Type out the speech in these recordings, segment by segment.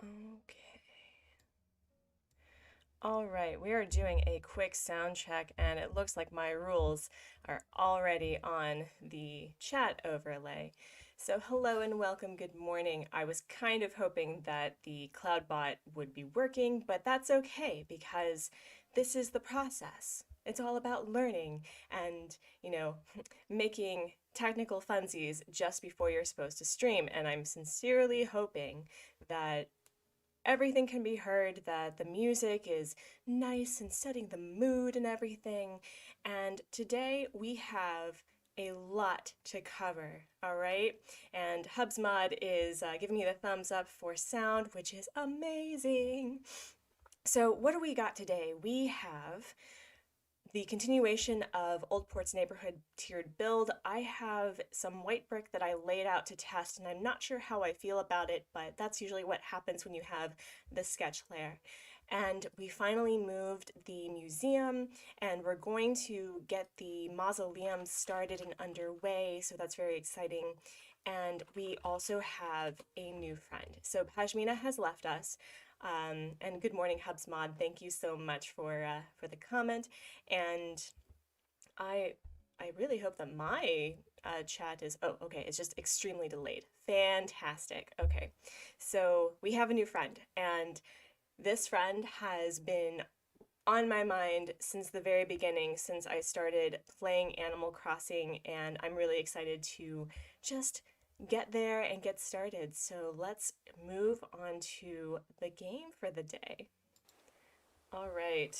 Okay. All right, we are doing a quick sound check, and it looks like my rules are already on the chat overlay. So hello and welcome, good morning. I was kind of hoping that the CloudBot would be working, but that's okay because this is the process. It's all about learning and, making technical funsies just before you're supposed to stream, and I'm sincerely hoping that everything can be heard, that the music is nice and setting the mood and everything. And today we have a lot to cover, all right? And HubsMod is giving me the thumbs up for sound, which is amazing. So, what do we got today? We have the continuation of Oldport's neighborhood tiered build. I have some white brick that I laid out to test, and I'm not sure how I feel about it, but that's usually what happens when you have the sketch layer. And we finally moved the museum, and we're going to get the mausoleum started and underway, so that's very exciting. And we also have a new friend. So Pashmina has left us. And good morning, HubsMod. Thank you so much for the comment. And I I really hope that my chat is, oh, okay, it's just extremely delayed. Fantastic. Okay, so we have a new friend, and this friend has been on my mind since the very beginning, since I started playing Animal Crossing, and I'm really excited to just get there and get started. So let's move on to the game for the day. All right,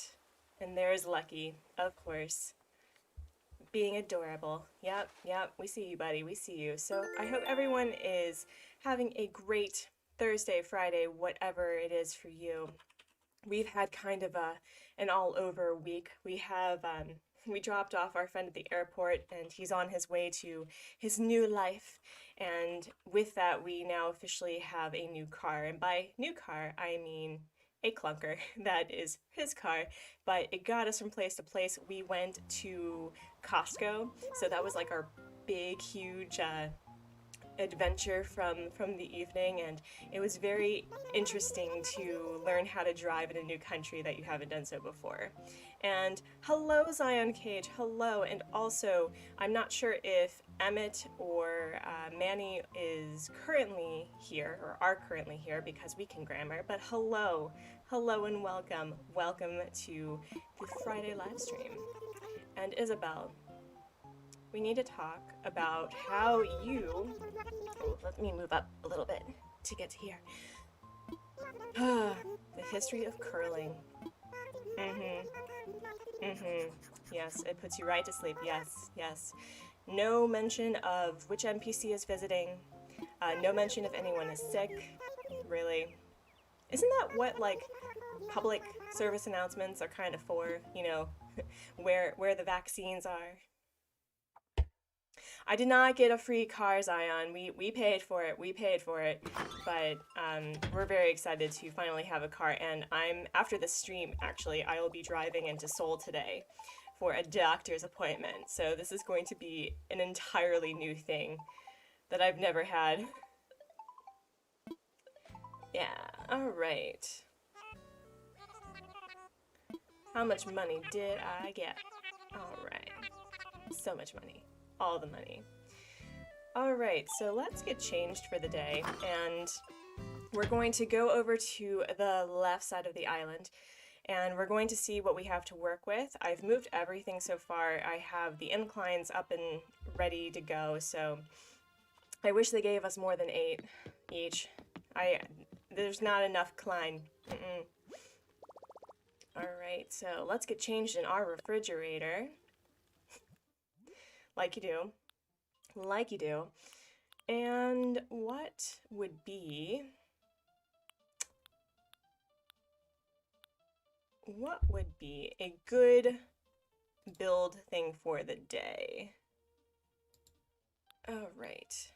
and there's Lucky, of course, being adorable. Yep, yep, we see you, buddy, we see you. So I hope everyone is having a great Thursday, Friday, whatever it is for you. We've had kind of an all over week. We dropped off our friend at the airport, and he's on his way to his new life. And with that, we now officially have a new car. And by new car, I mean a clunker. That is his car, but it got us from place to place. We went to Costco, so that was like our big, huge adventure from the evening, and it was very interesting to learn how to drive in a new country that you haven't done so before. And hello, Zion Cage, hello. And also, I'm not sure if Emmett or Manny is currently here or are currently here because we can grammar, but hello, hello and welcome. Welcome to the Friday live stream. And Isabel, we need to talk about how you. Oh, let me move up a little bit to get to here. The history of curling. Mm-hmm. Mm-hmm. Yes, it puts you right to sleep. Yes, yes. No mention of which NPC is visiting. No mention if anyone is sick. Really. Isn't that what, like, public service announcements are kind of for? Where the vaccines are? I did not get a free car, Zion. We paid for it. We paid for it. But we're very excited to finally have a car. And after the stream, actually, I will be driving into Seoul today for a doctor's appointment. So this is going to be an entirely new thing that I've never had. Yeah, all right. How much money did I get? All right. So much money. All the money. All right, so let's get changed for the day, and we're going to go over to the left side of the island, and we're going to see what we have to work with. I've moved everything so far. I have the inclines up and ready to go, so I wish they gave us more than 8 each. There's not enough climb. All right, so let's get changed in our refrigerator. Like you do. Like you do. And what would be a good build thing for the day? All right.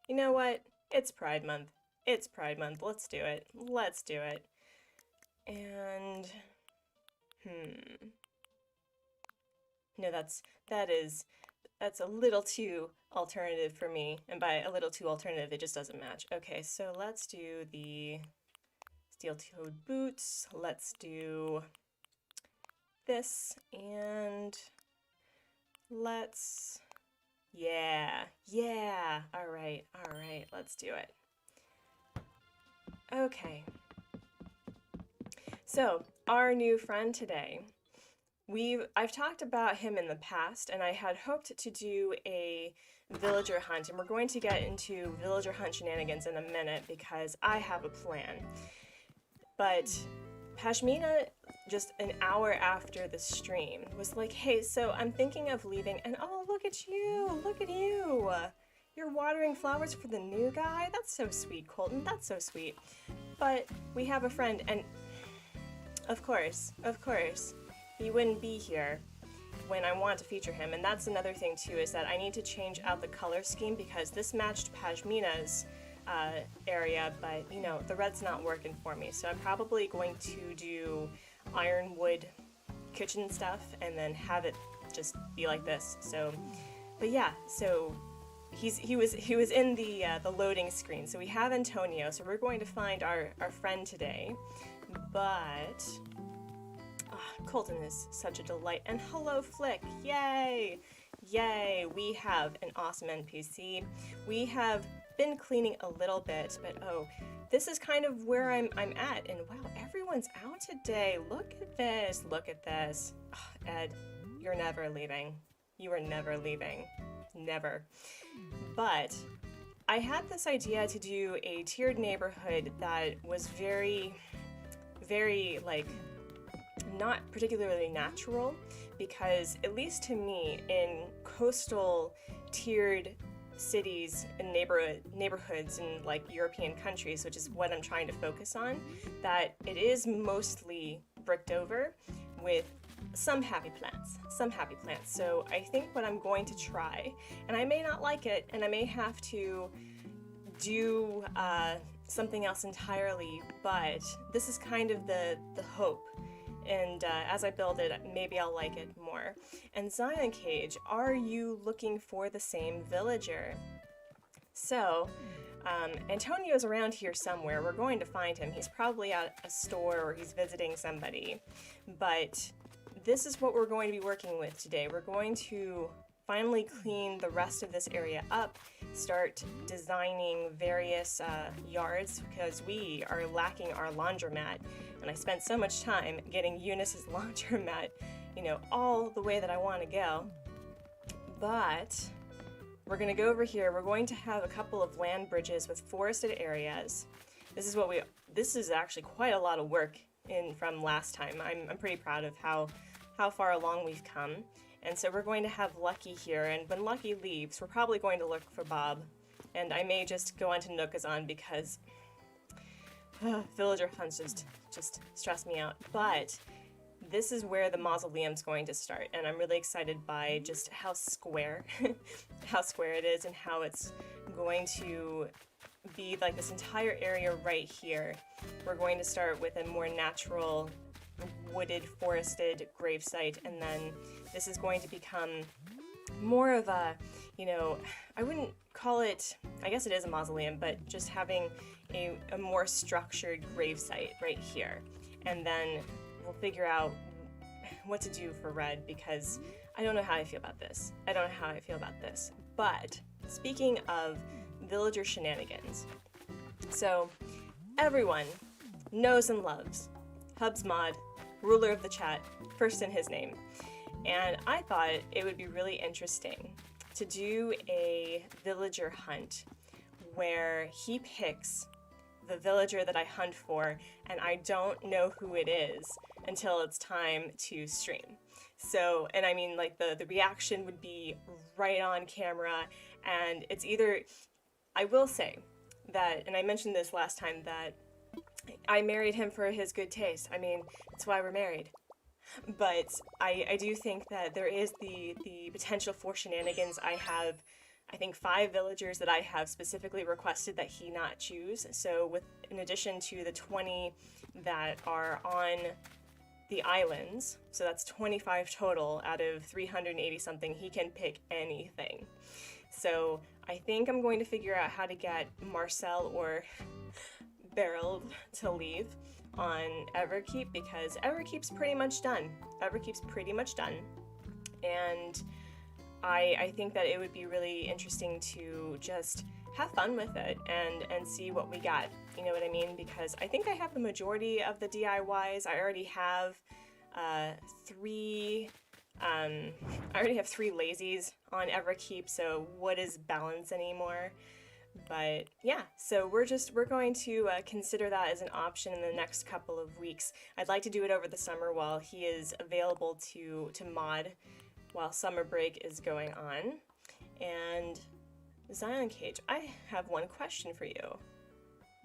You know what? It's Pride Month. It's Pride Month. Let's do it. Let's do it. And no, that's a little too alternative for me. And by a little too alternative, it just doesn't match. Okay, so let's do the steel-toed boots. Let's do this, and let's, yeah, all right, let's do it. Okay, so our new friend today, I've talked about him in the past, and I had hoped to do a villager hunt, and we're going to get into villager hunt shenanigans in a minute because I have a plan. But Pashmina, just an hour after the stream, was like, hey, so I'm thinking of leaving, and oh, look at you, You're watering flowers for the new guy? That's so sweet, Colton, that's so sweet. But we have a friend, and of course, he wouldn't be here when I want to feature him, and that's another thing too, is that I need to change out the color scheme because this matched Pashmina's area, but you know, the red's not working for me, so I'm probably going to do ironwood kitchen stuff and then have it just be like this. So, but yeah, so he was in the loading screen. So we have Antonio, so we're going to find our friend today, but Colton is such a delight. And hello, Flick, yay! We have an awesome NPC. We have been cleaning a little bit, but oh, this is kind of where I'm at, and wow, everyone's out today. Look at this. Oh, Ed, you're never leaving. You are never leaving. Never. But I had this idea to do a tiered neighborhood that was very, very, like, not particularly natural, because at least to me, in coastal tiered cities and neighborhoods in like European countries, which is what I'm trying to focus on, that it is mostly bricked over with some happy plants. So I think what I'm going to try, and I may not like it, and I may have to do something else entirely, but this is kind of the hope. And as I build it, maybe I'll like it more. And Zion Cage, are you looking for the same villager? So, Antonio's around here somewhere. We're going to find him. He's probably at a store or he's visiting somebody. But this is what we're going to be working with today. We're going to finally clean the rest of this area up, start designing various yards, because we are lacking our laundromat. And I spent so much time getting Eunice's laundromat, you know, all the way that I want to go. But we're going to go over here. We're going to have a couple of land bridges with forested areas. This is actually quite a lot of work from last time. I'm pretty proud of how far along we've come. And so we're going to have Lucky here, and when Lucky leaves, we're probably going to look for Bob. And I may just go on to Nookazon because villager hunts just stress me out. But this is where the mausoleum's going to start, and I'm really excited by just how square it is, and how it's going to be like this entire area right here. We're going to start with a more natural wooded, forested gravesite, and then this is going to become more of a, you know, I wouldn't call it, I guess it is a mausoleum, but just having a more structured gravesite right here. And then we'll figure out what to do for red, because I don't know how I feel about this. But speaking of villager shenanigans, so everyone knows and loves Hubs Mod, ruler of the chat, first in his name. And I thought it would be really interesting to do a villager hunt where he picks the villager that I hunt for, and I don't know who it is until it's time to stream. So, and I mean, like, the reaction would be right on camera, and it's either, I will say that, and I mentioned this last time, that I married him for his good taste. I mean, that's why we're married. But I do think that there is the potential for shenanigans. I have, I think, 5 villagers that I have specifically requested that he not choose. So in addition to the 20 that are on the islands, so that's 25 total out of 380 something, he can pick anything. So I think I'm going to figure out how to get Marcel or barreled to leave on Everkeep because Everkeep's pretty much done. Everkeep's pretty much done. And I think that it would be really interesting to just have fun with it and see what we got. You know what I mean? Because I think I have the majority of the DIYs. I already have three lazies on Everkeep, so what is balance anymore? But yeah, so we're going to consider that as an option in the next couple of weeks. I'd like to do it over the summer while he is available to mod while summer break is going on. And Zion Cage, I have one question for you.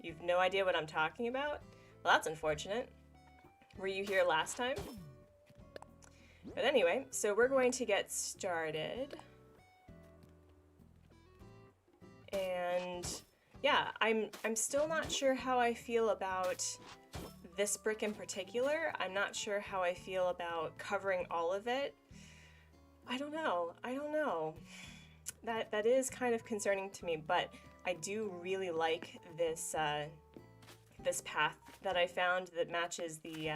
You've no idea what I'm talking about? Well, that's unfortunate. Were you here last time? But anyway, so we're going to get started. And yeah, I'm still not sure how I feel about this brick in particular. I'm not sure how I feel about covering all of it. I don't know. That is kind of concerning to me, but I do really like this this path that I found that matches the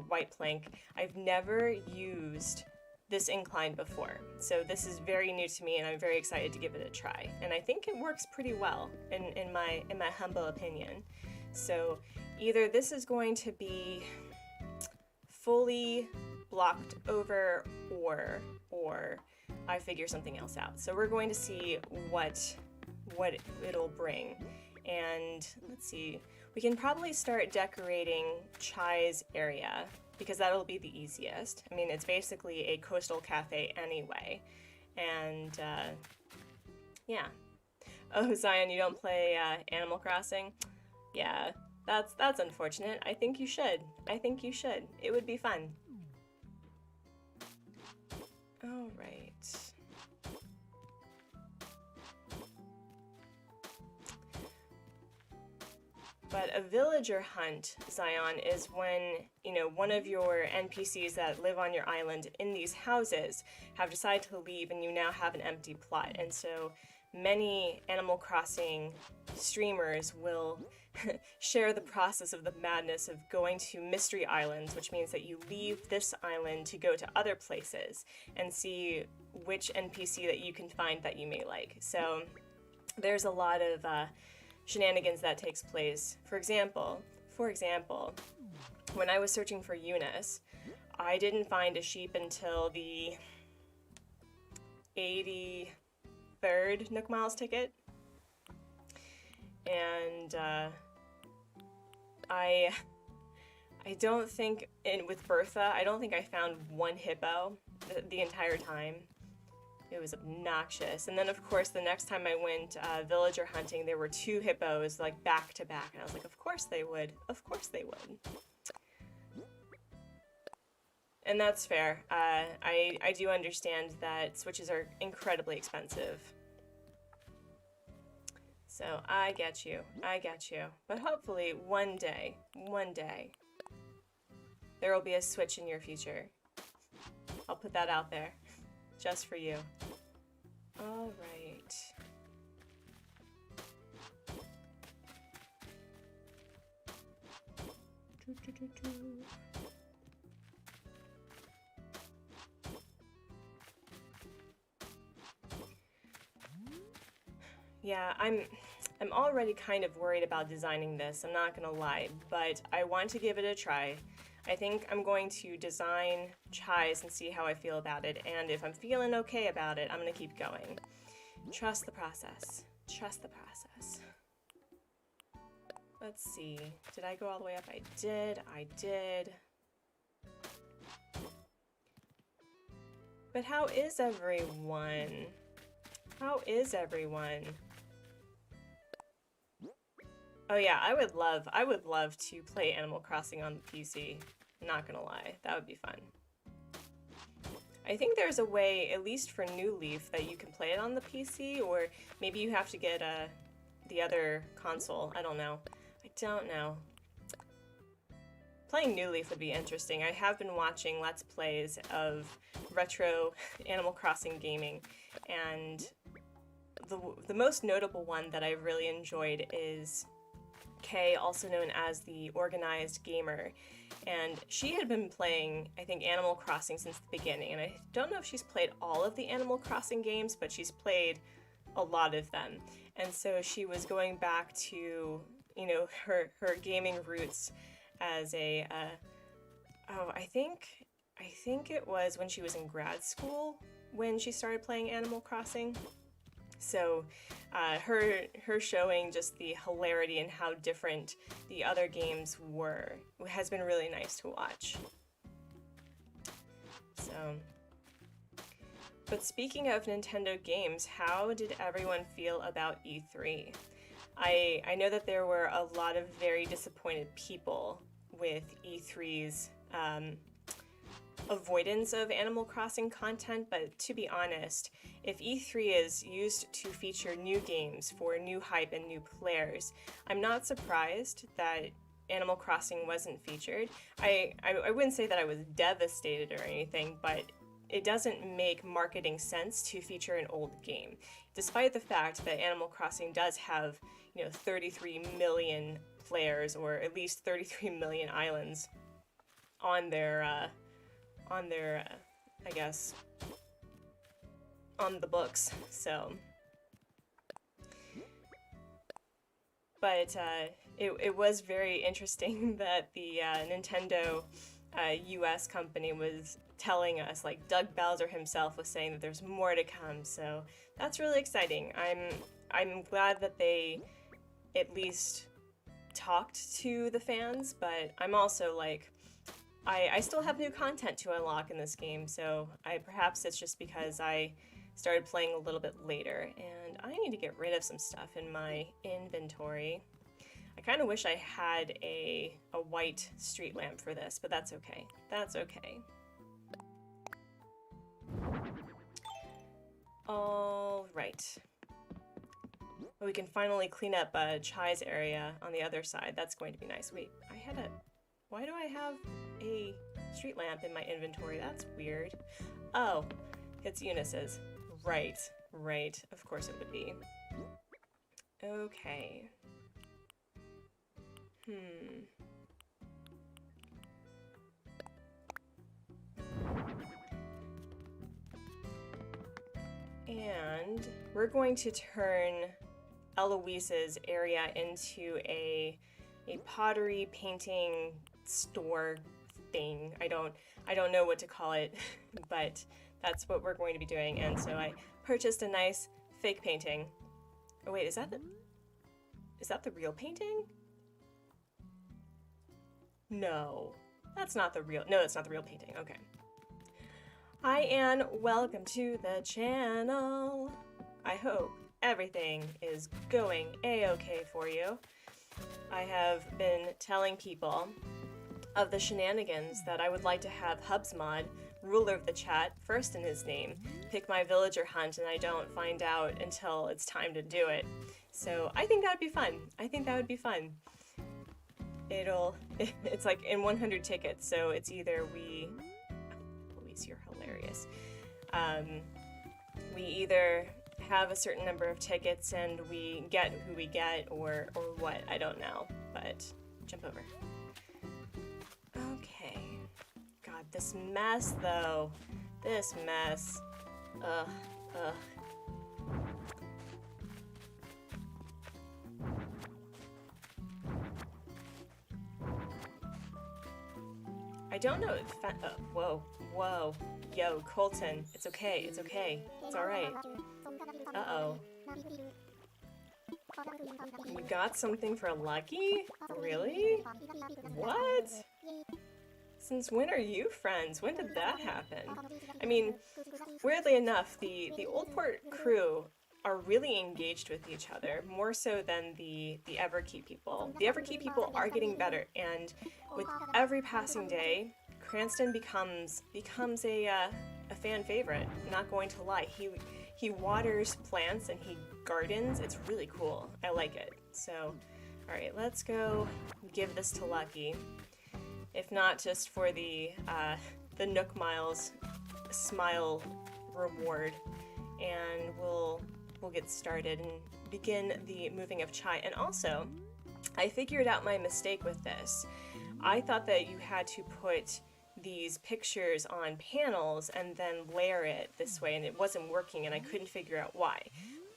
white plank. I've never used this incline before, so this is very new to me, and I'm very excited to give it a try. And I think it works pretty well, in my humble opinion. So either this is going to be fully blocked over, or I figure something else out. So we're going to see what it'll bring. And let's see, we can probably start decorating Chai's area, because that'll be the easiest. I mean, it's basically a coastal cafe anyway. And yeah. Oh, Zion, you don't play Animal Crossing? Yeah, that's unfortunate. I think you should. It would be fun. All right. But a villager hunt, Zion, is when, one of your NPCs that live on your island in these houses have decided to leave and you now have an empty plot. And so many Animal Crossing streamers will share the process of the madness of going to mystery islands, which means that you leave this island to go to other places and see which NPC that you can find that you may like. So there's a lot of shenanigans that takes place. For example, when I was searching for Eunice, I didn't find a sheep until the 83rd Nook Miles ticket. And I don't think, with Bertha, I don't think I found one hippo the entire time. It was obnoxious. And then, of course, the next time I went villager hunting, there were 2 hippos, like, back to back. And I was like, of course they would. Of course they would. And that's fair. I do understand that switches are incredibly expensive. So I get you. But hopefully, one day, there will be a Switch in your future. I'll put that out there. Just for you. All right. Yeah, I'm already kind of worried about designing this, I'm not gonna lie, but I want to give it a try. I think I'm going to design Chai's and see how I feel about it, and if I'm feeling okay about it, I'm gonna keep going. Trust the process. Let's see, did I go all the way up? I did. But how is everyone? Oh yeah, I would love to play Animal Crossing on the PC. Not gonna lie, that would be fun. I think there's a way, at least for New Leaf, that you can play it on the PC, or maybe you have to get the other console. I don't know. Playing New Leaf would be interesting. I have been watching Let's Plays of retro Animal Crossing gaming, and the most notable one that I've really enjoyed is Kay, also known as the Organized Gamer, and she had been playing, I think, Animal Crossing since the beginning, and I don't know if she's played all of the Animal Crossing games, but she's played a lot of them. And so she was going back to, you know, her gaming roots as a, I think it was when she was in grad school when she started playing Animal Crossing. So her showing just the hilarity and how different the other games were has been really nice to watch. So, but speaking of Nintendo games, how did everyone feel about E3? I know that there were a lot of very disappointed people with E3's avoidance of Animal Crossing content, but to be honest, if E3 is used to feature new games for new hype and new players, I'm not surprised that Animal Crossing wasn't featured. I wouldn't say that I was devastated or anything, but it doesn't make marketing sense to feature an old game, despite the fact that Animal Crossing does have, 33 million players, or at least 33 million islands on their I guess, on the books, so. But it was very interesting that the Nintendo US company was telling us, like Doug Bowser himself was saying that there's more to come, so that's really exciting. I'm glad that they at least talked to the fans, but I'm also like, I still have new content to unlock in this game, so perhaps it's just because I started playing a little bit later, and I need to get rid of some stuff in my inventory. I kind of wish I had a white street lamp for this, but that's okay. That's okay. All right. Well, we can finally clean up Chai's area on the other side. That's going to be nice. Wait, why do I have a street lamp in my inventory? That's weird. Oh, it's Eunice's. Right. Of course it would be. Okay. And we're going to turn Eloise's area into a pottery painting store thing. I don't know what to call it, but that's what we're going to be doing. And so I purchased a nice fake painting. Oh wait, is that the real painting? No, that's not the real painting. Okay. Hi Anne, welcome to the channel. I hope everything is going a-okay for you. I have been telling people of the shenanigans that I would like to have Hubsmod, ruler of the chat, first in his name, pick my villager hunt, and I don't find out until it's time to do it. So I think that would be fun. It's like in 100 tickets, so it's either Louise, you're hilarious. We either have a certain number of tickets and we get who we get, or what, I don't know, but jump over. Okay. God, this mess though. This mess. Ugh. I don't know if whoa. Yo, Colton, it's okay. It's alright. Uh-oh. You got something for Lucky? Really? What? Since when are you friends? When did that happen? I mean, weirdly enough, the Oldport crew are really engaged with each other, more so than the Everkeep people. The Everkeep people are getting better, and with every passing day, Cranston becomes a fan favorite. Not going to lie, he waters plants and he gardens. It's really cool. I like it. So, all right, let's go give this to Lucky. If not just for the Nook Miles smile reward, and we'll get started and begin the moving of Chai. And also, I figured out my mistake with this. I thought that you had to put these pictures on panels and then layer it this way, and it wasn't working, and I couldn't figure out why.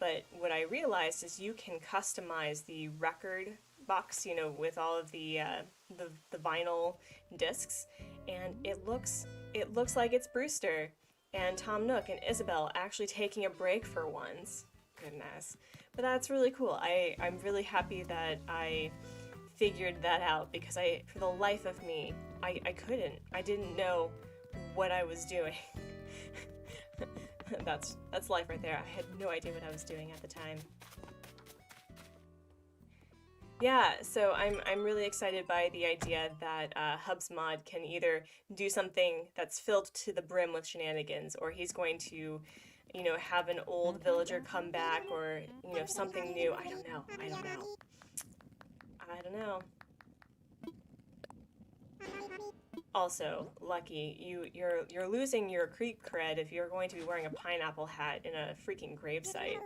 But what I realized is you can customize the record box, you know, with all of the vinyl discs, and it looks like it's Brewster and Tom Nook and Isabel actually taking a break for once. Goodness. But that's really cool. I'm really happy that I figured that out, because for the life of me, I couldn't. I didn't know what I was doing. That's life right there. I had no idea what I was doing at the time. Yeah, so I'm really excited by the idea that Hub's mod can either do something that's filled to the brim with shenanigans, or he's going to, you know, have an old villager come back, or, you know, something new. I don't know. Also, Lucky, you're losing your creek cred if you're going to be wearing a pineapple hat in a freaking gravesite.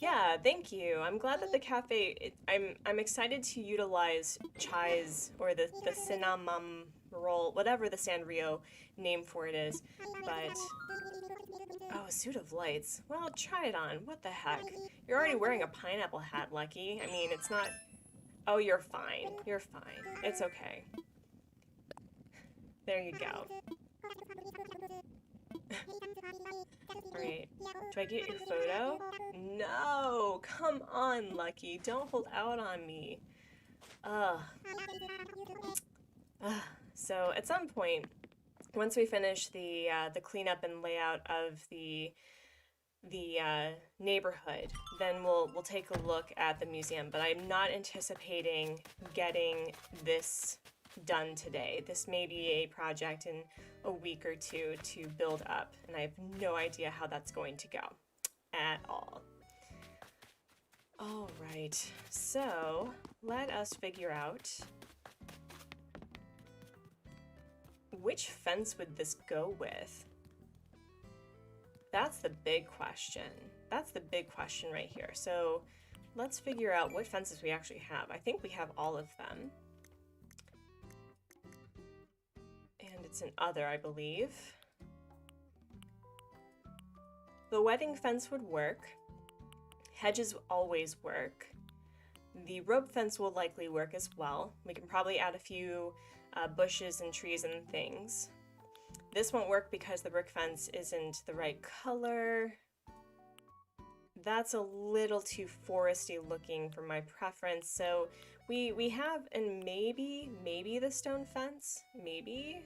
Yeah, thank you. I'm glad that the cafe. I'm excited to utilize Chai's, or the cinnamon roll, whatever the Sanrio name for it is. But oh, a suit of lights. Well, try it on. What the heck? You're already wearing a pineapple hat, Lucky. I mean, it's not. Oh, you're fine. You're fine. It's okay. There you go. Alright. Do I get your photo? No! Come on, Lucky. Don't hold out on me. Ugh. So, at some point, once we finish the cleanup and layout of the neighborhood, then we'll take a look at the museum. But I'm not anticipating getting this done today. This may be a project in a week or two to build up, and I have no idea how that's going to go at all. All right, so let us figure out which fence would this go with. That's the big question. That's the big question right here. So let's figure out what fences we actually have. I think we have all of them. And it's an other, I believe. The wedding fence would work. Hedges always work. The rope fence will likely work as well. We can probably add a few bushes and trees and things. This won't work because the brick fence isn't the right color. That's a little too foresty looking for my preference. So we have, and maybe the stone fence, maybe.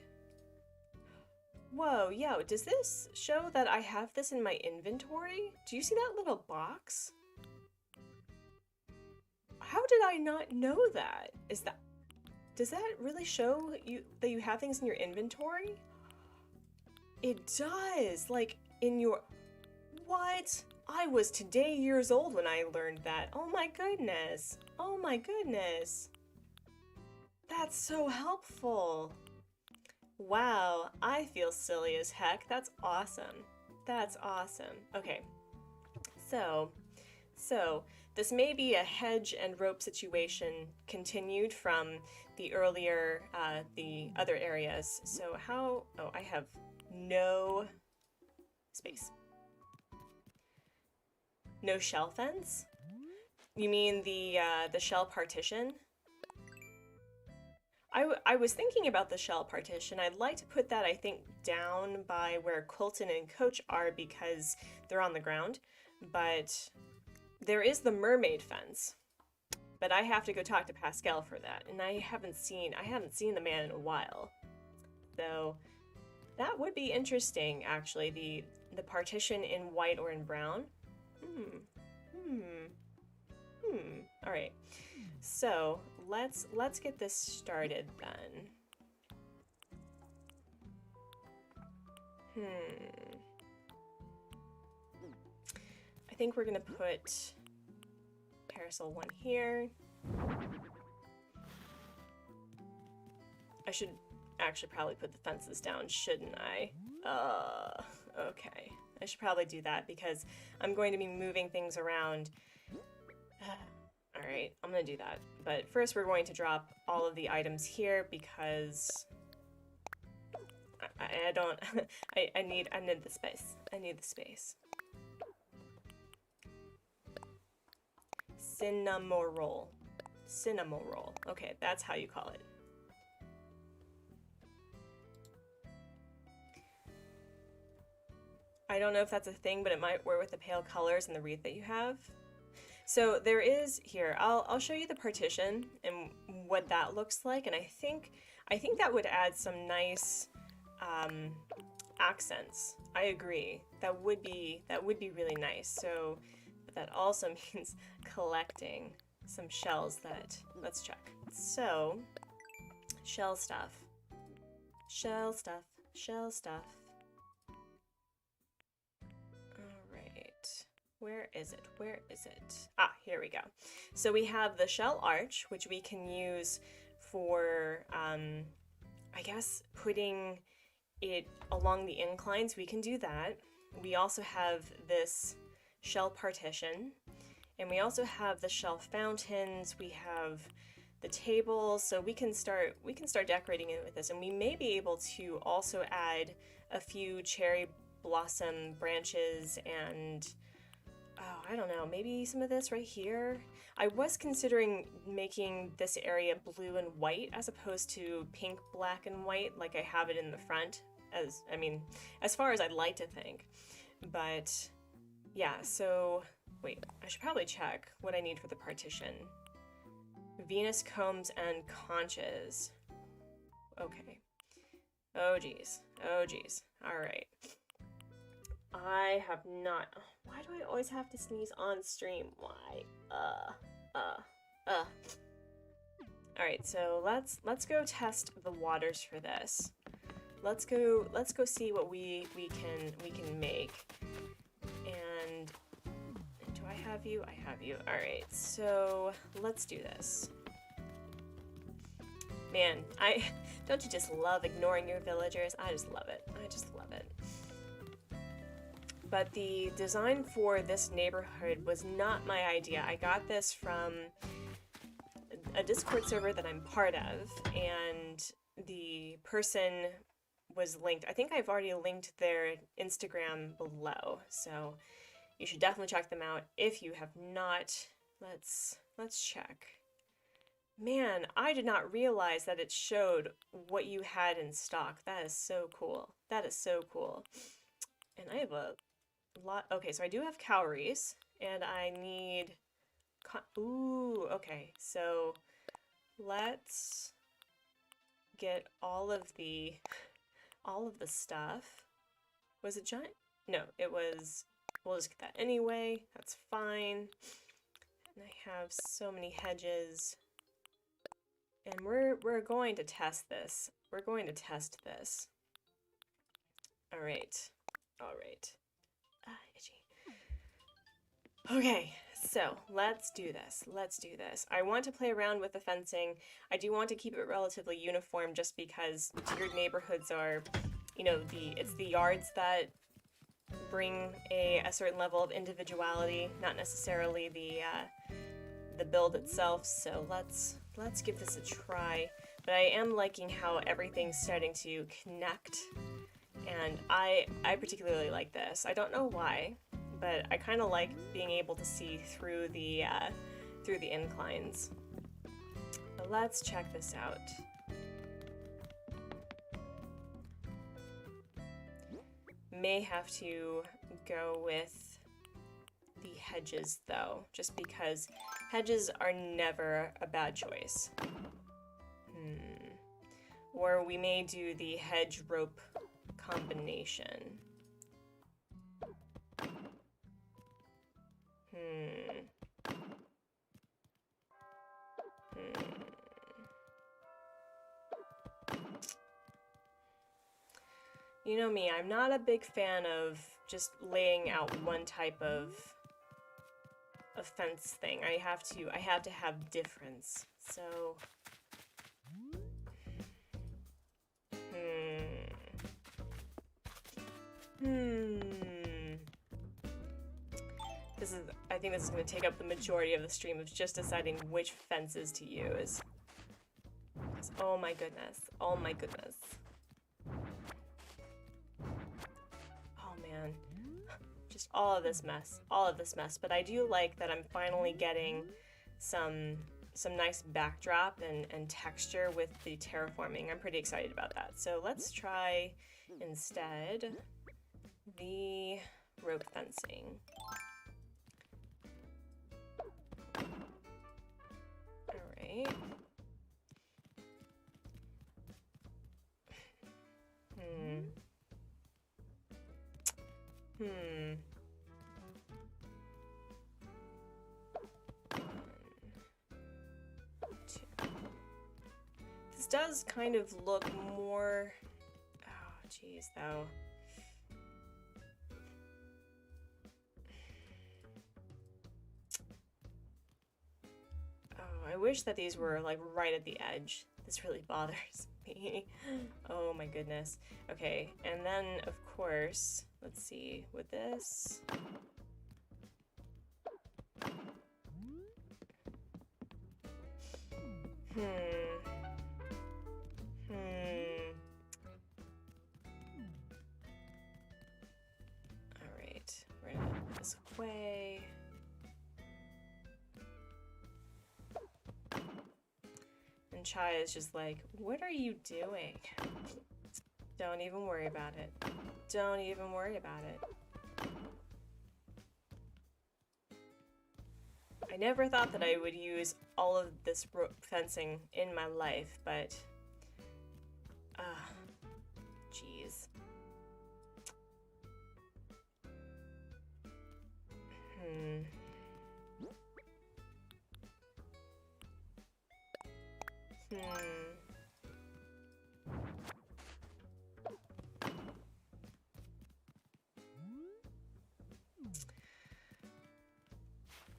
Whoa, yo, does this show that I have this in my inventory? Do you see that little box? How did I not know that? Does that really show that you have things in your inventory? It does, like in your, what? I was today years old when I learned that. Oh my goodness. Oh my goodness. That's so helpful. Wow, I feel silly as heck. That's awesome. That's awesome. Okay, so this may be a hedge and rope situation continued from the earlier, the other areas. So how, oh, I have no space. No shell fence? You mean the shell partition? I was thinking about the shell partition. I'd like to put that, I think, down by where Colton and Coach are because they're on the ground. But there is the mermaid fence. But I have to go talk to Pascal for that, and I haven't seen the man in a while. So that would be interesting, actually. The partition in white or in brown. All right. So let's get this started then. I think we're gonna put parasol 1 here. I should actually probably put the fences down, shouldn't I? Okay. I should probably do that because I'm going to be moving things around I'm gonna do that. But first we're going to drop all of the items here because I don't, I need the space. I need the space. Cinnamoroll. Cinnamoroll. Okay, that's how you call it. I don't know if that's a thing, but it might work with the pale colors and the wreath that you have. So there is here, I'll show you the partition and what that looks like, and I think that would add some nice accents. I agree. That would be really nice. So but that also means collecting some shells that, let's check. So shell stuff. Shell stuff. Shell stuff. Where is it? Where is it? Ah, here we go. So we have the shell arch, which we can use for, I guess, putting it along the inclines. We can do that. We also have this shell partition, and we also have the shell fountains. We have the tables, so we can start decorating it with this, and we may be able to also add a few cherry blossom branches and I don't know, maybe some of this right here. I was considering making this area blue and white as opposed to pink, black, and white like I have it in the front, as far as I'd like to think. But yeah, so wait, I should probably check what I need for the partition. Venus combs and conches. Okay. Oh geez. Oh geez. Alright. I have not. Why do I always have to sneeze on stream? Why? Alright, so let's go test the waters for this. Let's go see what we can make. And do I have you? I have you. Alright, so let's do this. Man, don't you just love ignoring your villagers? I just love it. I just love it. But the design for this neighborhood was not my idea. I got this from a Discord server that I'm part of, and the person was linked. I think I've already linked their Instagram below, so you should definitely check them out if you have not. Let's check. Man, I did not realize that it showed what you had in stock. That is so cool. That is so cool. And I have a lot. Okay, so I do have cowries, and I need. Ooh, okay. So let's get all of the stuff. Was it giant? No, it was. We'll just get that anyway. That's fine. And I have so many hedges. And we're going to test this. We're going to test this. All right. All right. Itchy. Okay, so let's do this. Let's do this. I want to play around with the fencing. I do want to keep it relatively uniform just because tiered neighborhoods are, you know, it's the yards that bring a certain level of individuality, not necessarily the build itself. So let's give this a try. But I am liking how everything's starting to connect. And I particularly like this. I don't know why, but I kind of like being able to see through the inclines. But let's check this out. May have to go with the hedges though, just because hedges are never a bad choice. Or we may do the hedge rope combination. You know me, I'm not a big fan of just laying out one type of fence thing. I have to have difference. So I think this is going to take up the majority of the stream of just deciding which fences to use. Oh my goodness. Oh my goodness. Oh man. Just all of this mess. All of this mess. But I do like that I'm finally getting some nice backdrop and texture with the terraforming. I'm pretty excited about that. So let's try instead the rope fencing. Alright. This does kind of look more... Oh, geez, though. Oh, I wish that these were, like, right at the edge. This really bothers me. Oh my goodness. Okay, and then, of course, let's see, with this... Alright, we're gonna put this away. And Chai is just like, what are you doing? Don't even worry about it. Don't even worry about it. I never thought that I would use all of this rope fencing in my life, but... Jeez.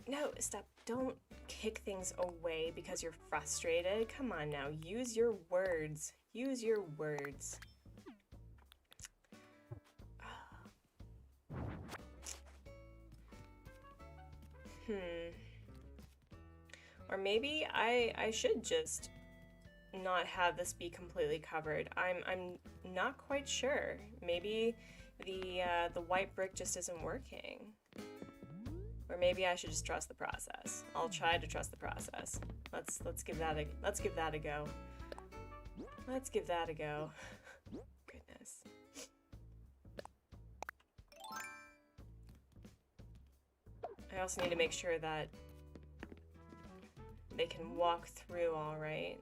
No, stop. Don't kick things away because you're frustrated. Come on now, use your words. Use your words. Or maybe I should just not have this be completely covered. I'm not quite sure. Maybe the white brick just isn't working. Or maybe I should just trust the process. I'll try to trust the process. Let's give that a go. Let's give that a go. Goodness. I also need to make sure that they can walk through all right.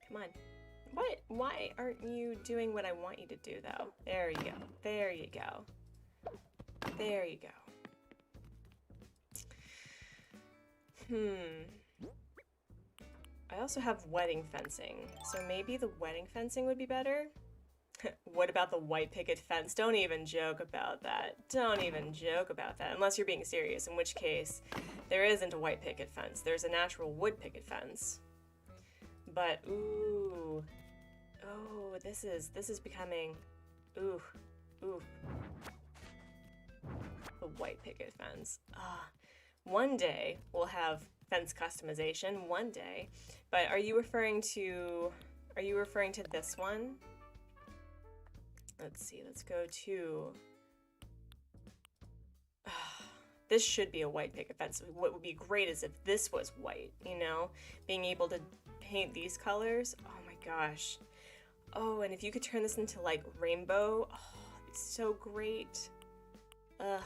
Come on. What? Why aren't you doing what I want you to do, though? There you go. There you go. There you go. I also have wedding fencing, so maybe the wedding fencing would be better? What about the white picket fence? Don't even joke about that. Don't even joke about that, unless you're being serious, in which case there isn't a white picket fence. There's a natural wood picket fence. But, ooh. Oh, this is becoming, ooh. The white picket fence. One day we'll have fence customization, one day. But are you referring to this one? Let's see, let's go to... This should be a white picket fence. What would be great is if this was white, you know? Being able to paint these colors. Oh my gosh. Oh, and if you could turn this into like rainbow, oh, it's so great. And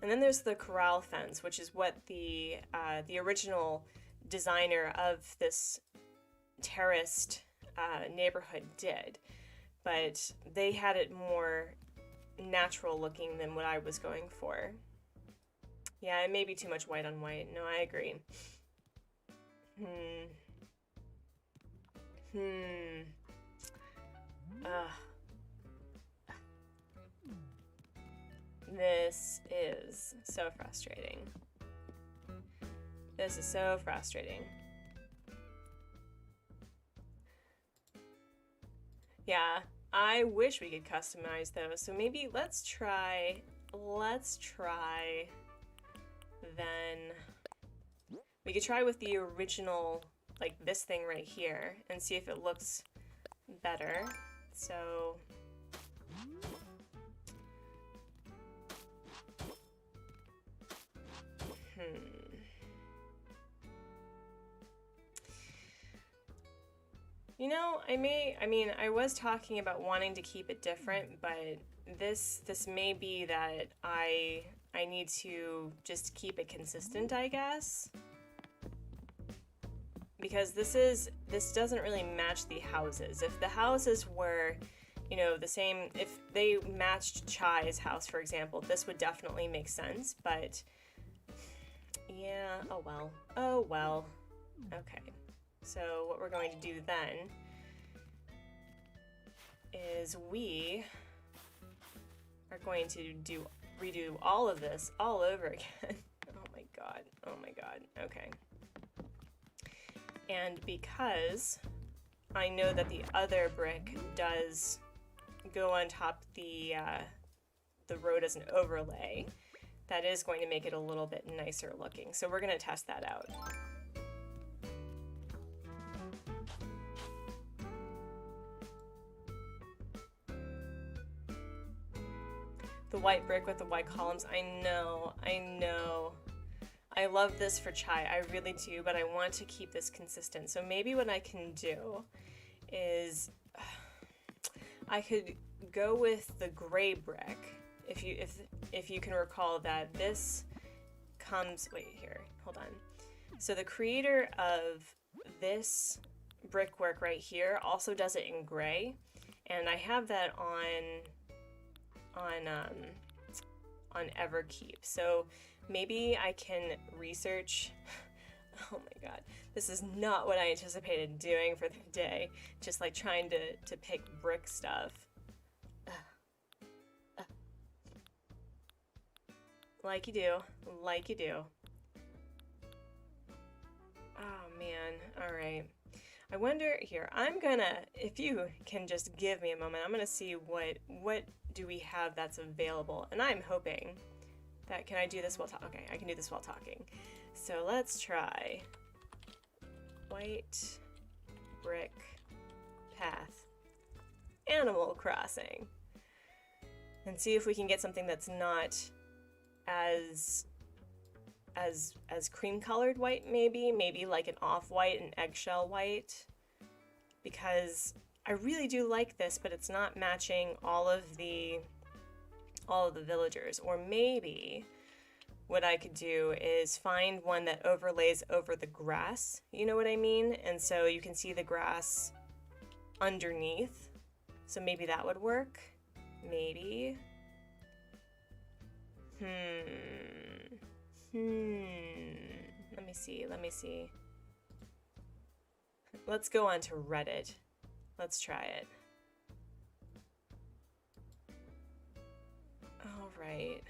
then there's the corral fence, which is what the original designer of this terraced neighborhood did, but they had it more natural looking than what I was going for. Yeah, it may be too much white on white. No, I agree. This is so frustrating. This is so frustrating. Yeah, I wish we could customize those. So maybe let's try then we could try with the original, like this thing right here, and see if it looks better. So you know, I was talking about wanting to keep it different, but this may be that I need to just keep it consistent, I guess. Because this doesn't really match the houses. If the houses were, you know, the same, if they matched Chai's house, for example, this would definitely make sense, but yeah, oh well. Oh well. Okay. So what we're going to do then is we are going to redo all of this all over again. Oh my god. Oh my god. Okay. And because I know that the other brick does go on top the road as an overlay, that is going to make it a little bit nicer looking. So we're going to test that out. The white brick with the white columns. I know. I love this for Chai, I really do, but I want to keep this consistent. So maybe what I can do is I could go with the gray brick. If you can recall that this comes, wait here, hold on. So the creator of this brickwork right here also does it in gray, and I have that on Everkeep. So maybe I can research. Oh my god, this is not what I anticipated doing for the day. Just like trying to pick brick stuff. Like you do, like you do. Oh man, all right. I wonder here, if you can just give me a moment, I'm gonna see what do we have that's available. And I'm hoping that, can I do this while talking? Okay, I can do this while talking. So let's try white brick path, Animal Crossing, and see if we can get something that's not as cream colored white, maybe like an off-white, an eggshell white, because I really do like this, but it's not matching all of the villagers. Or maybe what I could do is find one that overlays over the grass, you know what I mean? And so you can see the grass underneath. So maybe that would work. Maybe. Let me see. Let's go on to Reddit. Let's try it. All right.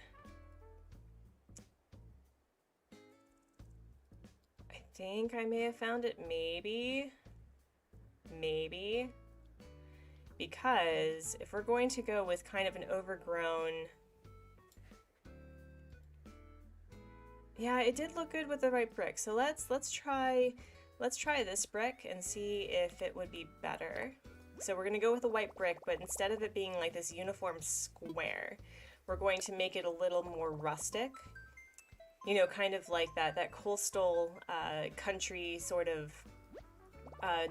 I think I may have found it, maybe. Because if we're going to go with kind of an overgrown... Yeah, it did look good with the right brick. So let's try this brick and see if it would be better. So we're gonna go with a white brick, but instead of it being like this uniform square, we're going to make it a little more rustic. You know, kind of like that coastal country sort of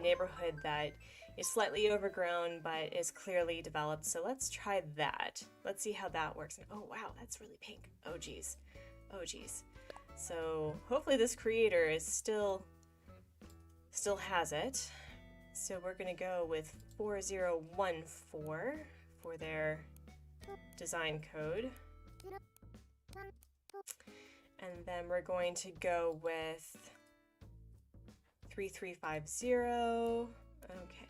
neighborhood that is slightly overgrown but is clearly developed. So let's try that. Let's see how that works. And oh wow, that's really pink. Oh geez. Oh geez. So hopefully this creator is still has it. So we're gonna go with 4014 for their design code. And then we're going to go with 3350. Okay.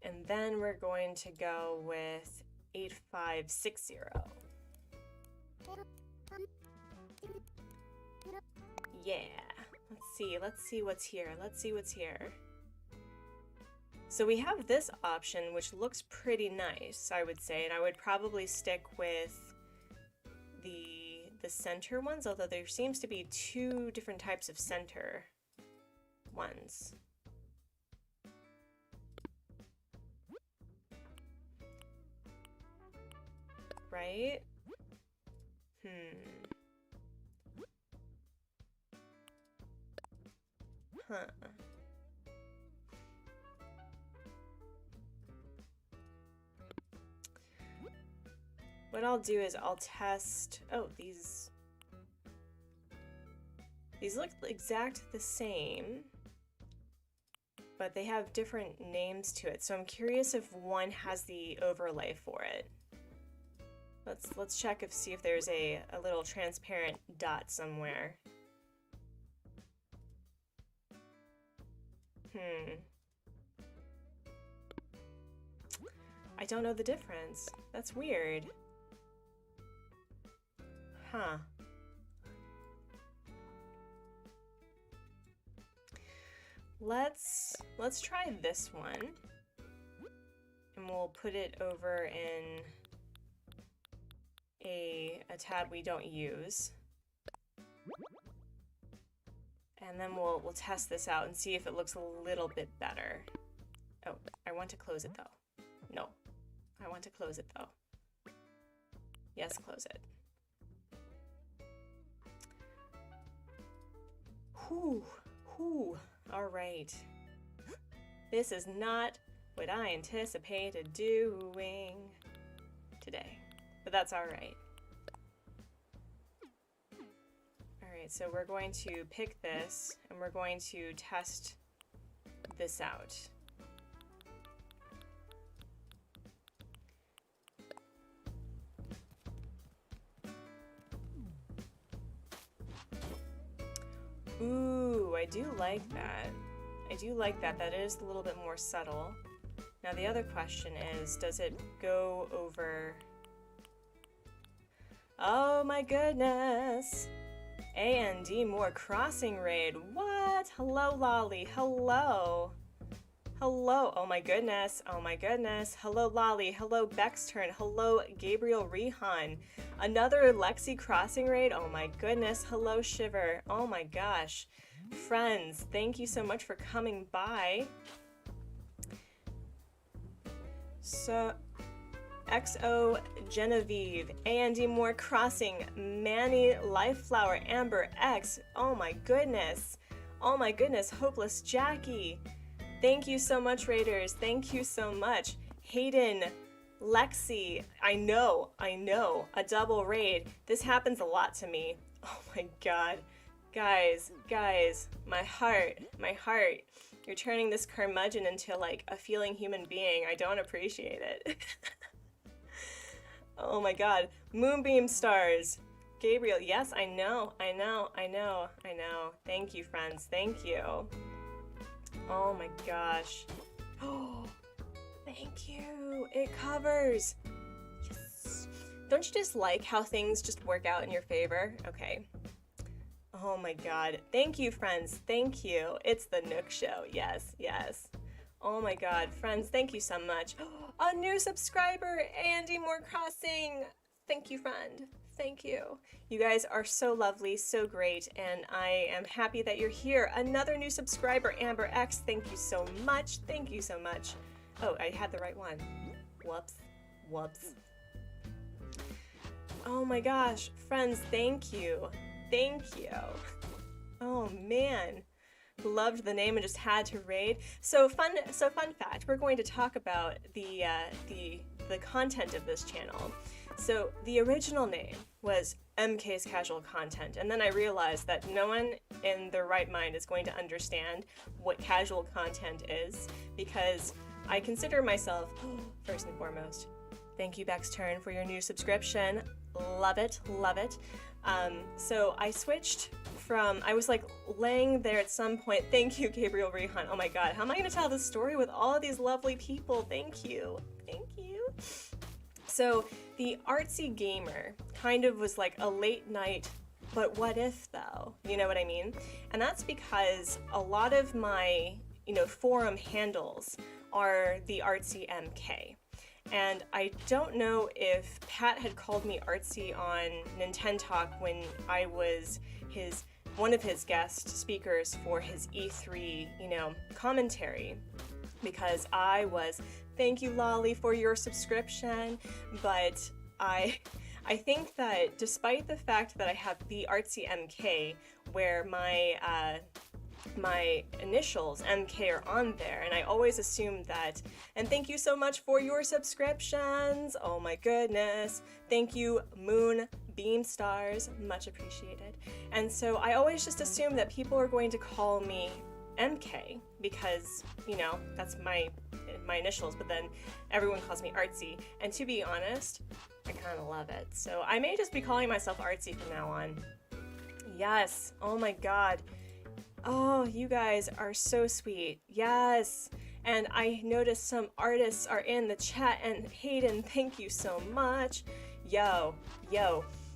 And then we're going to go with 8560. Yeah. Let's Let's see what's here. Let's see what's here. So we have this option, which looks pretty nice, I would say, and I would probably stick with the center ones, although there seems to be two different types of center ones. Right? Huh. What I'll do is I'll test, oh, these look exact the same, but they have different names to it. So I'm curious if one has the overlay for it. Let's check see if there's a little transparent dot somewhere. I don't know the difference. That's weird. Huh. Let's try this one, and we'll put it over in a tab we don't use, and then we'll test this out and see if it looks a little bit better. Oh, I want to close it though. No, I want to close it though. Yes, close it. Whew. All right. This is not what I anticipated doing today, but that's all right. All right, so we're going to pick this and we're going to test this out. Ooh, I do like that. I do like that. That is a little bit more subtle. Now the other question is, does it go over... Oh my goodness! A&D more crossing raid. What? Hello, Lolly. Hello. Hello. Oh my goodness. Oh my goodness. Hello, Lolly. Hello, Bexturn. Hello, Gabriel Rehan. Another Lexi crossing raid. Oh my goodness. Hello, Shiver. Oh my gosh. Friends, thank you so much for coming by. So, XO Genevieve, A&D More Crossing, Manny Lifeflower, Amber X. Oh my goodness. Oh my goodness. Hopeless Jackie. Thank you so much, Raiders. Thank you so much. Hayden, Lexi, I know, a double raid. This happens a lot to me. Oh my god. Guys, my heart. You're turning this curmudgeon into like a feeling human being. I don't appreciate it. Oh my god. Moonbeam stars. Gabriel, yes, I know. Thank you, friends, thank you. Oh my gosh. Oh, thank you. It covers. Yes. Don't you just like how things just work out in your favor? Okay. Oh my god. Thank you, friends. Thank you. It's the Nook Show. Yes. Oh my god. Friends, thank you so much. A new subscriber, A&D More Crossing. Thank you, friend. Thank you. You guys are so lovely, so great, and I am happy that you're here. Another new subscriber, Amber X. Thank you so much. Thank you so much. Oh, I had the right one. Whoops. Oh my gosh. Friends, thank you. Oh man. Loved the name and just had to raid. So fun fact, we're going to talk about the content of this channel. So the original name was MK's Casual Content, and then I realized that no one in their right mind is going to understand what casual content is, because I consider myself, first and foremost, thank you Bexturn for your new subscription. Love it. So I switched from, I was like laying there at some point, thank you Gabriel Rehan, oh my god, how am I going to tell this story with all of these lovely people? Thank you. So the Artsy Gamer kind of was like a late night but what if though? You know what I mean? And that's because a lot of my, forum handles are the Artsy MK. And I don't know if Pat had called me Artsy on Nintendo Talk when I was one of his guest speakers for his E3, commentary, because I was, thank you Lolly for your subscription, but I think that despite the fact that I have the Artsy MK where my initials MK are on there, and I always assume that, and thank you so much for your subscriptions, oh my goodness, thank you Moon Beam Stars, much appreciated. And so I always just assume that people are going to call me MK because, that's my initials, but then everyone calls me Artsy, and to be honest, I kind of love it. So I may just be calling myself Artsy from now on. Yes, oh my god. Oh, you guys are so sweet. Yes. And I noticed some artists are in the chat, and Hayden, thank you so much. Yo.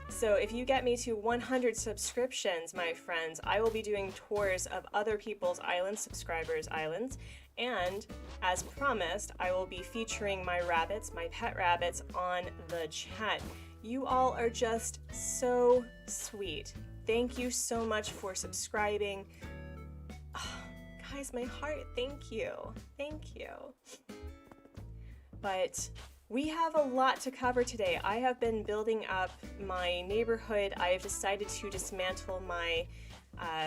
So if you get me to 100 subscriptions, my friends, I will be doing tours of other people's subscribers' islands. And as promised, I will be featuring my pet rabbits, on the chat. You all are just so sweet. Thank you so much for subscribing. Oh, guys, my heart, thank you. But we have a lot to cover today. I have been building up my neighborhood. I have decided to dismantle my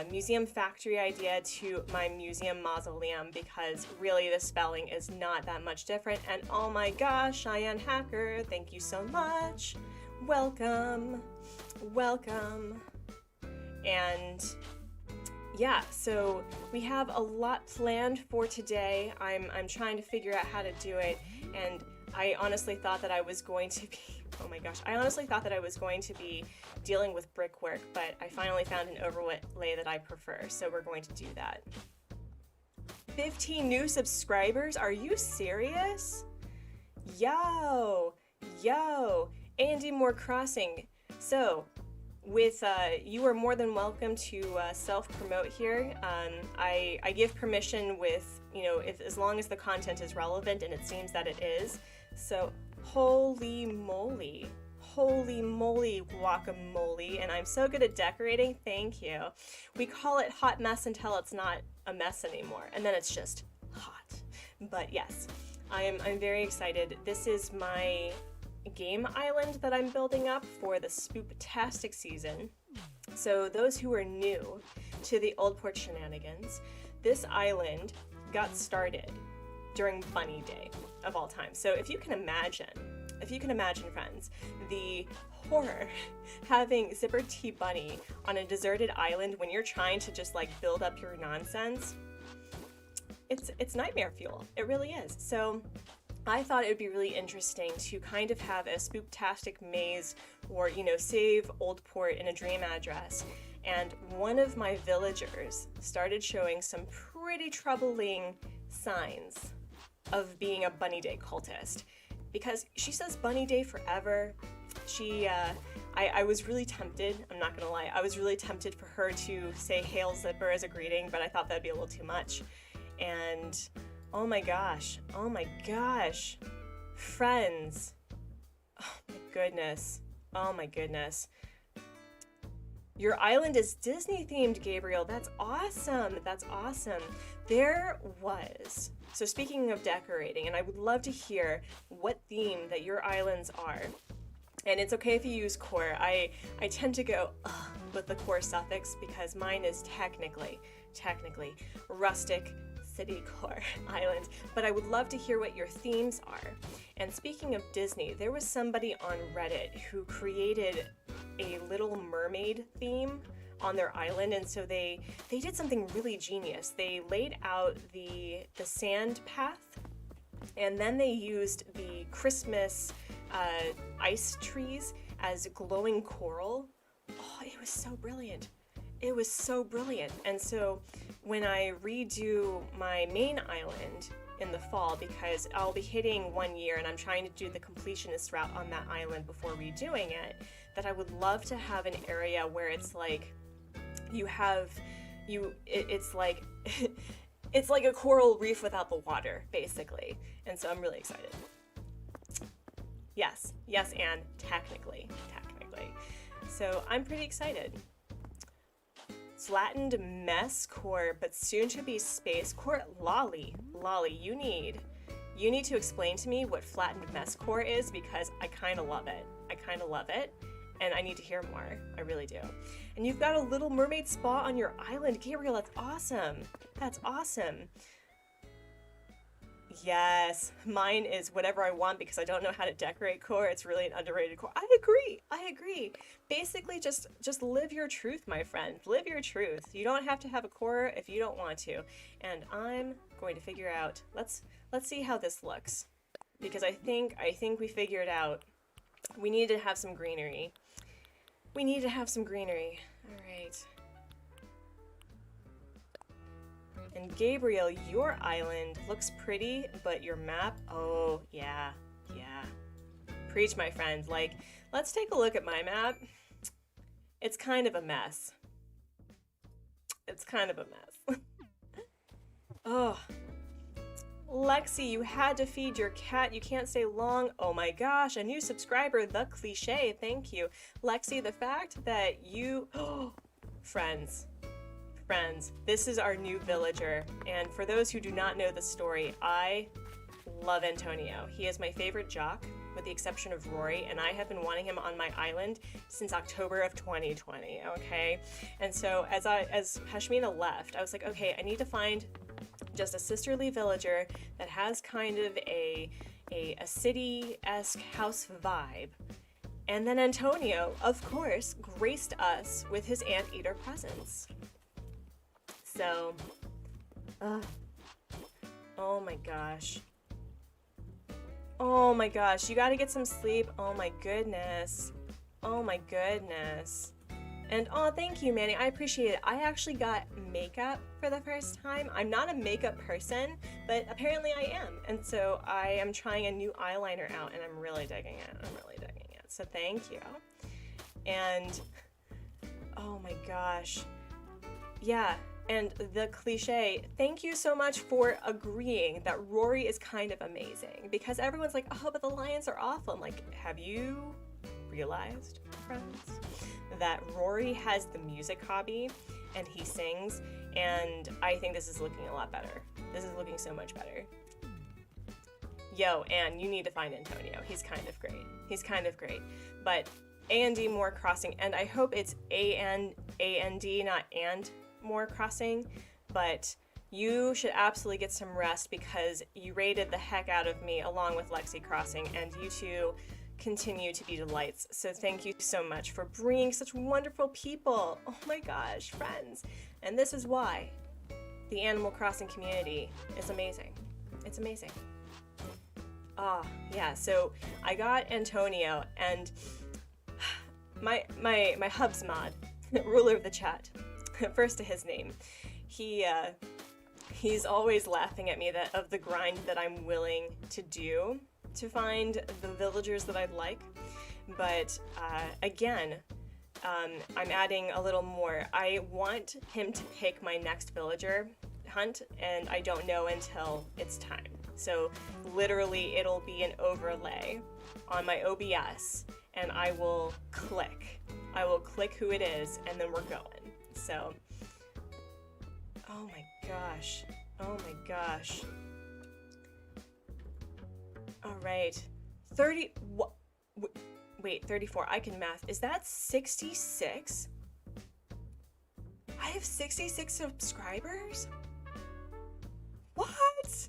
museum factory idea to my museum mausoleum because really the spelling is not that much different. And oh my gosh, Cheyenne Hacker, thank you so much. Welcome. And yeah, so we have a lot planned for today. I'm trying to figure out how to do it, and I honestly thought that I was going to be, oh my gosh, I honestly thought that I was going to be dealing with brickwork, but I finally found an overlay that I prefer, so we're going to do that. 15 new subscribers? Are you serious? Yo, Andy Moore Crossing. So, you are more than welcome to self-promote here. I give permission with, as long as the content is relevant, and it seems that it is. So, holy moly guacamole, and I'm so good at decorating, thank you. We call it hot mess until it's not a mess anymore, and then it's just hot. But yes, I'm very excited. This is my game island that I'm building up for the spooptastic season. So those who are new to the Oldport shenanigans, this island got started during Bunny Day of all time. So if you can imagine, friends, the horror having Zipper T Bunny on a deserted island when you're trying to just build up your nonsense, it's nightmare fuel. It really is. So I thought it would be really interesting to kind of have a spooptastic maze, or, save Oldport in a dream address. And one of my villagers started showing some pretty troubling signs of being a Bunny Day cultist. Because she says Bunny Day forever. I was really tempted, I'm not gonna lie, I was really tempted for her to say Hail Zipper as a greeting, but I thought that'd be a little too much. And oh my gosh, friends, oh my goodness. Your island is Disney themed, Gabriel, that's awesome. There was, so speaking of decorating, and I would love to hear what theme that your islands are. And it's okay if you use core. I tend to go with the core suffix because mine is technically rustic city core island, but I would love to hear what your themes are. And speaking of Disney, there was somebody on Reddit who created a Little Mermaid theme on their island, and so they did something really genius. They laid out the sand path, and then they used the Christmas ice trees as glowing coral. Oh, it was so brilliant. And so when I redo my main island in the fall, because I'll be hitting 1 year and I'm trying to do the completionist route on that island before redoing it, that I would love to have an area where it's like it's like it's like a coral reef without the water, basically. And so I'm really excited. Yes, and technically. So I'm pretty excited. Flattened mess core, but soon to be space core. Lolly, you need to explain to me what flattened mess core is, because I kind of love it. And I need to hear more. I really do. And you've got a little mermaid spa on your island. Gabriel, that's awesome. Yes, mine is whatever I want because I don't know how to decorate core. It's really an underrated core. I agree. Basically, just live your truth, my friend. Live your truth. You don't have to have a core if you don't want to. And I'm going to figure out, let's see how this looks. Because I think we figured out we need to have some greenery. All right. And Gabriel, your island looks pretty, but your map, oh, yeah. Preach, my friend. Like, let's take a look at my map. It's kind of a mess. Oh. Lexi, you had to feed your cat. You can't stay long. Oh my gosh, a new subscriber, the cliche. Thank you. Lexi, the fact that you... Friends, this is our new villager. And for those who do not know the story, I love Antonio. He is my favorite jock, with the exception of Rory, and I have been wanting him on my island since October of 2020, okay? And so as Pashmina left, I was like, okay, I need to find just a sisterly villager that has kind of a city-esque house vibe. And then Antonio, of course, graced us with his anteater presence. So, oh my gosh, you gotta get some sleep. Oh my goodness. And oh, thank you, Manny. I appreciate it. I actually got makeup for the first time. I'm not a makeup person, but apparently I am. And so I am trying a new eyeliner out, and I'm really digging it. So thank you. And oh my gosh. Yeah, and the cliche, thank you so much for agreeing that Rory is kind of amazing. Because everyone's like, oh, but the lions are awful. I'm like, have you realized, friends, that Rory has the music hobby and he sings, and I think this is looking a lot better. This is looking so much better. Yo, and you need to find Antonio. He's kind of great. But A&D More Crossing, and I hope it's A-N-A-N-D, not and more crossing, but you should absolutely get some rest because you rated the heck out of me along with Lexi Crossing, and you two continue to be delights. So thank you so much for bringing such wonderful people. Oh my gosh, friends. And this is why the Animal Crossing community is amazing. It's amazing. Yeah, so I got Antonio, and my hubs mod, ruler of the chat, first to his name, he's always laughing at me of the grind that I'm willing to do to find the villagers that I'd like. But again, I'm adding a little more. I want him to pick my next villager hunt, and I don't know until it's time. So literally it'll be an overlay on my OBS, and I will click who it is, and then we're going. So, oh my gosh. All right, 34, I can math. Is that 66? I have 66 subscribers? What?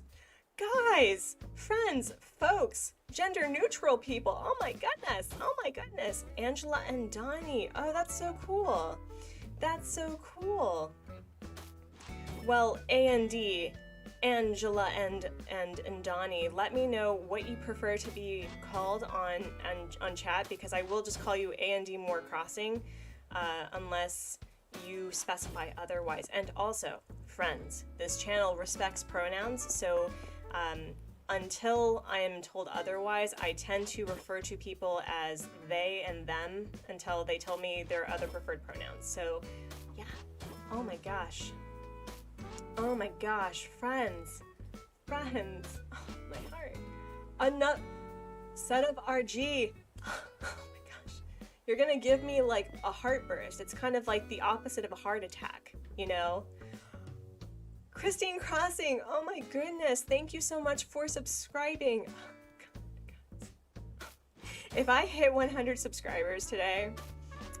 Guys, friends, folks, gender neutral people, oh my goodness. Angela and Donnie, oh, that's so cool. Well, A&D, Angela and Donnie, let me know what you prefer to be called on chat, because I will just call you A&D More Crossing, unless you specify otherwise. And also, friends, this channel respects pronouns, so until I am told otherwise, I tend to refer to people as they and them until they tell me their other preferred pronouns. So, yeah. Oh my gosh. Oh my gosh, friends. Friends. Oh, my heart. Another set of RG. Oh my gosh. You're gonna give me like a heartburst. It's kind of like the opposite of a heart attack, you know? Christine Crossing, oh my goodness, thank you so much for subscribing. Oh, God. If I hit 100 subscribers today,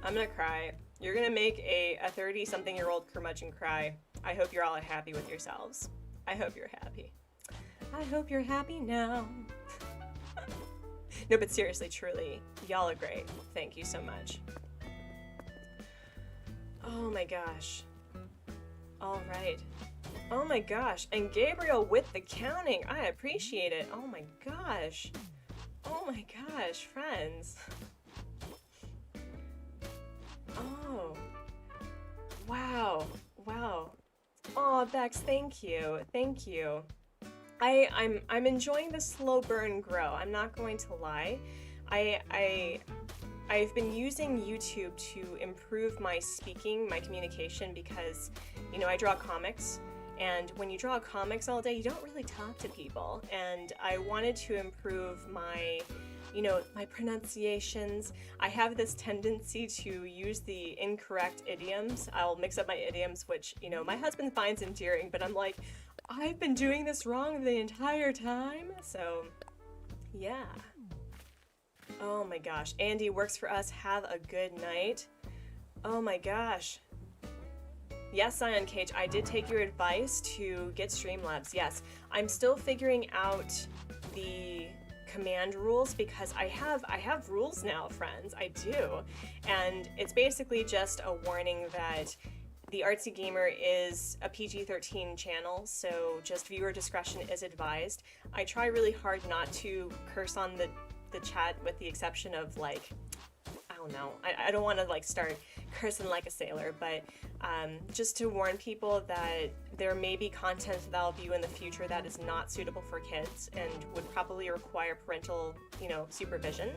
I'm gonna cry. You're gonna make a 30-something-year-old curmudgeon cry. I hope you're all happy with yourselves. I hope you're happy. I hope you're happy now. No, but seriously, truly, y'all are great. Thank you so much. Oh my gosh. All right. Oh my gosh, and Gabriel with the counting. I appreciate it. Oh my gosh. Oh my gosh, friends. Oh. Wow. Wow. Oh, Bex, thank you. Thank you. I'm enjoying the slow burn grow. I'm not going to lie. I've been using YouTube to improve my speaking, my communication, because, you know, I draw comics. And when you draw comics all day, you don't really talk to people. And I wanted to improve my, you know, my pronunciations. I have this tendency to use the incorrect idioms. I'll mix up my idioms, which, you know, my husband finds endearing, but I'm like, I've been doing this wrong the entire time. So, yeah. Oh my gosh. Andy works for us. Have a good night. Oh my gosh. Yes, CyanCage, I did take your advice to get Streamlabs. Yes, I'm still figuring out the command rules because I have rules now, friends. I do. And it's basically just a warning that the Artsy Gamer is a PG-13 channel, so just viewer discretion is advised. I try really hard not to curse on the chat with the exception of, like, I don't know. I don't want to like start cursing like a sailor, but just to warn people that there may be content that I'll view in the future that is not suitable for kids and would probably require parental, you know, supervision.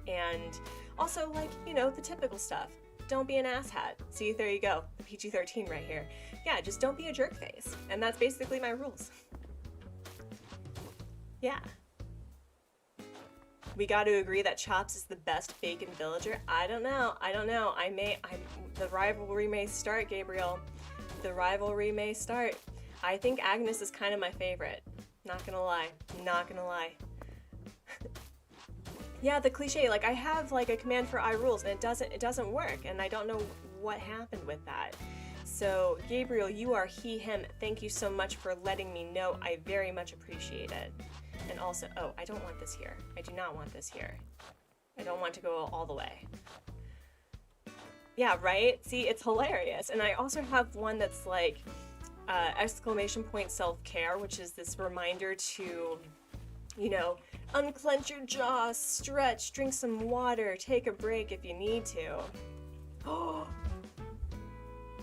And also, like, you know, the typical stuff. Don't be an asshat. See, there you go. PG-13 right here. Yeah, just don't be a jerk face. And that's basically my rules. Yeah. We got to agree that Chops is the best bacon villager. I don't know. The rivalry may start, Gabriel. The rivalry may start. I think Agnes is kind of my favorite. Not gonna lie. Not gonna lie. Yeah, the cliche. Like, I have like a command for I rules, and it doesn't work, and I don't know what happened with that. So, Gabriel, you are he, him. Thank you so much for letting me know. I very much appreciate it. And also, oh, I don't want this here. I do not want this here. I don't want to go all the way. Yeah, right? See, it's hilarious. And I also have one that's like exclamation point self-care, which is this reminder to, you know, unclench your jaw, stretch, drink some water, take a break if you need to. Oh,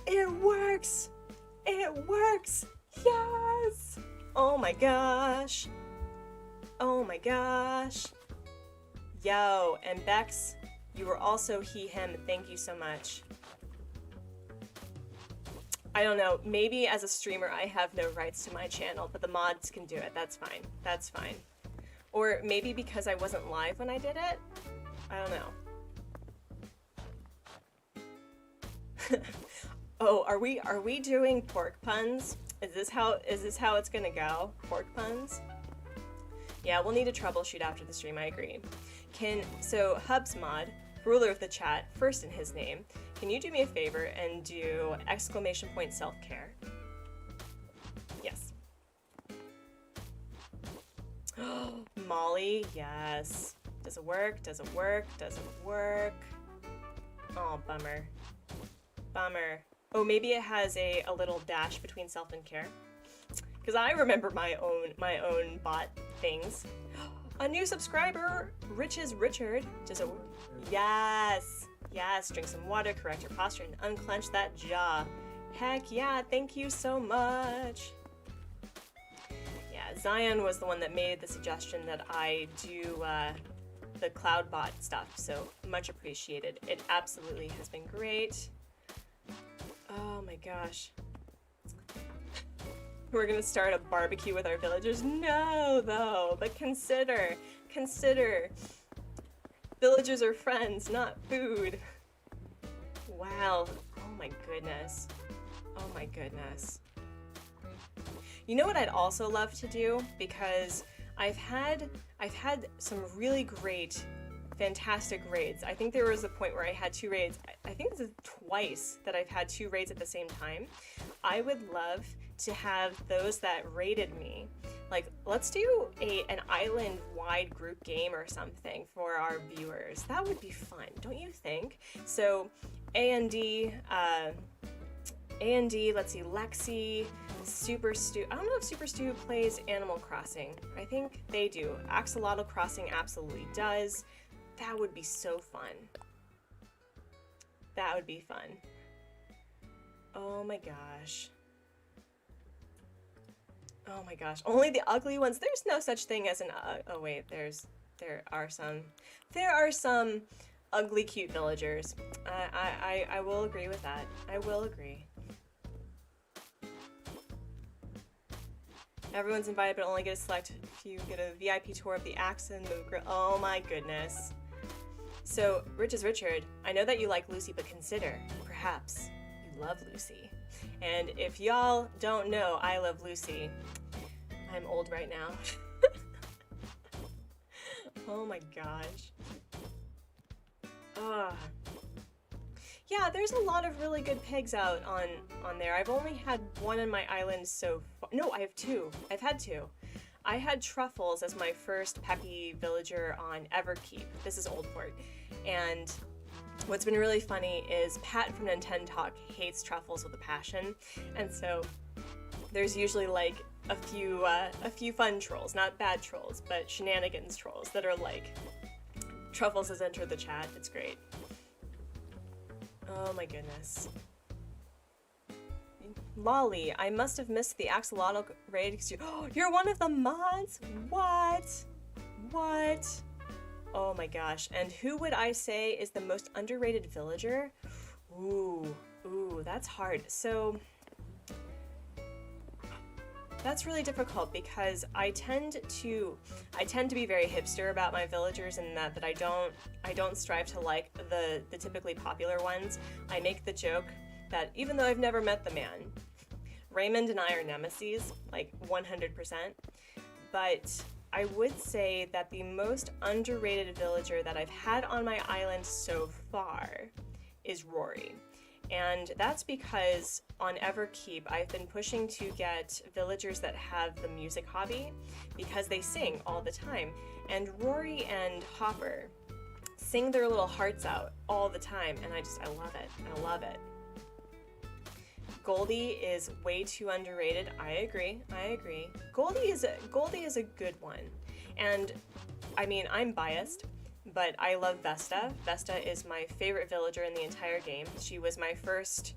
it works! It works! Yes! Oh my gosh. Oh my gosh. Yo, and Bex, you were also he, him. Thank you so much. I don't know, maybe as a streamer I have no rights to my channel, but the mods can do it. That's fine. That's fine. Or maybe because I wasn't live when I did it? I don't know. Oh, are we doing pork puns? Is this how it's gonna go? Pork puns? Yeah, we'll need to troubleshoot after the stream, I agree. So Hubs Mod, ruler of the chat, first in his name, can you do me a favor and do exclamation point self-care? Yes. Molly, yes. Does it work? Does it work? Does it work? Oh, bummer. Bummer. Oh, maybe it has a little dash between self and care. Because I remember my own bot things. A new subscriber, Riches Richard. Does it work? Yes. Yes, drink some water, correct your posture, and unclench that jaw. Heck yeah, thank you so much. Yeah, Zion was the one that made the suggestion that I do the CloudBot stuff, so much appreciated. It absolutely has been great. Oh my gosh. We're gonna start a barbecue with our villagers. No, though, but consider. Villagers are friends, not food. Wow. Oh my goodness. Oh my goodness. You know what I'd also love to do? Because I've had some really great, fantastic raids. I think there was a point where I had 2 raids. I think this is twice that I've had 2 raids at the same time. I would love to have those that raided me. Like, let's do an island-wide group game or something for our viewers. That would be fun, don't you think? So, A&D, let's see, Lexi, Super Stew. I don't know if Super Stew plays Animal Crossing. I think they do. Axolotl Crossing absolutely does. That would be so fun. That would be fun. Oh my gosh. Oh my gosh. Only the ugly ones. There's no such thing as an oh wait, there are some ugly cute villagers. I will agree with that. I will agree. Everyone's invited, but only get a select if you get a VIP tour of the Axe and Move Grill. Oh my goodness. So, Rich is Richard, I know that you like Lucy, but consider, perhaps, you love Lucy. And if y'all don't know I love Lucy, I'm old right now. Oh my gosh. Yeah, there's a lot of really good pigs out on there. I've only had 1 on my island so far. No, I have 2. I've had 2. I had Truffles as my first peppy villager on Everkeep. This is Oldport. And what's been really funny is Pat from Nintendo Talk hates Truffles with a passion. And so there's usually like a few fun trolls, not bad trolls, but shenanigans trolls that are like, Truffles has entered the chat. It's great. Oh my goodness. Lolly, I must have missed the Axolotl raid because you're one of the mods? What? What? Oh my gosh. And who would I say is the most underrated villager? Ooh, that's hard. So that's really difficult because I tend to be very hipster about my villagers in that I don't strive to like the typically popular ones. I make the joke that even though I've never met the man, Raymond and I are nemesis, like 100%. But I would say that the most underrated villager that I've had on my island so far is Rory. And that's because on Everkeep, I've been pushing to get villagers that have the music hobby because they sing all the time. And Rory and Hopper sing their little hearts out all the time, and I love it. I love it. Goldie is way too underrated. I agree. Goldie is a good one. And I mean, I'm biased, but I love Vesta. Vesta is my favorite villager in the entire game. She was my first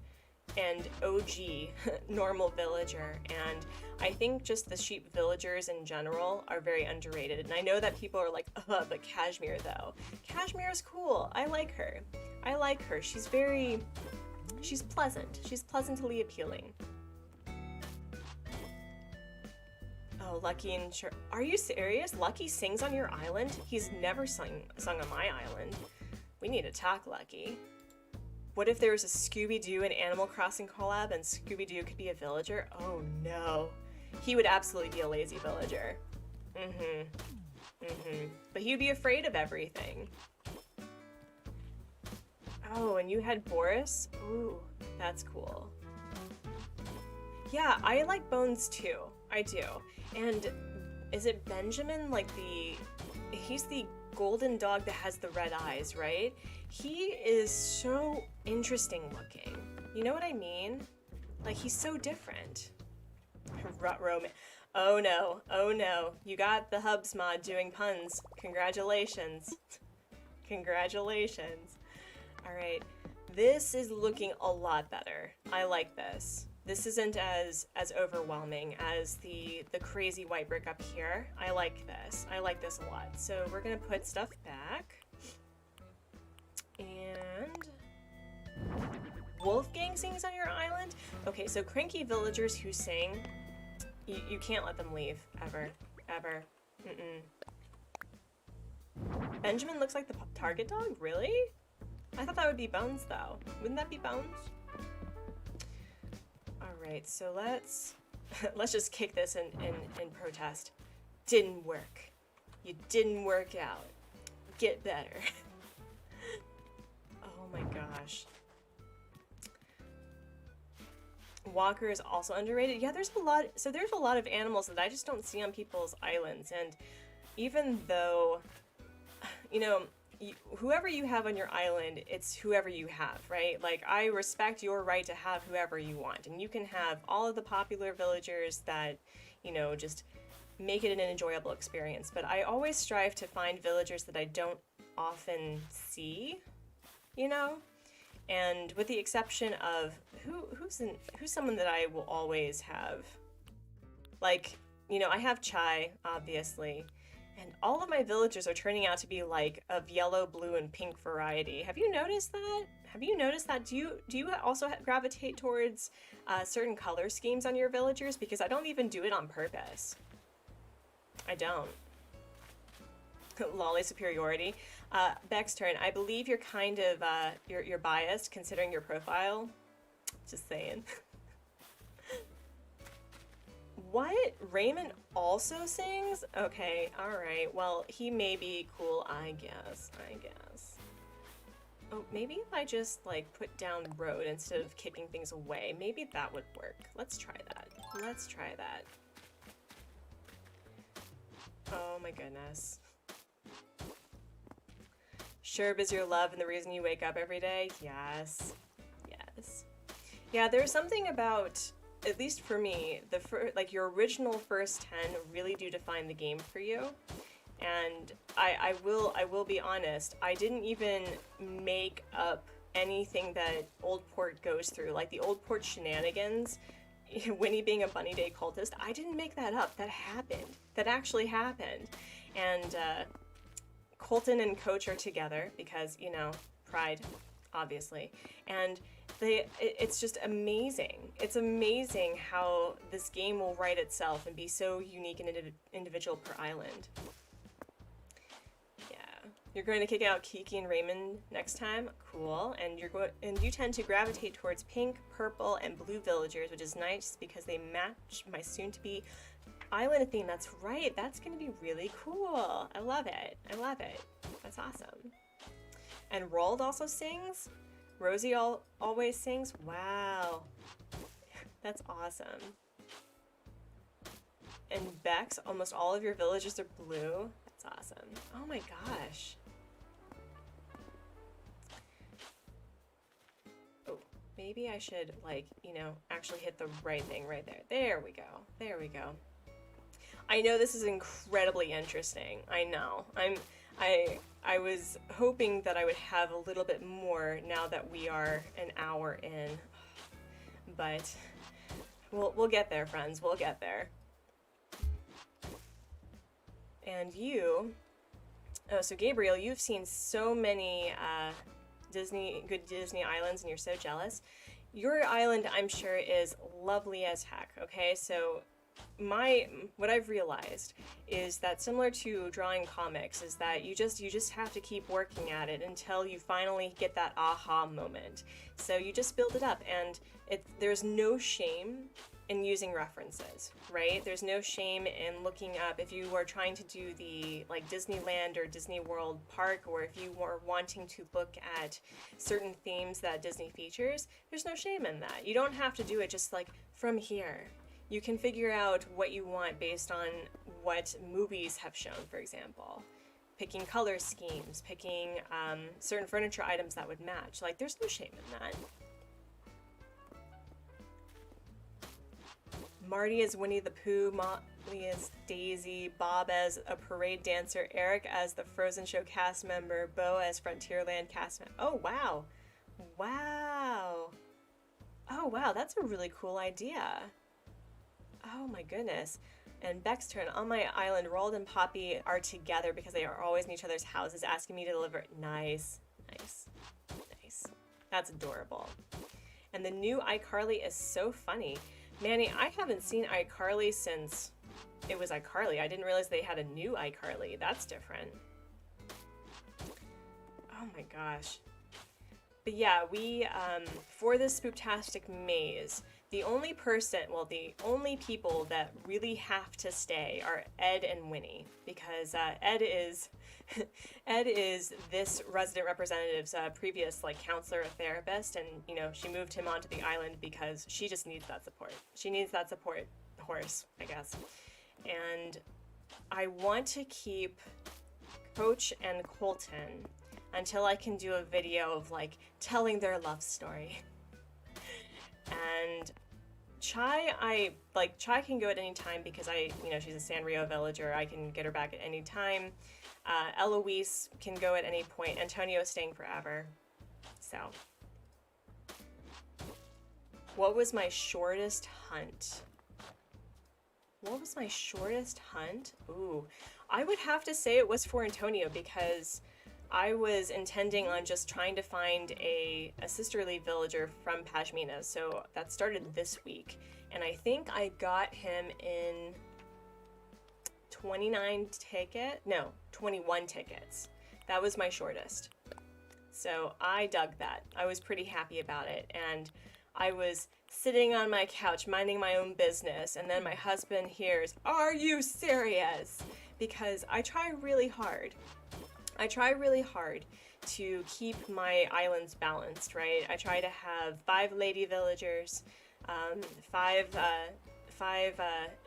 and OG normal villager, and I think just the sheep villagers in general are very underrated. And I know that people are like, ugh, but Cashmere though. Cashmere is cool. I like her. She's pleasant. She's pleasantly appealing. Oh, Lucky and are you serious? Lucky sings on your island? He's never sung on my island. We need to talk, Lucky. What if there was a Scooby-Doo and Animal Crossing collab and Scooby-Doo could be a villager? Oh no. He would absolutely be a lazy villager. But he'd be afraid of everything. Oh, and you had Boris? Ooh, that's cool. Yeah, I like Bones too. I do. And is it Benjamin? He's the golden dog that has the red eyes, right? He is so interesting looking. You know what I mean? Like, he's so different. Roman. Oh no. You got the Hubs mod doing puns. Congratulations. Congratulations. All right, this is looking a lot better. I like this. this isn't as overwhelming as the crazy white brick up here. I like this. I like this a lot. So we're gonna put stuff back. And Wolfgang sings on your island? Okay, so cranky villagers who sing, you can't let them leave, ever. Ever. Mm-mm. Benjamin looks like the target dog? Really? I thought that would be Bones, though. Wouldn't that be Bones? Alright, so let's just kick this in protest. Didn't work. You didn't work out. Get better. Oh my gosh. Walker is also underrated. Yeah, there's a lot of animals that I just don't see on people's islands, and even though, you know, whoever you have on your island, it's whoever you have, right? Like, I respect your right to have whoever you want, and you can have all of the popular villagers that, you know, just make it an enjoyable experience, but I always strive to find villagers that I don't often see, you know? And with the exception of who's someone that I will always have, like, you know, I have Chai, obviously, and all of my villagers are turning out to be like of yellow, blue, and pink variety. Have you noticed that? Have you noticed that? Do you also gravitate towards certain color schemes on your villagers? Because I don't even do it on purpose. I don't. Lolly superiority. Beck's turn. I believe you're kind of you're biased considering your profile. Just saying. What? Raymond also sings? Okay, alright. Well, he may be cool, I guess. Oh, maybe if I just, like, put down road instead of kicking things away. Maybe that would work. Let's try that. Let's try that. Oh my goodness. Sherb is your love and the reason you wake up every day? Yes. Yes. Yeah, there's something about, at least for me, like your original first 10 really do define the game for you. And I will be honest, I didn't even make up anything that Oldport goes through. Like the Oldport shenanigans, Winnie being a Bunny Day cultist, I didn't make that up. That happened. That actually happened. And Colton and Coach are together because, you know, pride, obviously. And it's just amazing. It's amazing how this game will write itself and be so unique and individual per island. Yeah. You're going to kick out Kiki and Raymond next time? Cool. And you tend to gravitate towards pink, purple, and blue villagers, which is nice because they match my soon-to-be island theme. That's right. That's going to be really cool. I love it. I love it. That's awesome. And Roald also sings? Rosie always sings? Wow. That's awesome. And Bex, almost all of your villages are blue? That's awesome. Oh my gosh. Oh, maybe I should, like, you know, actually hit the right thing right there. There we go. There we go. I know this is incredibly interesting. I know. I was hoping that I would have a little bit more now that we are an hour in, but we'll get there, friends. We'll get there. And you, oh, so Gabriel, you've seen so many good Disney islands, and you're so jealous. Your island, I'm sure, is lovely as heck. Okay, so what I've realized is that similar to drawing comics is that you just have to keep working at it until you finally get that aha moment. So you just build it up, and there's no shame in using references, right? There's no shame in looking up if you are trying to do the like Disneyland or Disney World Park, or if you were wanting to look at certain themes that Disney features, there's no shame in that. You don't have to do it just like from here. You can figure out what you want based on what movies have shown, for example. Picking color schemes, picking certain furniture items that would match. Like, there's no shame in that. Marty as Winnie the Pooh, Molly as Daisy, Bob as a parade dancer, Eric as the Frozen Show cast member, Bo as Frontierland cast member. Oh, wow. Wow. Oh, wow, that's a really cool idea. Oh my goodness. And Beck's turn. On my island, Roald and Poppy are together because they are always in each other's houses, asking me to deliver. Nice, nice, nice. That's adorable. And the new iCarly is so funny. Manny, I haven't seen iCarly since it was iCarly. I didn't realize they had a new iCarly. That's different. Oh my gosh. But yeah, we, for this spooptastic maze, the only people that really have to stay are Ed and Winnie, because Ed is Ed is this resident representative's previous like counselor or therapist, and you know she moved him onto the island because she just needs that support. She needs that support horse, I guess. And I want to keep Coach and Colton until I can do a video of like telling their love story. And Chai, Chai can go at any time because she's a Sanrio villager. I can get her back at any time. Eloise can go at any point. Antonio is staying forever. So, what was my shortest hunt? What was my shortest hunt? Ooh, I would have to say it was for Antonio because I was intending on just trying to find a sisterly villager from Pashmina, so that started this week. And I think I got him in 21 tickets. That was my shortest. So I dug that. I was pretty happy about it. And I was sitting on my couch minding my own business, and then my husband hears, "Are you serious?" Because I try really hard. I try really hard to keep my islands balanced, right? I try to have 5 lady villagers, 5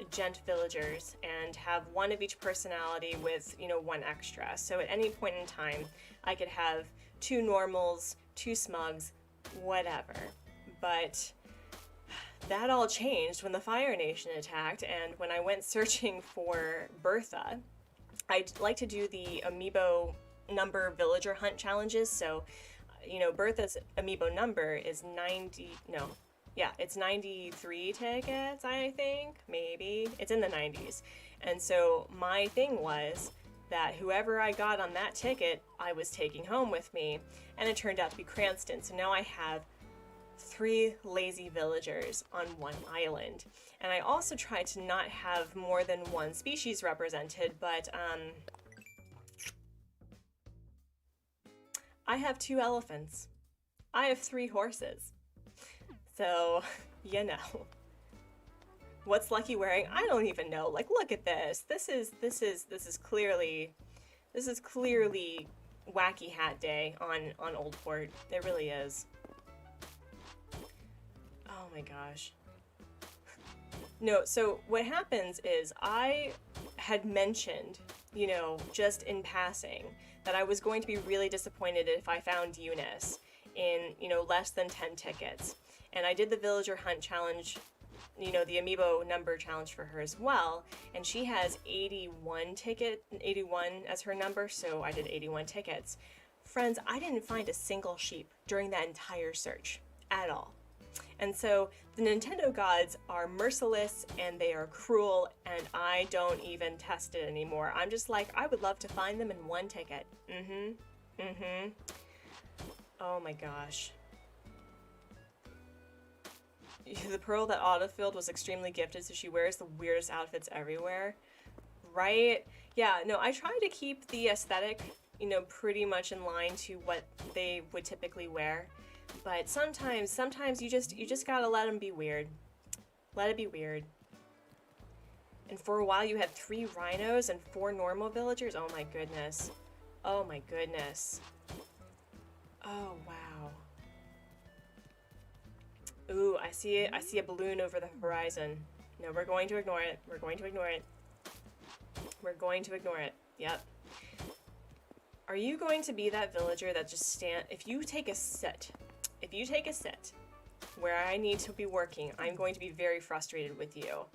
gent villagers, and have 1 of each personality with, 1 extra. So at any point in time, I could have 2 normals, 2 smugs, whatever. But that all changed when the Fire Nation attacked, and when I went searching for Bertha. I like to do the amiibo number villager hunt challenges. So, Bertha's amiibo number is 93 tickets, I think, maybe. It's in the 90s. And so my thing was that whoever I got on that ticket, I was taking home with me. And it turned out to be Cranston. So now I have 3 lazy villagers on 1 island. And I also try to not have more than 1 species represented, but I have 2 elephants. I have 3 horses. So, What's Lucky wearing? I don't even know. Like, look at this. This is clearly Wacky Hat Day on Oldport. It really is. Oh my gosh. No, so what happens is I had mentioned, just in passing, that I was going to be really disappointed if I found Eunice in, less than 10 tickets. And I did the villager hunt challenge, the amiibo number challenge for her as well. And she has 81 as her number, so I did 81 tickets. Friends, I didn't find a single sheep during that entire search at all. And so the Nintendo gods are merciless and they are cruel, and I don't even test it anymore. I'm just like, I would love to find them in 1 ticket. Oh my gosh. The pearl that autofilled was extremely gifted, so she wears the weirdest outfits everywhere. Right? Yeah, no, I try to keep the aesthetic, pretty much in line to what they would typically wear. But sometimes you just gotta let them be weird. Let it be weird. And for a while you had 3 rhinos and 4 normal villagers. Oh my goodness. Oh my goodness. Oh wow. Ooh, I see a balloon over the horizon. No, we're going to ignore it. We're going to ignore it. We're going to ignore it. Yep. Are you going to be that villager that just if you take a sit where I need to be working, I'm going to be very frustrated with you.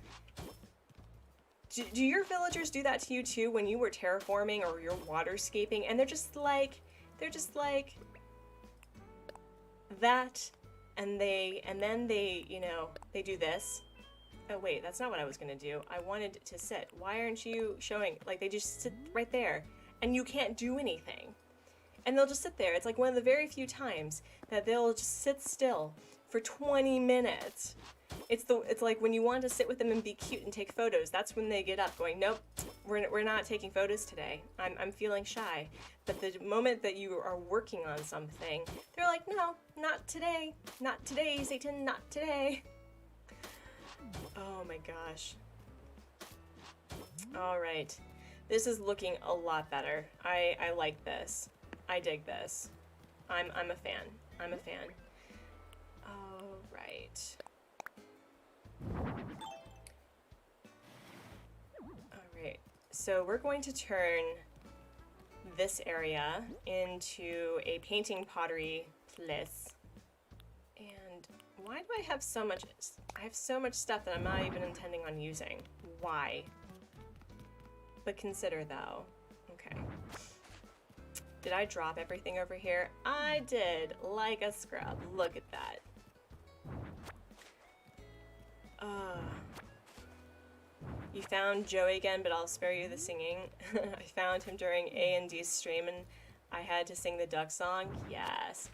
Do your villagers do that to you too when you were terraforming or you're waterscaping and they're just like that and then they, you know, they do this. Oh wait, that's not what I was gonna do. I wanted to sit. Why aren't you showing? Like, they just sit right there, and you can't do anything. And they'll just sit there. It's like one of the very few times that they'll just sit still for 20 minutes. It's like when you want to sit with them and be cute and take photos, that's when they get up going, nope, we're not taking photos today. I'm feeling shy. But the moment that you are working on something, they're like, no, not today. Not today, Satan, not today. Oh my gosh. All right. This is looking a lot better. I like this. I dig this. I'm a fan. I'm a fan. All right. All right. So we're going to turn this area into a painting pottery place. And why do I have so much? I have so much stuff that I'm not even intending on using. Why? But consider though. Okay. Did I drop everything over here? I did, like a scrub. Look at that. You found Joey again, but I'll spare you the singing. I found him during A&D's stream and I had to sing the duck song. Yes.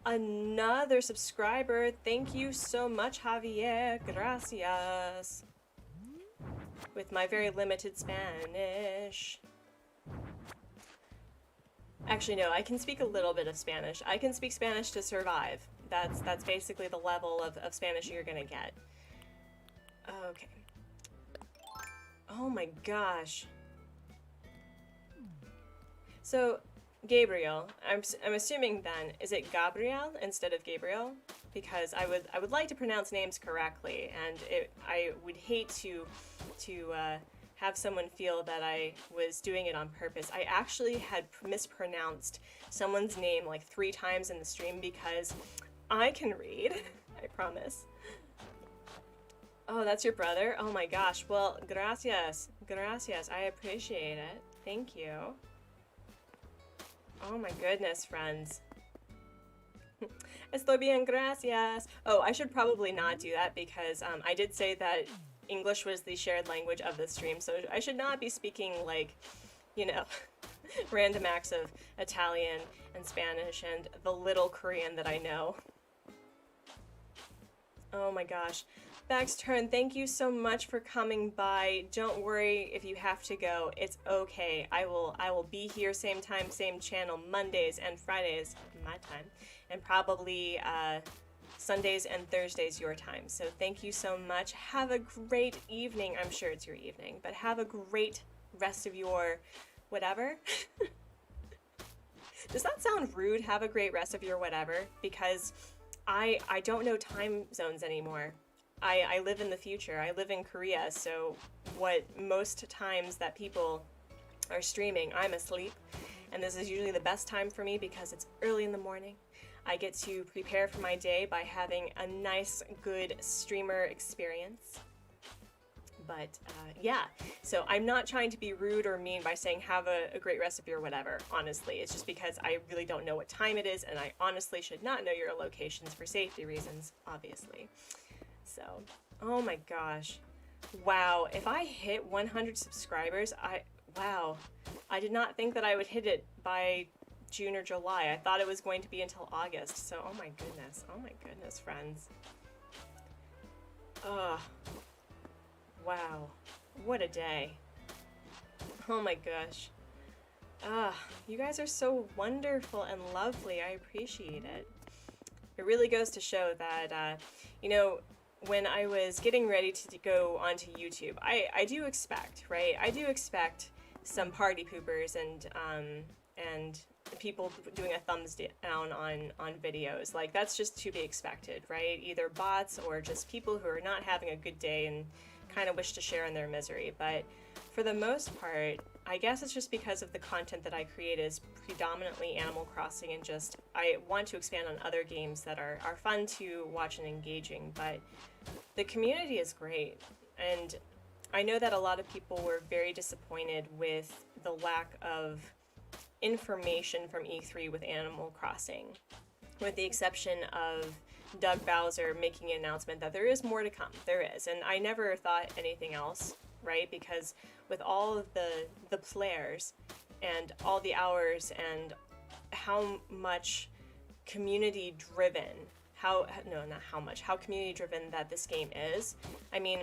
Another subscriber. Thank you so much, Javier. Gracias. With my very limited Spanish. Actually, no, I can speak a little bit of Spanish. I can speak Spanish to survive. That's basically the level of Spanish you're gonna get. Okay. Oh my gosh. So, Gabriel, I'm assuming then, is it Gabriel instead of Gabriel? Because I would like to pronounce names correctly, and I would hate to have someone feel that I was doing it on purpose. I actually had mispronounced someone's name like 3 times in the stream because I can read, I promise. Oh, that's your brother? Oh my gosh. Well, gracias. Gracias. I appreciate it. Thank you. Oh my goodness, friends. Estoy bien, gracias. Oh, I should probably not do that because I did say that English was the shared language of the stream, so I should not be speaking like, you know, random acts of Italian and Spanish and the little Korean that I know. Oh my gosh. Bag's turn, thank you so much for coming by. Don't worry if you have to go. It's okay. I will be here same time, same channel, Mondays and Fridays, my time, and probably Sundays and Thursdays your time. So thank you so much. Have a great evening. I'm sure it's your evening, but have a great rest of your whatever. Does that sound rude? Have a great rest of your whatever? Because I don't know time zones anymore. I live in the future. I live in Korea, so what most times that people are streaming, I'm asleep, and this is usually the best time for me because it's early in the morning. I get to prepare for my day by having a nice, good streamer experience. But yeah, so I'm not trying to be rude or mean by saying have a great rest of your whatever, honestly. It's just because I really don't know what time it is, and I honestly should not know your locations for safety reasons, obviously. So, oh my gosh. Wow, if I hit 100 subscribers, wow. I did not think that I would hit it by June or July. I thought it was going to be until August. So, oh my goodness, friends. Ugh. Wow. What a day. Oh my gosh. You guys are so wonderful and lovely. I appreciate it. It really goes to show that, you know, when I was getting ready to go onto YouTube, I do expect, right? I do expect some party poopers and people doing a thumbs down on videos. Like, that's just to be expected, right? Either bots or just people who are not having a good day and kind of wish to share in their misery. But for the most part, I guess it's just because of the content that I create is predominantly Animal Crossing, and just I want to expand on other games that are fun to watch and engaging, but the community is great. And I know that a lot of people were very disappointed with the lack of information from E3 with Animal Crossing, with the exception of Doug Bowser making an announcement that there is more to come. There is, and I never thought anything else, right? Because with all of the players and all the hours and how much community driven, how community driven that this game is. I mean,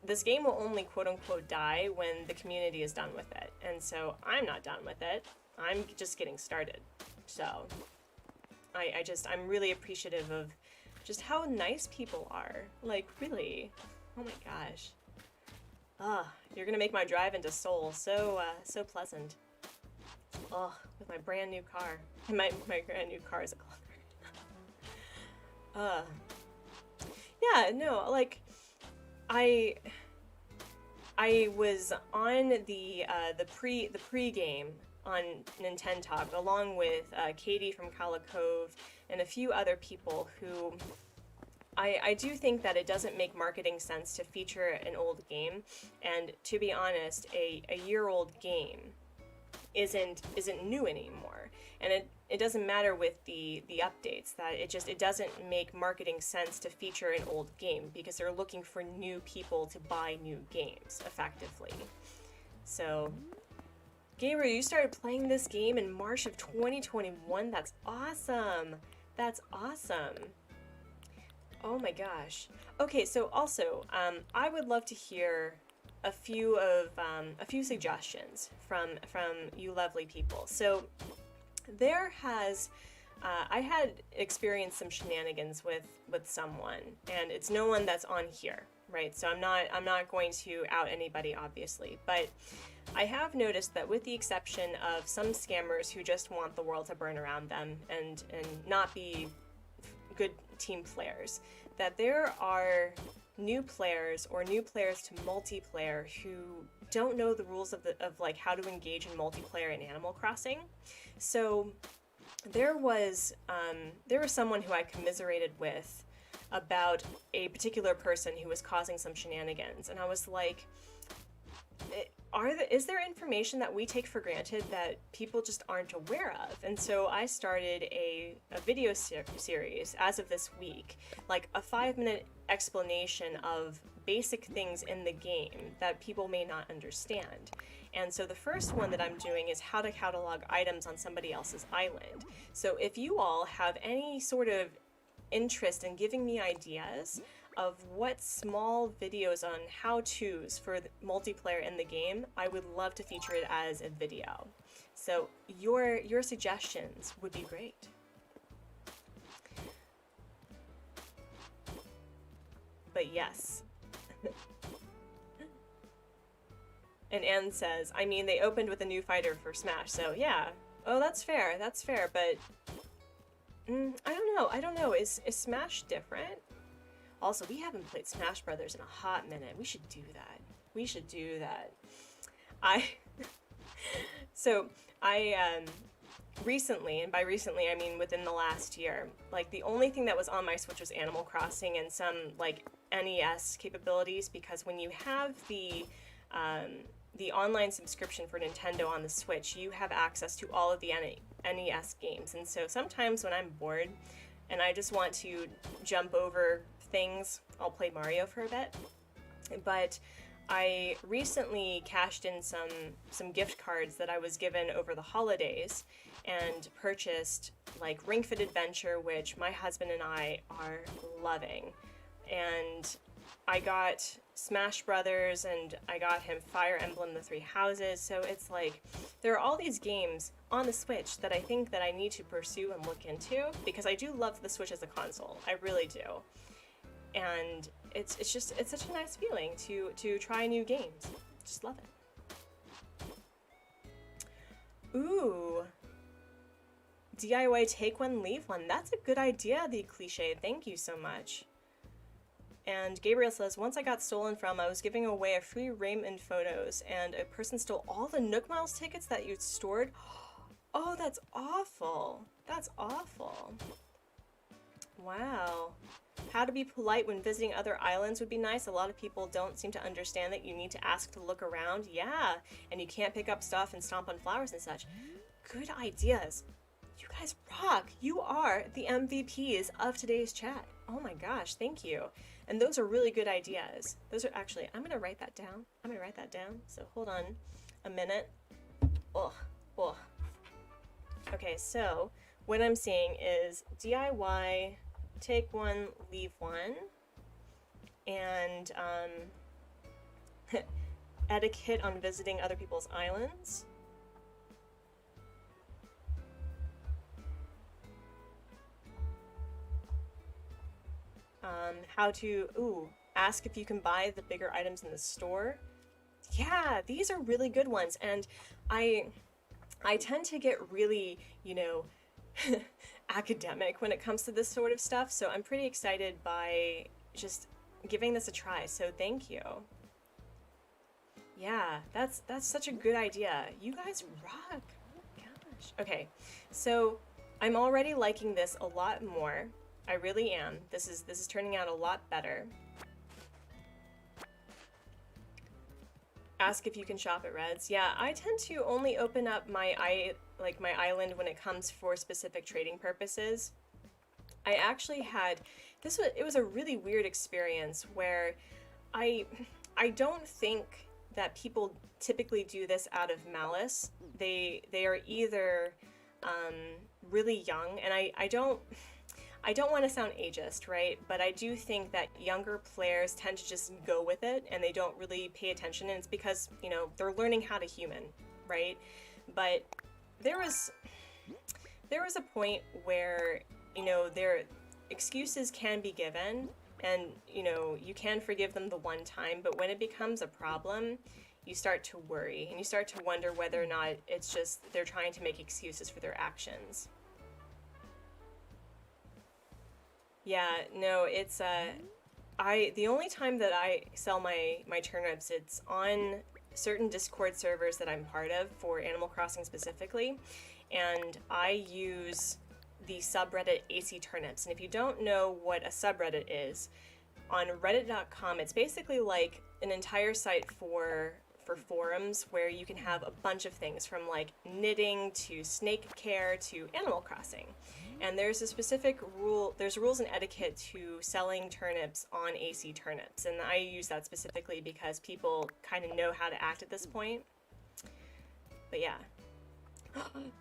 this game will only quote unquote die when the community is done with it. And so I'm not done with it. I'm just getting started. So I'm really appreciative of just how nice people are. Like, really. Oh my gosh. You're gonna make my drive into Seoul so pleasant. With my brand new car. My brand new car is a clunker. Yeah, no, like, I was on the pre-game on Nintendo Talk along with Katie from Kala Cove and a few other people who I do think that it doesn't make marketing sense to feature an old game, and to be honest, a year-old game isn't new anymore, and it doesn't matter with the updates that it doesn't make marketing sense to feature an old game because they're looking for new people to buy new games effectively. So Gabriel, you started playing this game in March of 2021. That's awesome. That's awesome. Oh my gosh. Okay, so also I would love to hear a few suggestions from you lovely people. So there has I had experienced some shenanigans with someone, and it's no one that's on here, right? So I'm not going to out anybody, obviously, but I have noticed that with the exception of some scammers who just want the world to burn around them and not be good team players, that there are new players or new players to multiplayer who don't know the rules of like how to engage in multiplayer in Animal Crossing. So there was someone who I commiserated with about a particular person who was causing some shenanigans, and I was like, is there information that we take for granted that people just aren't aware of? And so I started a video series as of this week, like a 5-minute explanation of basic things in the game that people may not understand. And so the first one that I'm doing is how to catalog items on somebody else's island. So if you all have any sort of interest in giving me ideas of what small videos on how-tos for the multiplayer in the game, I would love to feature it as a video. So your suggestions would be great. But yes. And Anne says, I mean, they opened with a new fighter for Smash, so yeah. Oh, that's fair, but I don't know, is Smash different? Also, we haven't played Smash Brothers in a hot minute. We should do that. I recently, and by recently I mean within the last year, like the only thing that was on my Switch was Animal Crossing and some like NES capabilities, because when you have the online subscription for Nintendo on the Switch, you have access to all of the NES games. And so sometimes when I'm bored and I just want to jump over things, I'll play Mario for a bit. But I recently cashed in some gift cards that I was given over the holidays and purchased like Ring Fit Adventure, which my husband and I are loving. And I got Smash Brothers, and I got him Fire Emblem The Three Houses. So it's like there are all these games on the Switch that I think that I need to pursue and look into, because I do love the Switch as a console. I really do. And it's such a nice feeling to try new games. Just love it. Ooh. DIY take one, leave one. That's a good idea, the cliche. Thank you so much. And Gabriel says, once I got stolen from, I was giving away a free Raymond photos, and a person stole all the Nook Miles tickets that you'd stored. Oh, that's awful. That's awful. Wow. How to be polite when visiting other islands would be nice. A lot of people don't seem to understand that you need to ask to look around. Yeah, and you can't pick up stuff and stomp on flowers and such. Good ideas. You guys rock. You are the MVPs of today's chat. Oh my gosh, thank you. And those are really good ideas. Those are actually, I'm gonna write that down. I'm gonna write that down. So hold on a minute. Oh, oh. Okay, so what I'm seeing is DIY, take one, leave one, and etiquette on visiting other people's islands. How to, ask if you can buy the bigger items in the store. Yeah, these are really good ones, and I tend to get really, academic when it comes to this sort of stuff, so I'm pretty excited by just giving this a try, so thank you. Yeah, that's such a good idea. You guys rock. Oh my gosh. Okay, so I'm already liking this a lot more. I really am. This is turning out a lot better. Ask if you can shop at Red's. Yeah, I tend to only open up my island when it comes for specific trading purposes. I actually had it was a really weird experience where I don't think that people typically do this out of malice. They are either really young, and I don't want to sound ageist, right? But I do think that younger players tend to just go with it and they don't really pay attention, and it's because, they're learning how to human, right? But there was a point where, their excuses can be given, and, you can forgive them the one time, but when it becomes a problem, you start to worry and you start to wonder whether or not it's just they're trying to make excuses for their actions. Yeah, no, it's the only time that I sell my turnips, it's on certain Discord servers that I'm part of for Animal Crossing specifically, and I use the subreddit AC Turnips. And if you don't know what a subreddit is, on reddit.com, it's basically like an entire site for forums where you can have a bunch of things from like knitting to snake care to Animal Crossing. And there's a specific there's rules and etiquette to selling turnips on AC Turnips, and I use that specifically because people kind of know how to act at this point. But yeah.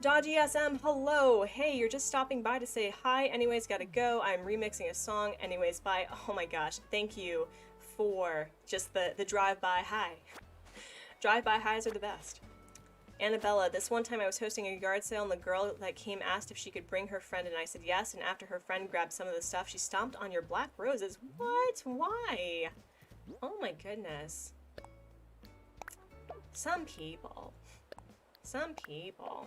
Dodgy SM, hello! Hey, you're just stopping by to say hi. Anyways, gotta go. I'm remixing a song. Anyways, bye. Oh my gosh, thank you for just the drive-by hi. Drive-by highs are the best. Annabella, this one time I was hosting a yard sale and the girl that came asked if she could bring her friend, and I said yes, and after her friend grabbed some of the stuff, she stomped on your black roses. What? Why? Oh my goodness. Some people. Some people.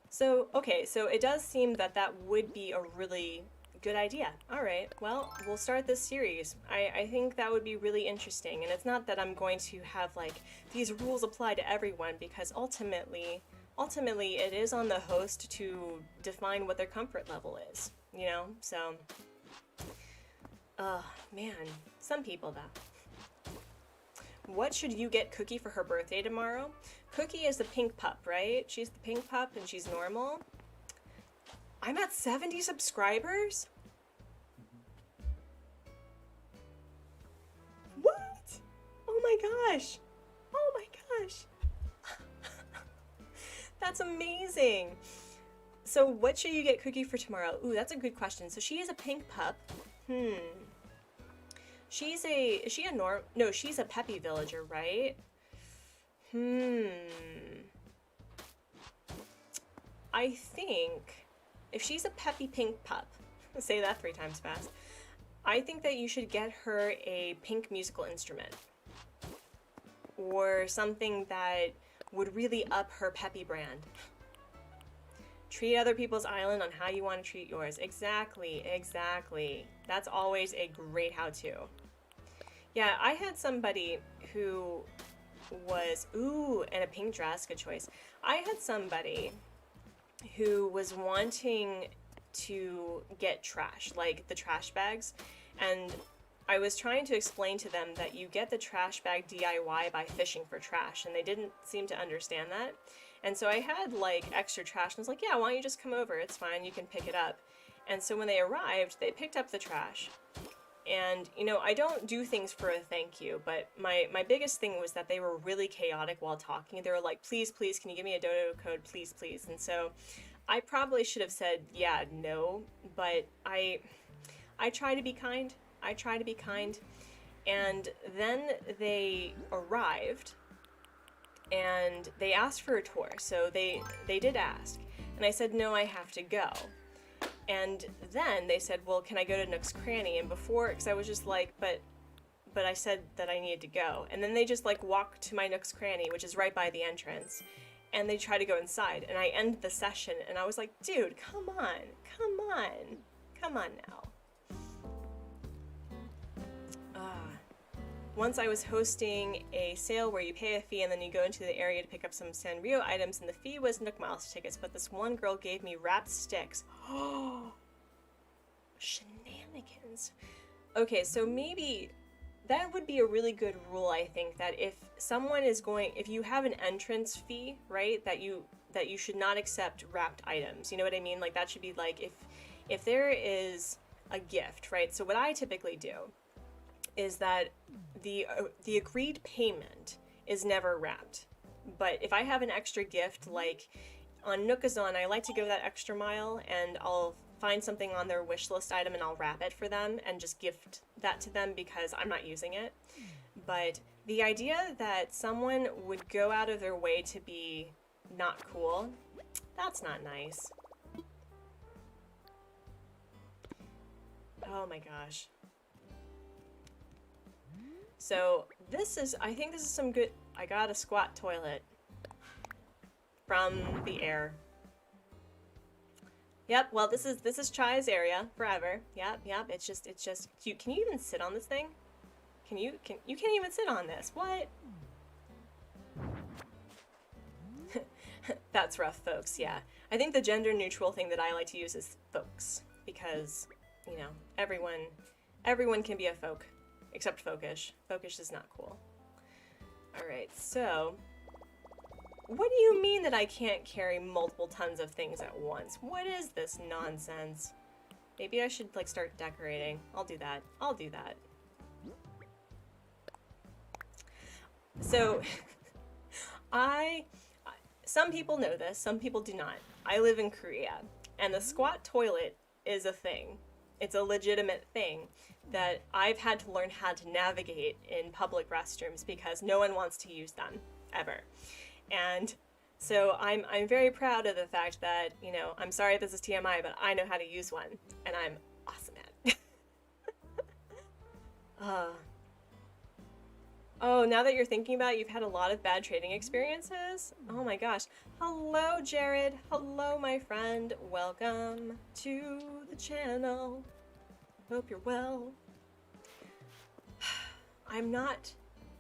So, okay, so it does seem that that would be a really good idea. Alright, well, we'll start this series. I think that would be really interesting, and it's not that I'm going to have, like, these rules apply to everyone, because ultimately it is on the host to define what their comfort level is, So, man, some people, though. What should you get Cookie for her birthday tomorrow? Cookie is the pink pup, right? She's the pink pup and she's normal. I'm at 70 subscribers? What? Oh my gosh. Oh my gosh. That's amazing. So what should you get Cookie for tomorrow? Ooh, that's a good question. So she is a pink pup. She's a peppy villager, right? I think if she's a peppy pink pup, say that 3 times fast, I think that you should get her a pink musical instrument. Or something that would really up her peppy brand. Treat other people's island on how you want to treat yours. Exactly, exactly. That's always a great how-to. Yeah, I had somebody who was, and a pink dress, good choice. I had somebody who was wanting to get trash, like the trash bags, and I was trying to explain to them that you get the trash bag DIY by fishing for trash, and they didn't seem to understand that. And so I had like extra trash, and I was like, yeah, why don't you just come over? It's fine, you can pick it up. And so when they arrived, they picked up the trash. And, you know, I don't do things for a thank you, but my biggest thing was that they were really chaotic while talking. They were like, please, please, can you give me a dodo code, please, please? And so I probably should have said, yeah, no, but I try to be kind. I try to be kind. And then they arrived and they asked for a tour. So they did ask. And I said, no, I have to go. And then they said, well, can I go to Nook's Cranny? And before, because I was just like, but I said that I needed to go. And then they just like walked to my Nook's Cranny, which is right by the entrance. And they tried to go inside. And I ended the session and I was like, dude, come on, come on, come on now. Once I was hosting a sale where you pay a fee and then you go into the area to pick up some Sanrio items, and the fee was Nook Miles tickets, but this one girl gave me wrapped sticks. Oh, shenanigans. Okay, so maybe that would be a really good rule, I think, that if someone is going, if you have an entrance fee, right, that you should not accept wrapped items. You know what I mean? Like that should be like if there is a gift, right? So what I typically do is that the agreed payment is never wrapped. But if I have an extra gift, like on Nookazon, I like to go that extra mile and I'll find something on their wish list item and I'll wrap it for them and just gift that to them because I'm not using it. But the idea that someone would go out of their way to be not cool, that's not nice. Oh my gosh. So this is, I think this is some good, I got a squat toilet from the air. Yep, well this is Chai's area forever. Yep, it's just cute. Can you even sit on this thing? You can't even sit on this. What? That's rough, folks, yeah. I think the gender neutral thing that I like to use is folks because, you know, everyone can be a folk. Except Folkish. Folkish is not cool. Alright, so what do you mean that I can't carry multiple tons of things at once? What is this nonsense? Maybe I should like start decorating. I'll do that. I'll do that. So some people know this, some people do not. I live in Korea and the squat toilet is a thing. It's a legitimate thing that I've had to learn how to navigate in public restrooms because no one wants to use them, ever. And so I'm very proud of the fact that, you know, I'm sorry if this is TMI, but I know how to use one, and I'm awesome at it. Oh, now that you're thinking about it, you've had a lot of bad trading experiences? Oh my gosh. Hello, Jared. Hello, my friend. Welcome to the channel. Hope you're well. I'm not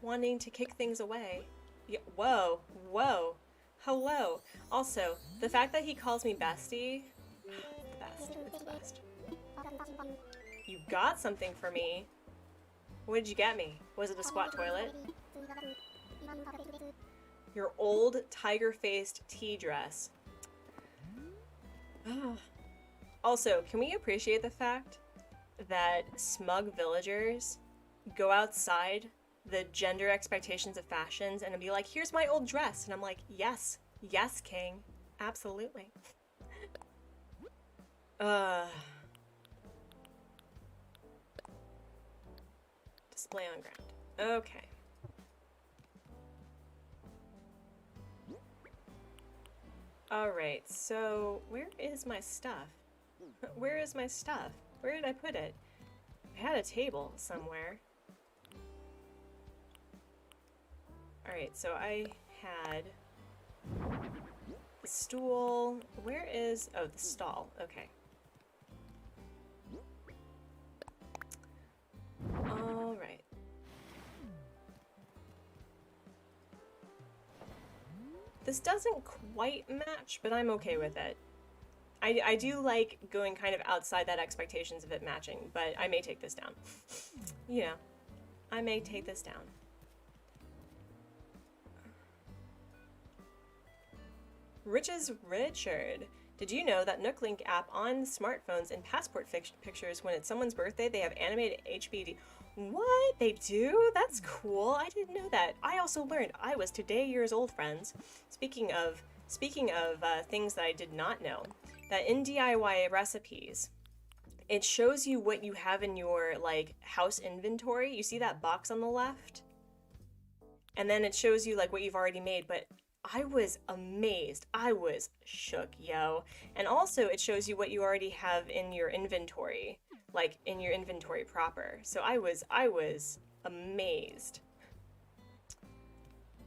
wanting to kick things away. Yeah, whoa, whoa. Hello. Also, the fact that he calls me bestie, the best. It's the best. You got something for me. What did you get me? Was it a squat toilet? Your old tiger-faced tea dress. Also, can we appreciate the fact that smug villagers go outside the gender expectations of fashions and be like, here's my old dress. And I'm like, yes, yes, king. Absolutely. Display on ground. Okay. Alright, so where is my stuff? Where is my stuff? Where did I put it? I had a table somewhere. Alright, so I had the stool. Where is... oh, the stall. Okay. Alright. This doesn't quite match, but I'm okay with it. I do like going kind of outside that expectations of it matching, but I may take this down. You know, I may take this down. Rich's Richard. Did you know that NookLink app on smartphones and passport pictures, when it's someone's birthday, they have animated HBD? What? They do? That's cool. I didn't know that. I also learned. I was today years old, friends. Speaking of things that I did not know, that in DIY recipes, it shows you what you have in your like house inventory. You see that box on the left? And then it shows you like what you've already made, but I was amazed. I was shook, yo. And also it shows you what you already have in your inventory, like in your inventory proper. So I was amazed.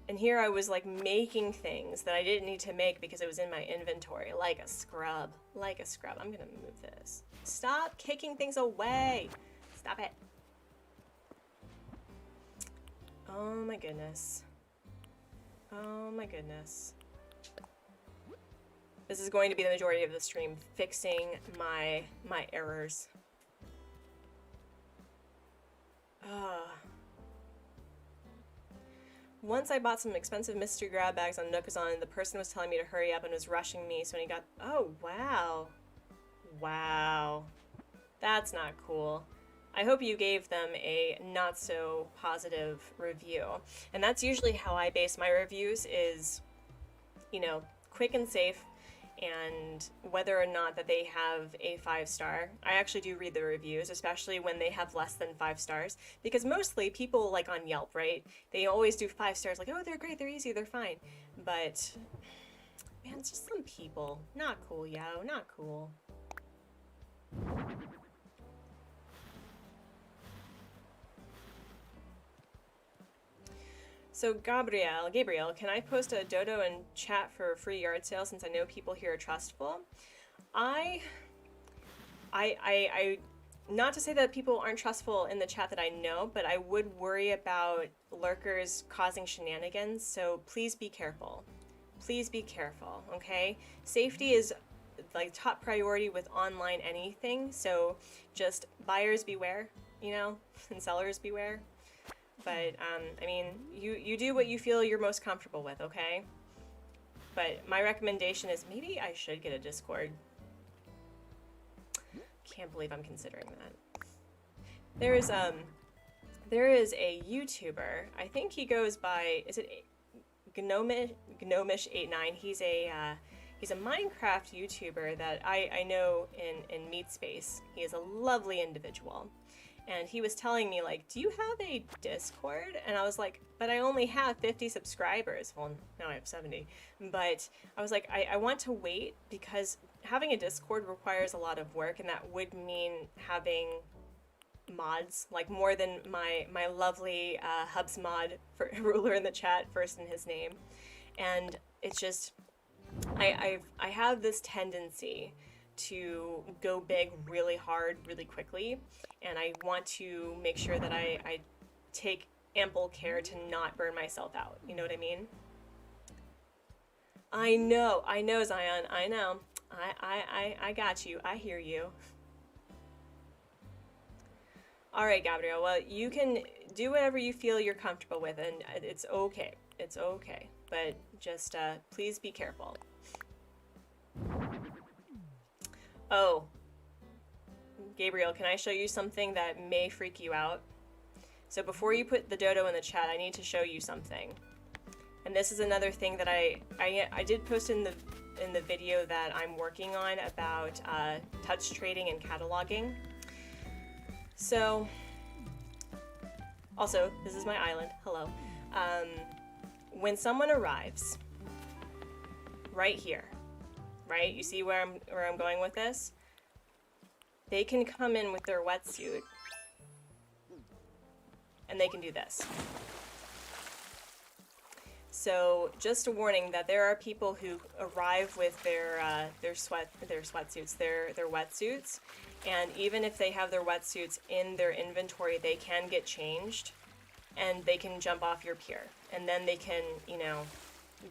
And here I was like making things that I didn't need to make because it was in my inventory, like a scrub, like a scrub. I'm gonna move this. Stop kicking things away. Stop it. Oh my goodness. Oh my goodness. This is going to be the majority of the stream, fixing my errors. Once I bought some expensive mystery grab bags on Nookazon, and the person was telling me to hurry up and was rushing me, so when he got... Oh, wow. Wow. That's not cool. I hope you gave them a not so positive review. And that's usually how I base my reviews is, you know, quick and safe, and whether or not that they have a 5-star. I actually do read the reviews, especially when they have less than 5 stars, because mostly people like on Yelp, right? They always do 5 stars, like, oh, they're great, they're easy, they're fine. But, man, it's just some people. Not cool, yo, not cool. So Gabriel, can I post a dodo in chat for a free yard sale since I know people here are trustful? I not to say that people aren't trustful in the chat that I know, but I would worry about lurkers causing shenanigans, so please be careful. Please be careful, okay? Safety is like top priority with online anything, so just buyers beware, you know, and sellers beware. But, I mean, you do what you feel you're most comfortable with, okay? But my recommendation is maybe I should get a Discord. Can't believe I'm considering that. There is a YouTuber, I think he goes by, is it Gnomish89? He's a Minecraft YouTuber that I know in MeatSpace. He is a lovely individual. And he was telling me, like, do you have a Discord? And I was like, but I only have 50 subscribers. Well, now I have 70. But I was like, I want to wait because having a Discord requires a lot of work, and that would mean having mods, like more than my lovely Hubs mod for ruler in the chat, first in his name. And it's just, I have this tendency to go big really hard, really quickly, and I want to make sure that I take ample care to not burn myself out. You know what I mean? I know, Zion, I know. I got you. I hear you. All right, Gabrielle, well, you can do whatever you feel you're comfortable with, and it's okay. It's okay, but just please be careful. Oh, Gabriel, can I show you something that may freak you out? So before you put the dodo in the chat, I need to show you something. And this is another thing that I did post in the video that I'm working on about touch trading and cataloging. So, also, this is my island. Hello. When someone arrives, right here, right? You see where I'm going with this? They can come in with their wetsuit, and they can do this. So just a warning that there are people who arrive with their sweatsuits, their wetsuits, and even if they have their wetsuits in their inventory, they can get changed, and they can jump off your pier, and then they can, you know,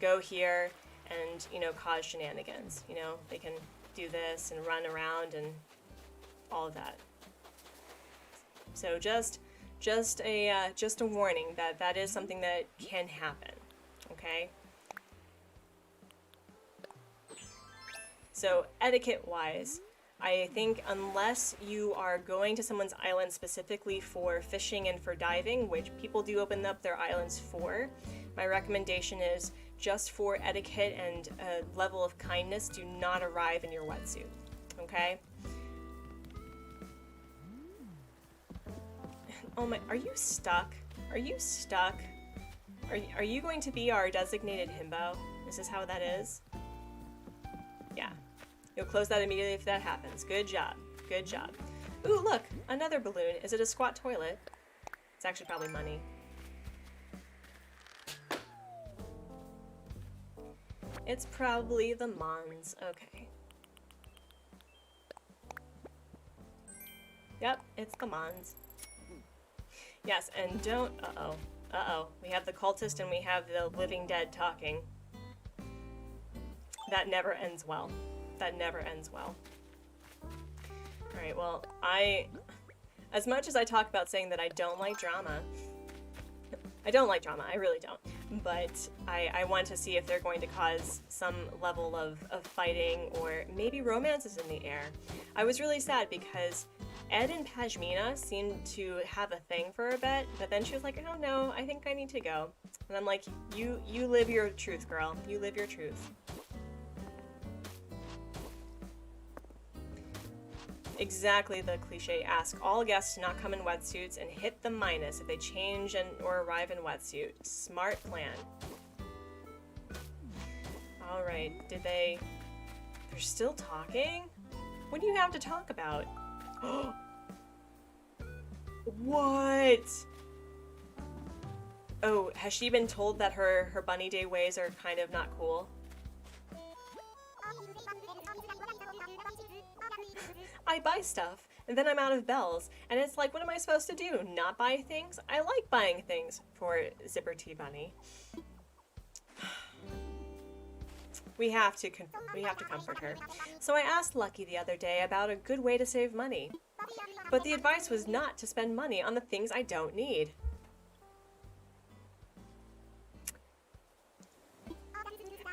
go here and, you know, cause shenanigans. You know, they can do this and run around and all of that. So just a warning that that is something that can happen. Okay. So etiquette-wise, I think unless you are going to someone's island specifically for fishing and for diving, which people do open up their islands for, my recommendation is just for etiquette and a level of kindness, do not arrive in your wetsuit, okay? Oh my, are you stuck? Are you stuck? Are you going to be our designated himbo? Is this how that is? Yeah. You'll close that immediately if that happens. Good job. Good job. Ooh, look! Another balloon. Is it a squat toilet? It's actually probably money. It's probably the Mons. Okay. Yep, it's the Mons. Yes, and don't... Uh-oh. Uh-oh. We have the cultist and we have the living dead talking. That never ends well. That never ends well. Alright, well, as much as I talk about saying that I don't like drama, I don't like drama, I really don't, but I want to see if they're going to cause some level of fighting, or maybe romance is in the air. I was really sad because Ed and Pashmina seemed to have a thing for a bit, but then she was like, oh no, I think I need to go. And I'm like, you live your truth, girl. You live your truth. Exactly the cliche. Ask all guests to not come in wetsuits and hit the minus if they change or arrive in wetsuit. Smart plan. Alright, they're still talking? What do you have to talk about? What? Oh, has she been told that her bunny day ways are kind of not cool? I buy stuff, and then I'm out of bells, and it's like, what am I supposed to do? Not buy things? I like buying things for Zipper Tea Bunny. We have to comfort her. So I asked Lucky the other day about a good way to save money, but the advice was not to spend money on the things I don't need.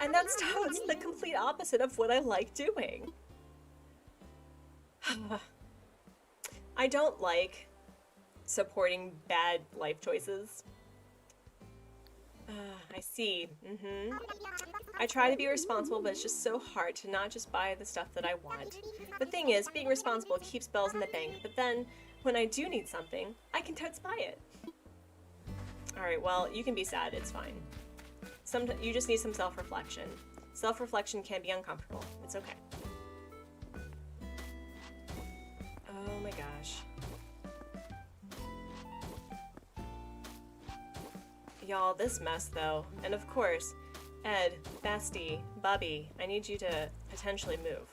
And that's totes the complete opposite of what I like doing. I don't like supporting bad life choices. I see. I try to be responsible, but it's just so hard to not just buy the stuff that I want. The thing is, being responsible keeps bells in the bank, but then, when I do need something, I can totes buy it. Alright, well, you can be sad, it's fine. You just need some self-reflection. Self-reflection can be uncomfortable. It's okay. Oh my gosh. Y'all, this mess though. And of course, Ed, Bestie, Bubby, I need you to potentially move.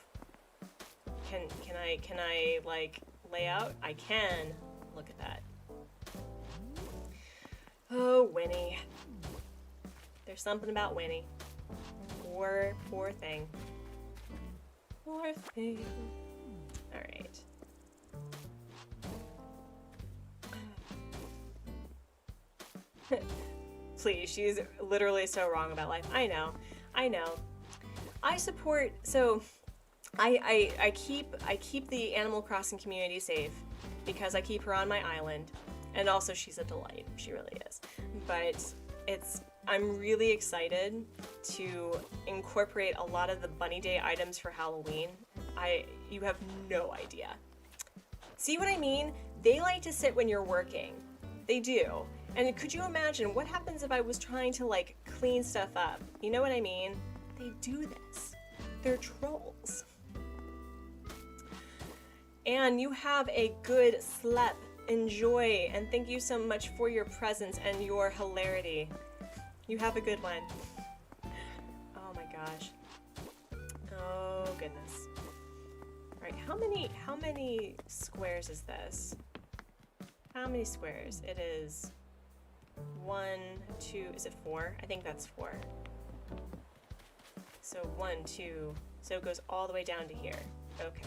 Can I like lay out? I can. Look at that. Oh, Winnie. There's something about Winnie. Poor thing. Poor thing. Alright. Please, she's literally so wrong about life. I know. I support, so I keep the Animal Crossing community safe because I keep her on my island, and also she's a delight. She really is. But I'm really excited to incorporate a lot of the Bunny Day items for Halloween. You have no idea. See what I mean? They like to sit when you're working. They do. And could you imagine what happens if I was trying to like clean stuff up? You know what I mean? They do this. They're trolls. And you have a good sleep. Enjoy, and thank you so much for your presence and your hilarity. You have a good one. Oh my gosh. Oh goodness. Alright, how many squares is this? How many squares? It is 1, 2, is it 4? I think that's 4. So 1, 2, so it goes all the way down to here. Okay.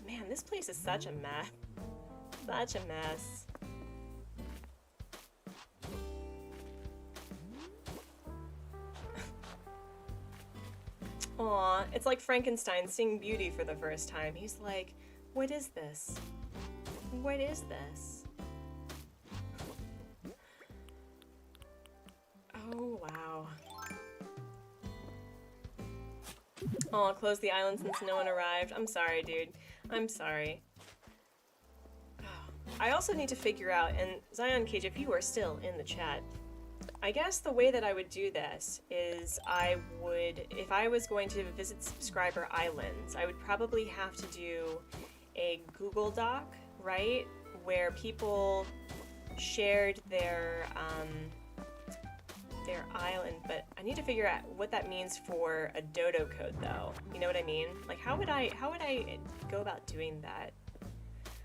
Man, this place is such a mess. Such a mess. Aw, it's like Frankenstein seeing beauty for the first time. He's like, what is this? What is this? Oh, wow. Oh, I'll close the island since no one arrived. I'm sorry, dude. I'm sorry. I also need to figure out, and Zion Cage, if you are still in the chat, I guess the way that I would do this is I would, if I was going to visit subscriber islands, I would probably have to do a Google Doc, right? Where people shared their island, but I need to figure out what that means for a dodo code though. You know what I mean? Like how would I go about doing that?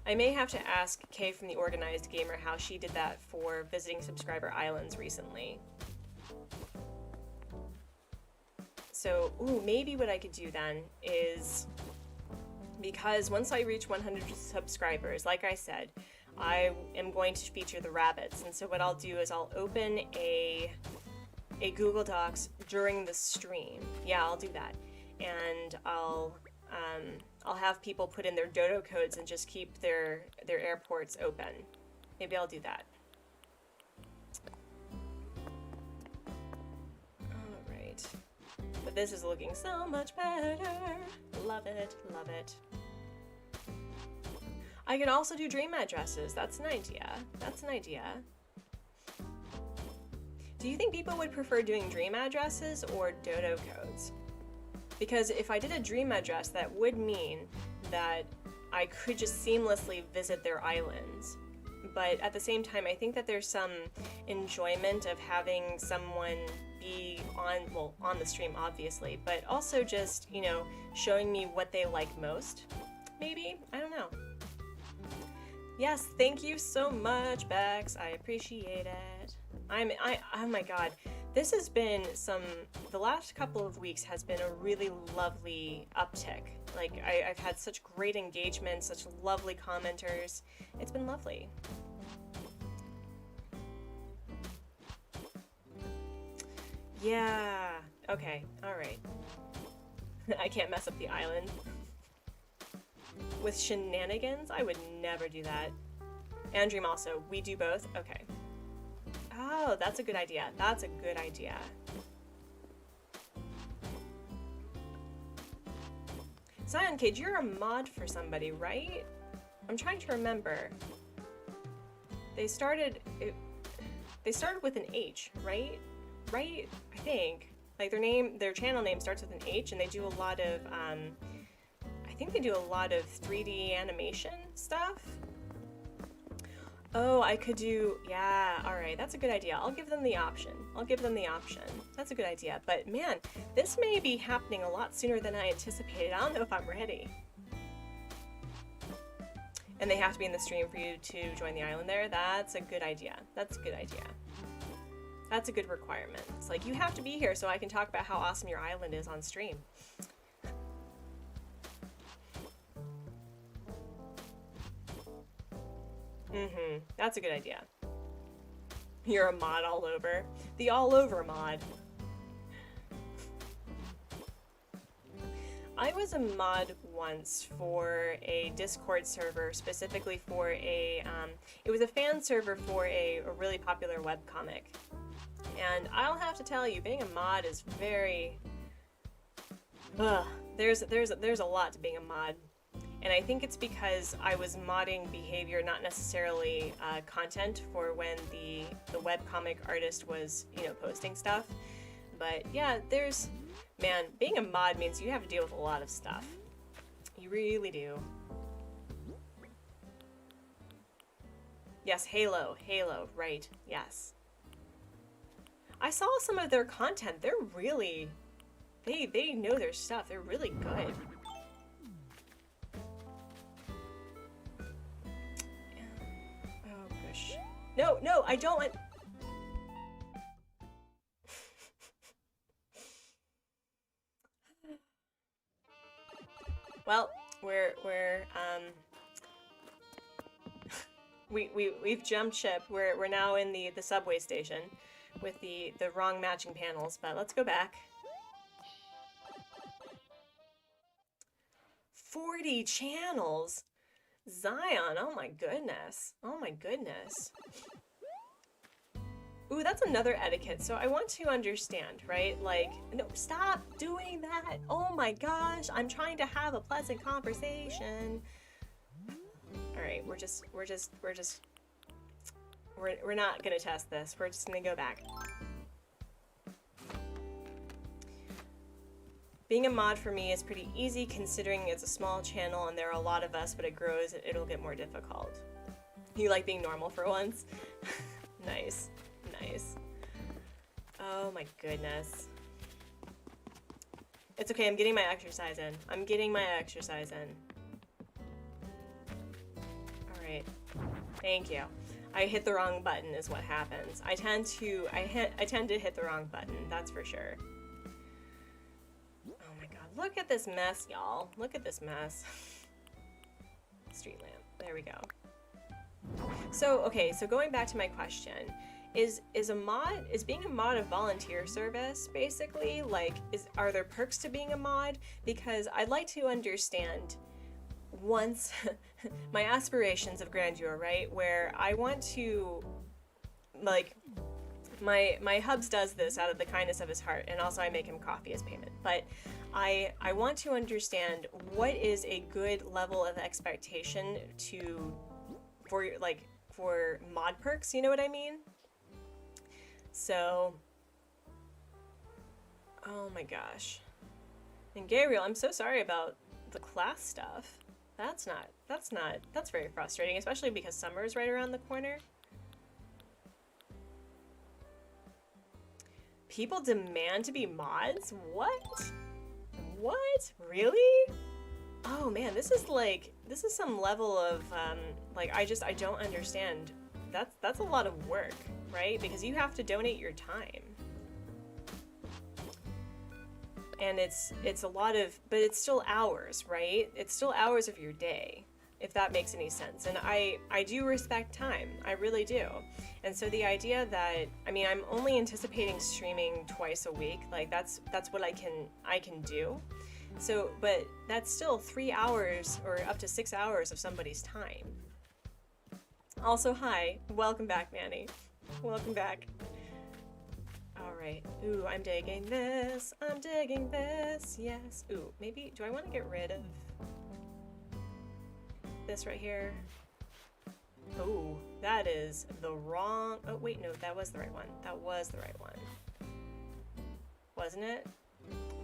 I may have to ask Kay from the Organized Gamer how she did that for visiting subscriber islands recently. So, ooh, maybe what I could do then is, because once I reach 100 subscribers, like I said, I am going to feature the rabbits. And so what I'll do is I'll open a Google Docs during the stream. Yeah, I'll do that. And I'll have people put in their dodo codes and just keep their airports open. Maybe I'll do that. All right. But this is looking so much better. Love it, love it. I could also do dream addresses. That's an idea. That's an idea. Do you think people would prefer doing dream addresses or dodo codes? Because if I did a dream address, that would mean that I could just seamlessly visit their islands. But at the same time, I think that there's some enjoyment of having someone be on the stream, obviously, but also just, you know, showing me what they like most. Maybe? I don't know. Yes, thank you so much, Bex. I appreciate it. Oh my god. This has been the last couple of weeks has been a really lovely uptick. Like, I've had such great engagement, such lovely commenters. It's been lovely. Yeah. Okay. Alright. I can't mess up the island. With shenanigans? I would never do that. And Dream also. We do both? Okay. Oh, that's a good idea. That's a good idea. Zion Cage, you're a mod for somebody, right? I'm trying to remember. They started with an H, right? Right? I think. Like their channel name starts with an H, and they do a lot of I think they do a lot of 3D animation stuff. Oh, I could do, yeah, alright, that's a good idea. I'll give them the option. I'll give them the option. That's a good idea. But man, this may be happening a lot sooner than I anticipated. I don't know if I'm ready. And they have to be in the stream for you to join the island there. That's a good idea. That's a good idea. That's a good requirement. It's like, you have to be here so I can talk about how awesome your island is on stream. Mm-hmm. That's a good idea. You're a mod all over. The all over mod. I was a mod once for a Discord server, specifically for a, it was a fan server for a really popular webcomic. And I'll have to tell you, being a mod is very, there's a lot to being a mod. And I think it's because I was modding behavior, not necessarily content for when the webcomic artist was, you know, posting stuff. But yeah, man, being a mod means you have to deal with a lot of stuff. You really do. Yes, Halo, right, yes. I saw some of their content. They're really, they know their stuff. They're really good. No, I don't want... Well, we've jumped ship. We're now in the subway station with the wrong matching panels, but let's go back. 40 channels. Zion, oh my goodness. Oh my goodness. Ooh, that's another etiquette. So I want to understand, right? Like, no, stop doing that. Oh my gosh, I'm trying to have a pleasant conversation. All right, we're not gonna test this. We're just gonna go back. Being a mod for me is pretty easy considering it's a small channel and there are a lot of us, but it grows, it'll get more difficult. You like being normal for once? Nice. Nice. Oh my goodness. It's okay, I'm getting my exercise in. I'm getting my exercise in. Alright. Thank you. I hit the wrong button is what happens. I tend to hit the wrong button, that's for sure. Oh my god, look at this mess, y'all. Look at this mess. Street lamp. There we go. So, okay, so going back to my question. Is being a mod a volunteer service, basically? Like, are there perks to being a mod? Because I'd like to understand once my aspirations of grandeur, right? Where I want to, like, my hubs does this out of the kindness of his heart, and also I make him coffee as payment. But I want to understand what is a good level of expectation for mod perks, you know what I mean? So, oh my gosh. And Gabriel, I'm so sorry about the class stuff. That's very frustrating, especially because summer is right around the corner. People demand to be mods? What? What? Really? Oh man, this is some level of, I don't understand. That's a lot of work, right? Because you have to donate your time. And it's a lot of, but it's still hours, right? It's still hours of your day, if that makes any sense. And I do respect time, I really do. And so the idea that, I mean, I'm only anticipating streaming twice a week, like that's what I can do. So, but that's still 3 hours or up to 6 hours of somebody's time. Also, hi, welcome back, Manny. Welcome back. All right. Ooh, I'm digging this. I'm digging this. Yes. Ooh, maybe, do I want to get rid of this right here? Ooh, that is the wrong, oh wait, no, that was the right one. That was the right one. Wasn't it?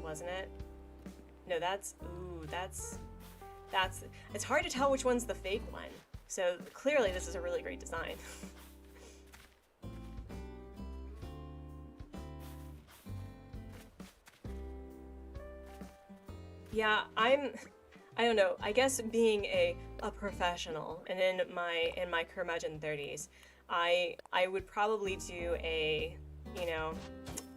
Wasn't it? No, that's, ooh, that's, it's hard to tell which one's the fake one. So clearly this is a really great design. Yeah, I don't know, I guess being a professional and in my curmudgeon 30s, I would probably do a, you know,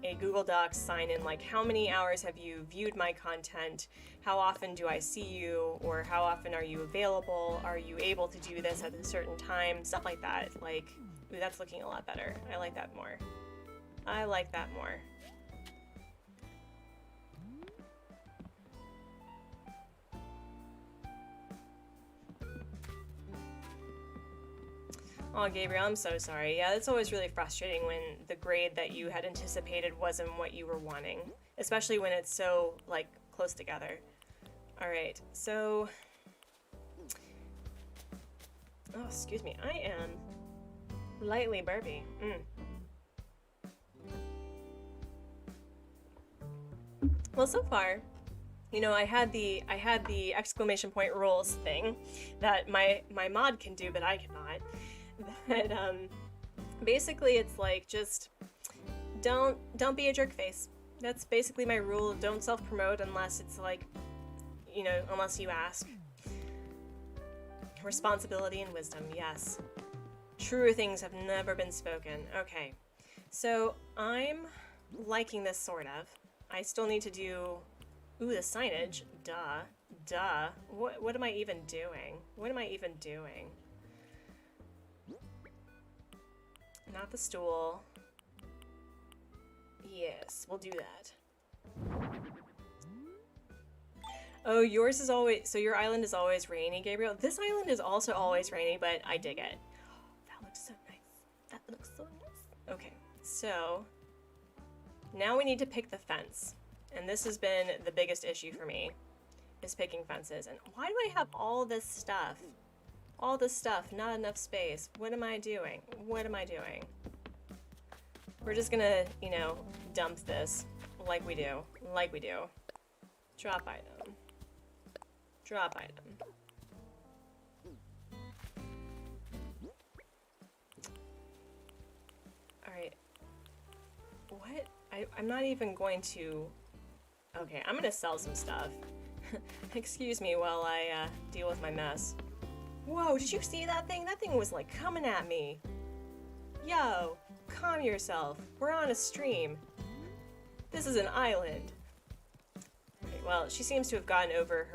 a Google Docs sign in, like how many hours have you viewed my content, how often do I see you, or how often are you available, are you able to do this at a certain time, stuff like that. Like, ooh, that's looking a lot better. I like that more. I like that more. Oh, Gabriel, I'm so sorry. Yeah, it's always really frustrating when the grade that you had anticipated wasn't what you were wanting, especially when it's so, like, close together. All right, so... Oh, excuse me. I am lightly burpy. Well, so far, you know, I had the exclamation point rules thing that my mod can do, but I cannot. But basically it's like, just don't be a jerk face. That's basically my rule. Don't self-promote unless it's like, you know, unless you ask. Responsibility and wisdom, yes. Truer things have never been spoken. Okay, so I'm liking this, sort of. I still need to do, ooh, the signage, duh. What am I even doing? What am I even doing? Not the stool. Yes, we'll do that. Oh, yours is always, so your island is always rainy, Gabriel. This island is also always rainy, but I dig it. That looks so nice. That looks so nice. Okay, so now we need to pick the fence. And this has been the biggest issue for me, is picking fences. And why do I have all this stuff? All this stuff, not enough space. What am I doing? What am I doing? We're just gonna, you know, dump this like we do. Like we do. Drop item. Drop item. Alright. What? I'm not even going to... Okay, I'm gonna sell some stuff. Excuse me while I deal with my mess. Whoa, did you see that thing? That thing was like coming at me. Yo, calm yourself. We're on a stream. This is an island. Okay, well, she seems to have gotten over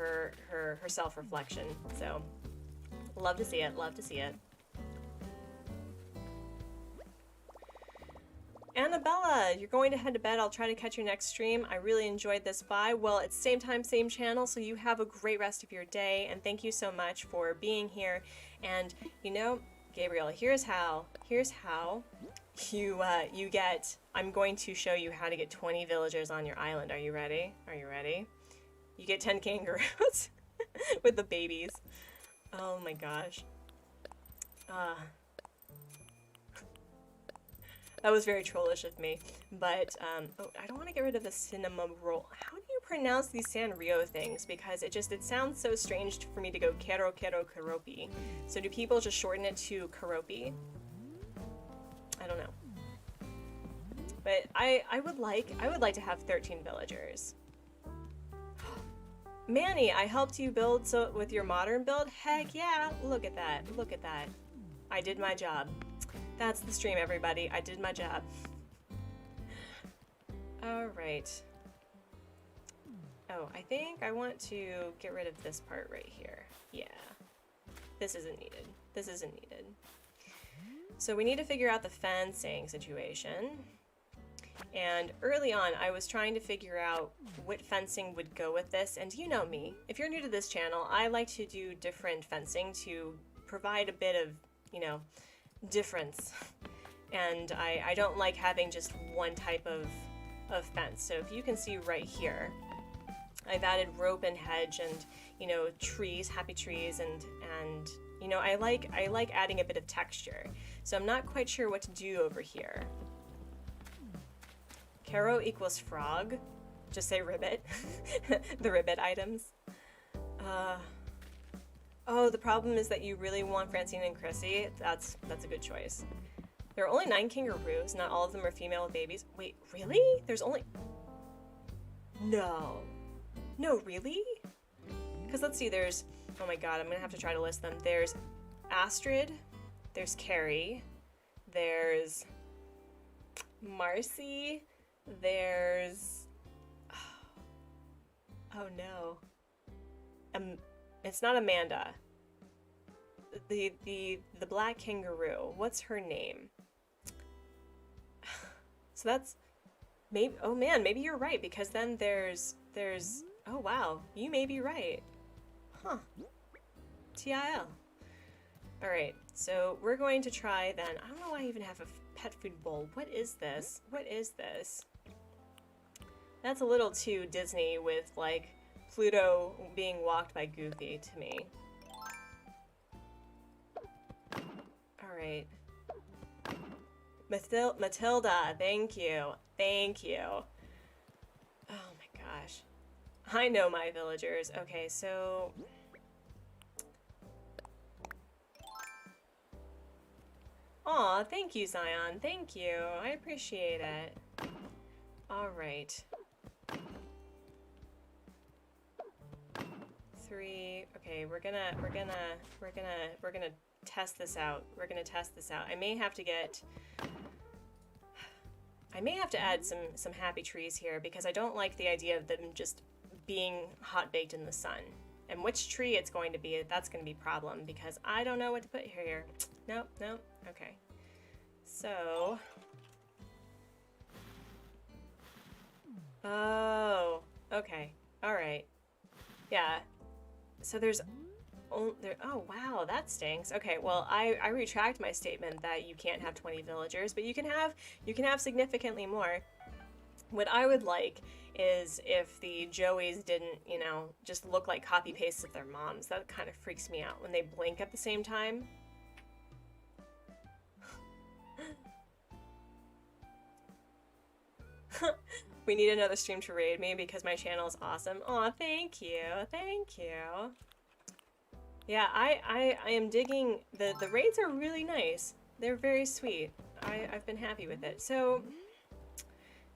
her self-reflection, so love to see it, love to see it. Annabella, you're going to head to bed. I'll try to catch your next stream. I really enjoyed this. Bye. Well, it's same time, same channel, so you have a great rest of your day, and thank you so much for being here. And, you know, Gabriel, here's how you get... I'm going to show you how to get 20 villagers on your island. Are you ready? Are you ready? You get 10 kangaroos with the babies. Oh my gosh. That was very trollish of me, but oh, I don't want to get rid of the cinnamon roll. How do you pronounce these Sanrio things? Because it sounds so strange for me to go kero karopi. So do people just shorten it to karopi? I don't know. But I would like to have 13 villagers. Manny, I helped you build with your modern build. Heck yeah! Look at that. Look at that. I did my job. That's the stream, everybody. I did my job. Alright. Oh, I think I want to get rid of this part right here. Yeah. This isn't needed. This isn't needed. So we need to figure out the fencing situation. And early on, I was trying to figure out what fencing would go with this. And you know me. If you're new to this channel, I like to do different fencing to provide a bit of, you know, difference, and I don't like having just one type of fence. So if you can see right here, I've added rope and hedge and, you know, trees, happy trees, and you know, I like adding a bit of texture. So I'm not quite sure what to do over here. Caro equals frog. Just say ribbit. The ribbit items. Oh, the problem is that you really want Francine and Chrissy. That's a good choice. There are only 9 kangaroos. Not all of them are female with babies. Wait, really? There's only... No. No, really? Because let's see, there's... Oh my god, I'm gonna have to try to list them. There's Astrid. There's Carrie. There's Marcy. There's... Oh no. It's not Amanda. The black kangaroo. What's her name? So that's maybe. Oh man, maybe you're right, because then there's. Oh wow, you may be right. Huh. TIL. All right. So we're going to try then. I don't know why I even have a pet food bowl. What is this? What is this? That's a little too Disney with like Pluto being walked by Goofy to me. Alright. Matilda, thank you. Thank you. Oh my gosh. I know my villagers. Okay, so... Aw, thank you, Zion. Thank you. I appreciate it. Alright. 3. Okay, we're gonna test this out. We're gonna test this out. I may have to add some happy trees here because I don't like the idea of them just being hot baked in the sun. And which tree it's going to be, that's going to be a problem because I don't know what to put here. Nope, nope. Okay. So. Oh, okay. All right. Yeah. So there's oh wow, that stinks. Okay, well I retract my statement that you can't have 20 villagers, but you can have significantly more. What I would like is if the Joeys didn't, just look like copy pastes of their moms. That kind of freaks me out when they blink at the same time. We need another stream to raid me because my channel is awesome. Aw, thank you. Thank you. Yeah, I am digging the raids are really nice. They're very sweet. I've been happy with it. So,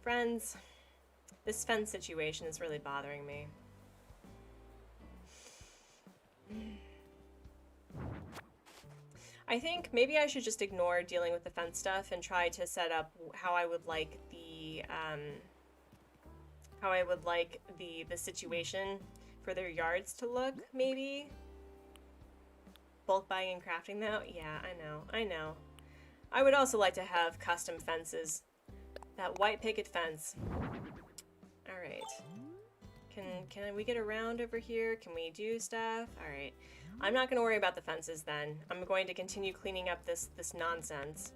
friends, this fence situation is really bothering me. I think maybe I should just ignore dealing with the fence stuff and try to set up how I would like the situation for their yards to look, maybe. Bulk buying and crafting though? Yeah, I know. I would also like to have custom fences. That white picket fence. Alright. Can we get around over here? Can we do stuff? Alright. I'm not going to worry about the fences then. I'm going to continue cleaning up this nonsense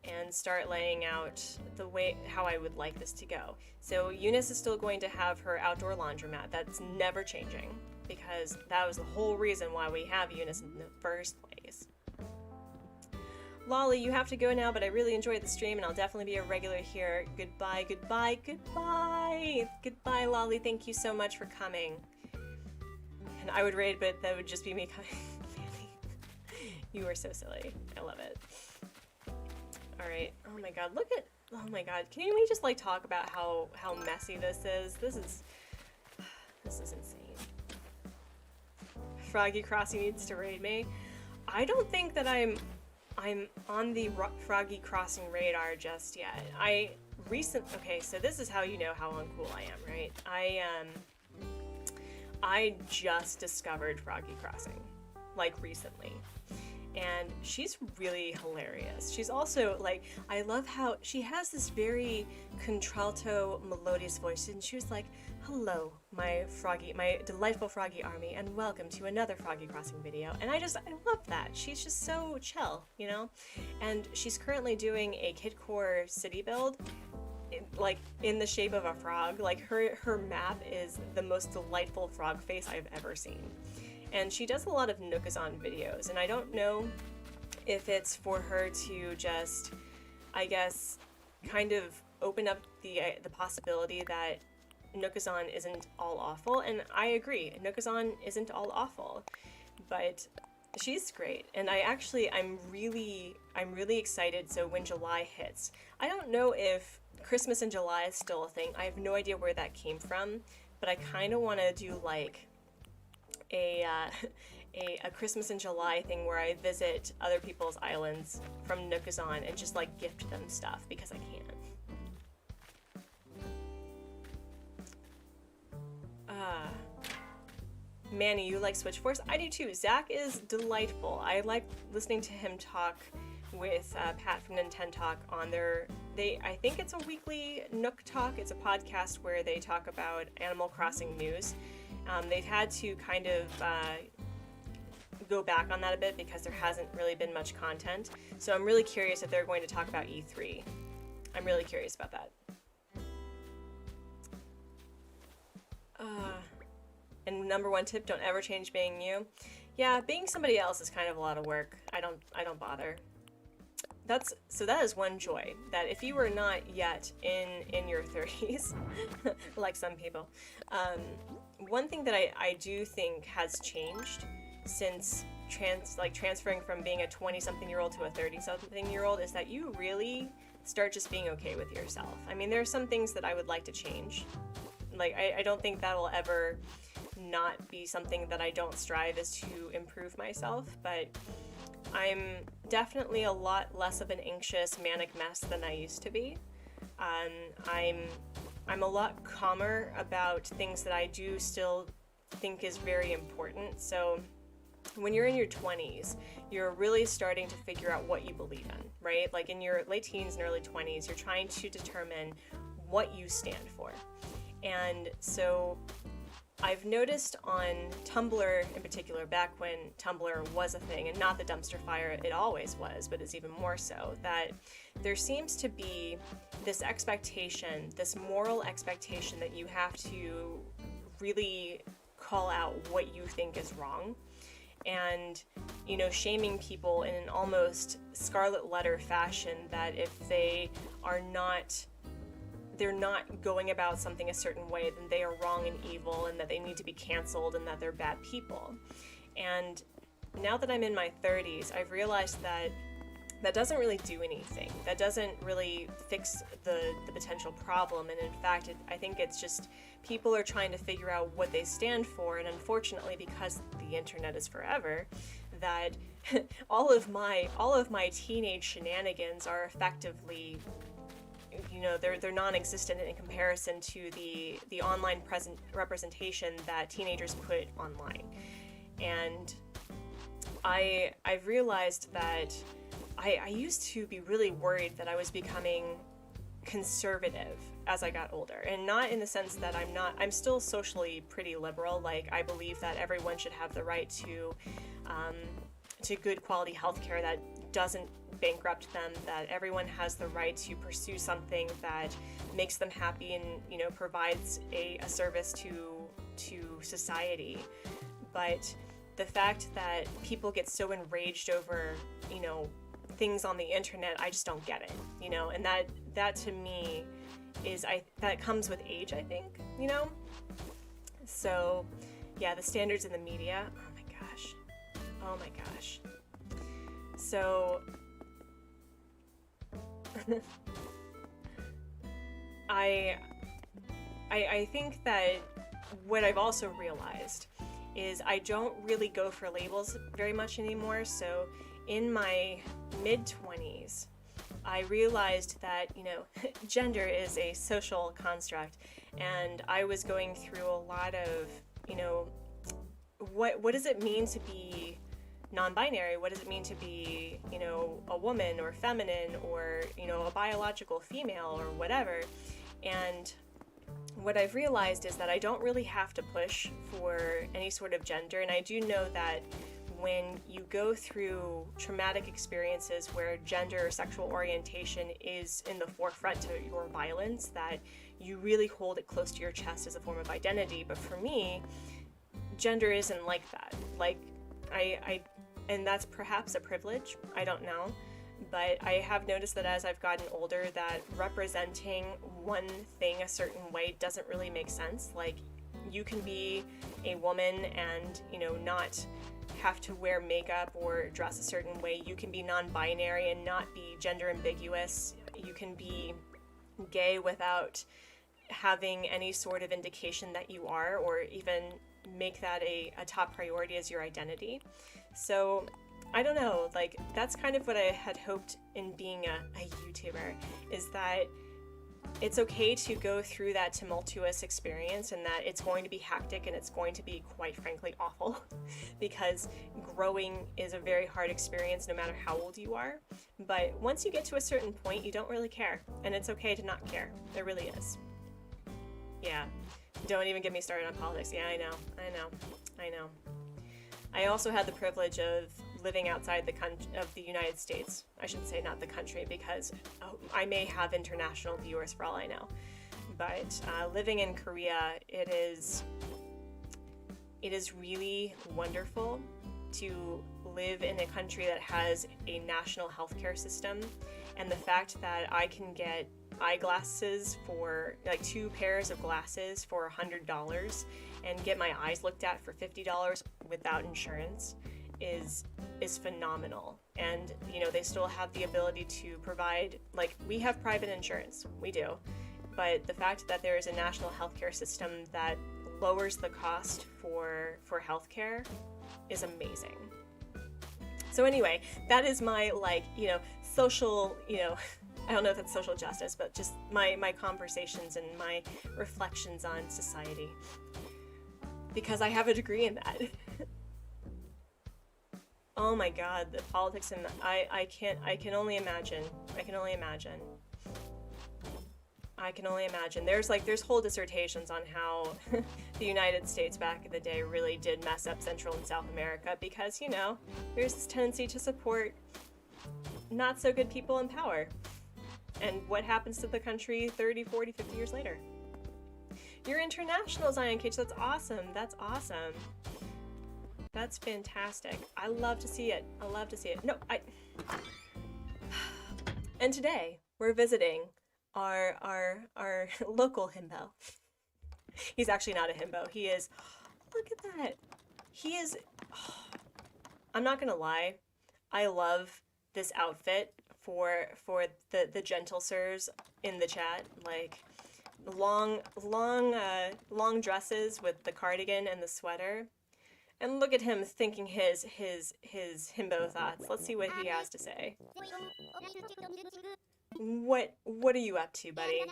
and start laying out the way how I would like this to go. So Eunice is still going to have her outdoor laundromat. That's never changing, because that was the whole reason why we have Eunice in the first place. Lolly, you have to go now, but I really enjoyed the stream and I'll definitely be a regular here. Goodbye, goodbye, goodbye! Goodbye, Lolly, thank you so much for coming. And I would raid, but that would just be me coming. Fanny, you are so silly. I love it. Alright, oh my god, oh my god, can we just like talk about how messy this is? This is insane. Froggy Crossing needs to raid me. I don't think that I'm on the Froggy Crossing radar just yet. Okay, so this is how you know how uncool I am, right? I just discovered Froggy Crossing, like recently. And she's really hilarious. She's also, like, I love how she has this very contralto, melodious voice, and she was like, hello, my delightful Froggy army, and welcome to another Froggy Crossing video. And I love that. She's just so chill, you know? And she's currently doing a kidcore city build, like, in the shape of a frog. Like, her map is the most delightful frog face I've ever seen. And she does a lot of Nookazon videos, and I don't know if it's for her to just, I guess, kind of open up the possibility that Nookazon isn't all awful, and I agree, Nookazon isn't all awful, but she's great, and I'm really excited. So when July hits, I don't know if Christmas in July is still a thing. I have no idea where that came from, but I kind of want to do like a Christmas in July thing where I visit other people's islands from Nookazon and just like gift them stuff because I can. Manny, you like Switchforce? I do too. Zach is delightful. I like listening to him talk with Pat from Nintendo Talk on I think it's a weekly Nook Talk. It's a podcast where they talk about Animal Crossing news. They've had to kind of go back on that a bit because there hasn't really been much content. So I'm really curious if they're going to talk about E3. I'm really curious about that. And number one tip, don't ever change being you. Yeah, being somebody else is kind of a lot of work. I don't bother. So that is one joy, that if you were not yet in your 30s, like some people, one thing that I do think has changed since transferring from being a 20-something-year-old to a 30-something-year-old is that you really start just being okay with yourself. I mean, there are some things that I would like to change. Like, I don't think that will ever not be something that I don't strive is to improve myself, but I'm definitely a lot less of an anxious, manic mess than I used to be. I'm a lot calmer about things that I do still think is very important. So when you're in your 20s, you're really starting to figure out what you believe in, right? Like in your late teens and early 20s, you're trying to determine what you stand for. And so I've noticed on Tumblr in particular, back when Tumblr was a thing, and not the dumpster fire it always was, but it's even more so, that there seems to be this expectation, this moral expectation that you have to really call out what you think is wrong. And, you know, shaming people in an almost scarlet letter fashion that if they're not going about something a certain way, then they are wrong and evil, and that they need to be canceled, and that they're bad people. And now that I'm in my 30s, I've realized that that doesn't really do anything. That doesn't really fix the potential problem. And in fact, I think it's just people are trying to figure out what they stand for. And unfortunately, because the internet is forever, that all of my teenage shenanigans are effectively, you know, they're non-existent in comparison to the online representation that teenagers put online. And I've realized that I used to be really worried that I was becoming conservative as I got older, and not in the sense that I'm still socially pretty liberal. Like, I believe that everyone should have the right to good quality healthcare that doesn't bankrupt them, that everyone has the right to pursue something that makes them happy and, you know, provides a service to society. But the fact that people get so enraged over, you know, things on the internet, I just don't get it, you know. And that to me is that comes with age, I think, you know. So yeah, the standards in the media, oh my gosh. So I think that what I've also realized is I don't really go for labels very much anymore. So in my mid-20s, I realized that, you know, gender is a social construct, and I was going through a lot of, you know, what does it mean to be non-binary? What does it mean to be, you know, a woman or feminine, or, you know, a biological female or whatever? And what I've realized is that I don't really have to push for any sort of gender, and I do know that when you go through traumatic experiences where gender or sexual orientation is in the forefront to your violence, that you really hold it close to your chest as a form of identity. But for me, gender isn't like that. Like, and that's perhaps a privilege, I don't know. But I have noticed that as I've gotten older, that representing one thing a certain way doesn't really make sense. Like, you can be a woman and, you know, not have to wear makeup or dress a certain way. You can be non-binary and not be gender ambiguous. You can be gay without having any sort of indication that you are, or even make that a top priority as your identity. So I don't know, like, that's kind of what I had hoped in being a YouTuber, is that it's okay to go through that tumultuous experience, and that it's going to be hectic and it's going to be, quite frankly, awful, because growing is a very hard experience no matter how old you are. But once you get to a certain point, you don't really care, and it's okay to not care. It really is. Yeah, don't even get me started on politics. Yeah, I know. I also had the privilege of living outside of the United States. I should say not the country, because I may have international viewers for all I know. But living in Korea, it is really wonderful to live in a country that has a national healthcare system. And the fact that I can get eyeglasses for, like, 2 pairs of glasses for $100 and get my eyes looked at for $50 without insurance is phenomenal. And, you know, they still have the ability to provide, like, we have private insurance, we do, but the fact that there is a national healthcare system that lowers the cost for healthcare is amazing. So anyway, that is my, like, you know, social, you know, I don't know if it's social justice, but just my conversations and my reflections on society, because I have a degree in that. Oh my God, the politics, and I can only imagine. I can only imagine. There's whole dissertations on how the United States back in the day really did mess up Central and South America because, you know, there's this tendency to support not so good people in power. And what happens to the country 30, 40, 50 years later? You're international, Zion Cage. That's awesome. That's awesome. That's fantastic. I love to see it. I love to see it. No, And today we're visiting our local himbo. He's actually not a himbo. He is, look at that. He is, I'm not gonna lie. I love this outfit for the gentle sirs in the chat. Like long dresses with the cardigan and the sweater. And look at him thinking his himbo thoughts. Let's see what he has to say. What are you up to, buddy?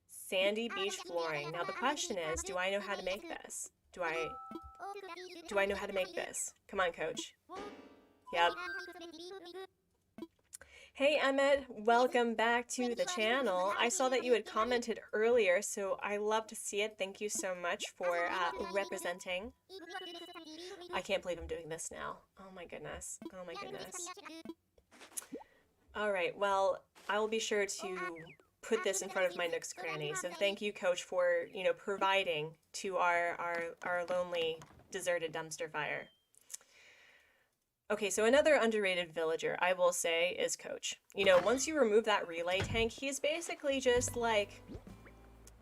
Sandy beach flooring. Now the question is, do I know how to make this? Do I know how to make this? Come on, coach. Yep. Hey Emmett, welcome back to the channel. I saw that you had commented earlier, so I love to see it. Thank you so much for representing. I can't believe I'm doing this now. Oh my goodness. Oh my goodness. All right, well, I will be sure to put this in front of my nook's cranny. So thank you, Coach, for, you know, providing to our lonely, deserted dumpster fire. Okay, so another underrated villager, I will say, is Coach. You know, once you remove that relay tank, he's basically just like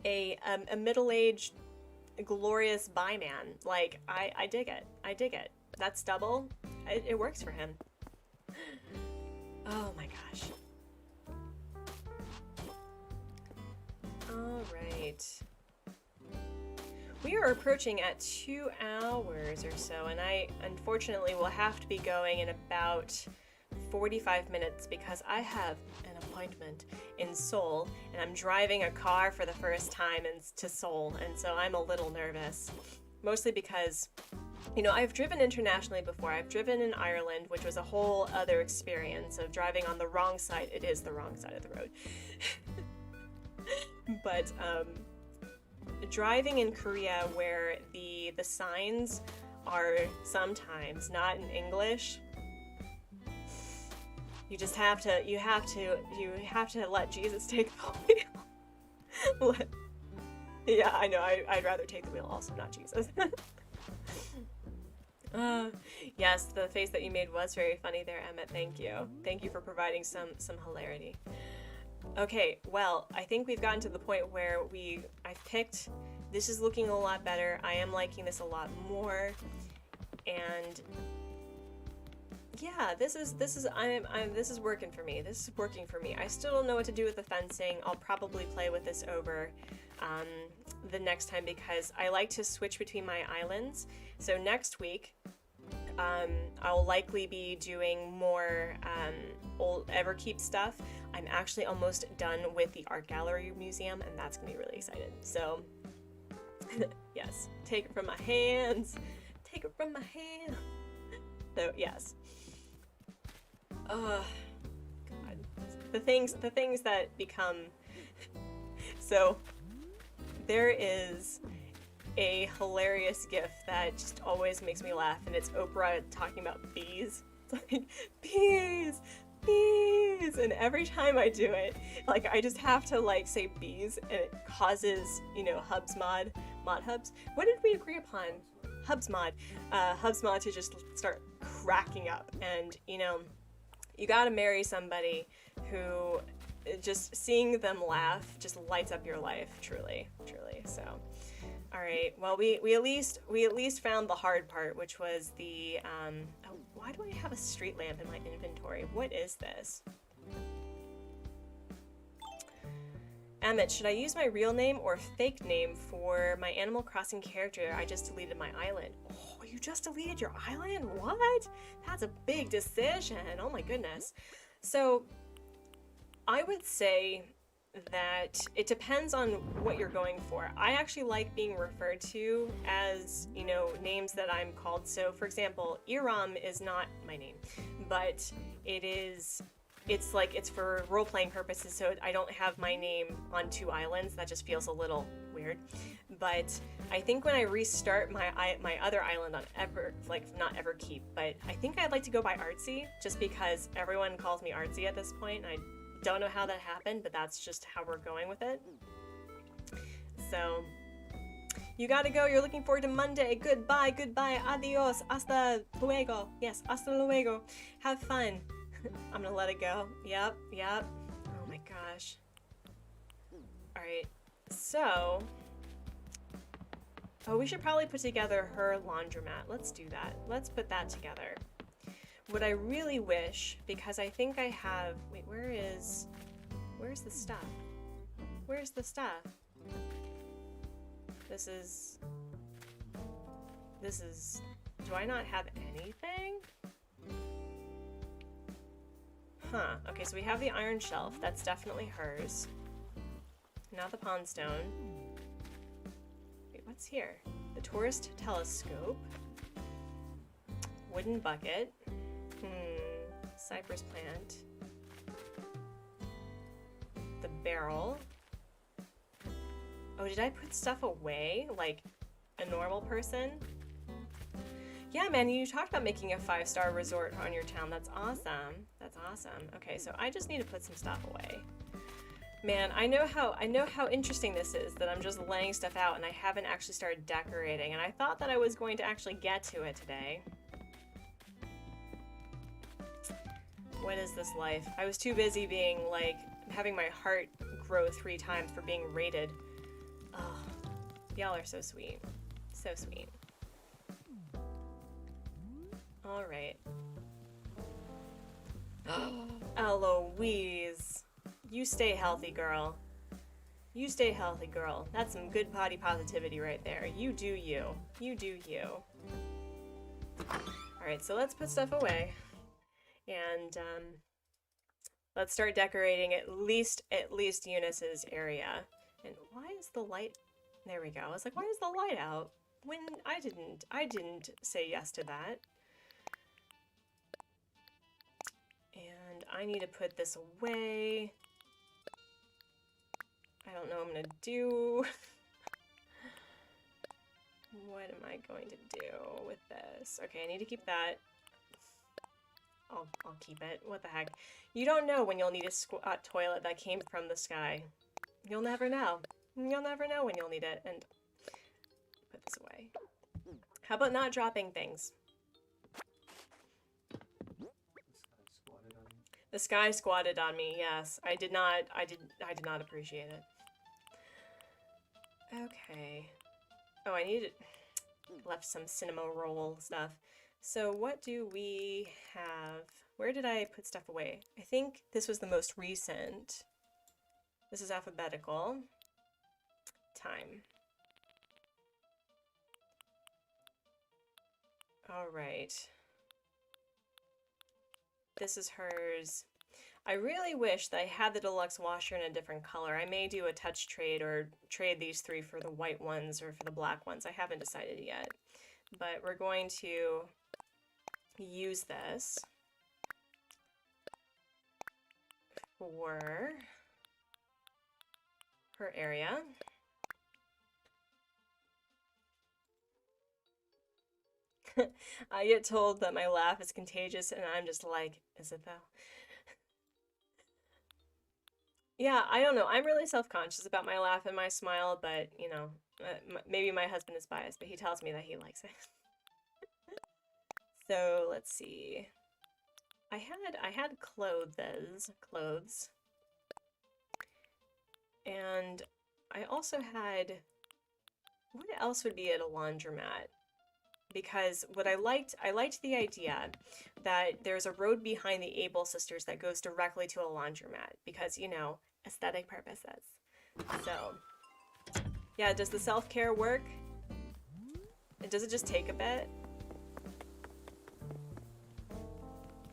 a middle-aged, glorious byman. Like, I dig it. I dig it. That stubble, it works for him. Oh my gosh. All right. We are approaching at 2 hours or so, and I unfortunately will have to be going in about 45 minutes because I have an appointment in Seoul, and I'm driving a car for the first time to Seoul, and so I'm a little nervous. Mostly because, you know, I've driven internationally before. I've driven in Ireland, which was a whole other experience of driving on the wrong side. It is the wrong side of the road. But, driving in Korea where the signs are sometimes not in English, you just have to let Jesus take the wheel. Yeah, I know, I'd rather take the wheel also, not Jesus. Yes, the face that you made was very funny there, Emmett. Thank you. Thank you for providing some hilarity. Okay, well, I think we've gotten to the point where I've picked, this is looking a lot better. I am liking this a lot more, and yeah, this is working for me. This is working for me. I still don't know what to do with the fencing. I'll probably play with this over the next time because I like to switch between my islands. So next week, I'll likely be doing more old Everkeep stuff. I'm actually almost done with the art gallery museum, and that's gonna be really exciting. So, yes, take it from my hands. Take it from my hand. So yes. God, the things that become. So, there is a hilarious gif that just always makes me laugh, and it's Oprah talking about bees. It's like, bees, bees, and every time I do it, like, I just have to, like, say bees, and it causes, you know, Hubs mod Hubs. What did we agree upon? Hubs mod to just start cracking up, and, you know, you gotta marry somebody who just seeing them laugh just lights up your life, truly, so. All right. Well, we at least found the hard part, which was the oh, why do I have a street lamp in my inventory? What is this? Emmett, should I use my real name or fake name for my Animal Crossing character? I just deleted my island. Oh, you just deleted your island? What? That's a big decision. Oh my goodness. So, I would say that it depends on what you're going for. I actually like being referred to as, you know, names that I'm called. So, for example, Iram is not my name, but it is it's like it's for role-playing purposes, so I don't have my name on 2 islands. That just feels a little weird. But I think when I restart my other island on not Everkeep, but I think I'd like to go by Artsy, just because everyone calls me Artsy at this point, and I don't know how that happened, but that's just how we're going with it. So, you gotta go. You're looking forward to Monday. Goodbye, goodbye. Adios. Hasta luego. Yes, hasta luego. Have fun. I'm gonna let it go. Yep, yep. Oh my gosh. Alright, so... Oh, we should probably put together her laundromat. Let's do that. Let's put that together. What I really wish, because I think I have... Wait, where's the stuff? Where's the stuff? This is... Do I not have anything? Huh. Okay, so we have the iron shelf. That's definitely hers. Not the pond stone. Wait, what's here? The tourist telescope. Wooden bucket. Cypress plant. The barrel. Oh, did I put stuff away? Like a normal person? Yeah, man, you talked about making a 5-star resort on your town. That's awesome. That's awesome. Okay, so I just need to put some stuff away. Man, I know how interesting this is, that I'm just laying stuff out and I haven't actually started decorating, and I thought that I was going to actually get to it today. What is this life? I was too busy being like, having my heart grow 3 times for being rated. Oh, y'all are so sweet. So sweet. Alright. Eloise. You stay healthy, girl. You stay healthy, girl. That's some good body positivity right there. You do you. You do you. Alright, so let's put stuff away. And, let's start decorating at least Eunice's area. And why is the light... There we go. I was like, why is the light out? When I didn't say yes to that. And I need to put this away. I don't know what I'm gonna do. What am I going to do with this? Okay, I need to keep that. I'll keep it. What the heck? You don't know when you'll need a toilet that came from the sky. You'll never know. You'll never know when you'll need it. And put this away. How about not dropping things? The sky squatted on me. Yes, I did not appreciate it. Okay. Oh, I needed left some cinema roll stuff. So what do we have? Where did I put stuff away? I think this was the most recent. This is alphabetical. Time. All right. This is hers. I really wish that I had the deluxe washer in a different color. I may do a touch trade or trade these 3 for the white ones or for the black ones. I haven't decided yet. But we're going to use this for her area. I get told that my laugh is contagious, and I'm just like, is it though? Yeah, I don't know. I'm really self-conscious about my laugh and my smile, but, you know, maybe my husband is biased, but he tells me that he likes it. So, let's see. I had clothes. And I also had, what else would be at a laundromat? Because what I liked the idea that there's a road behind the Able sisters that goes directly to a laundromat because, you know, aesthetic purposes. So, yeah, does the self-care work? And does it just take a bit?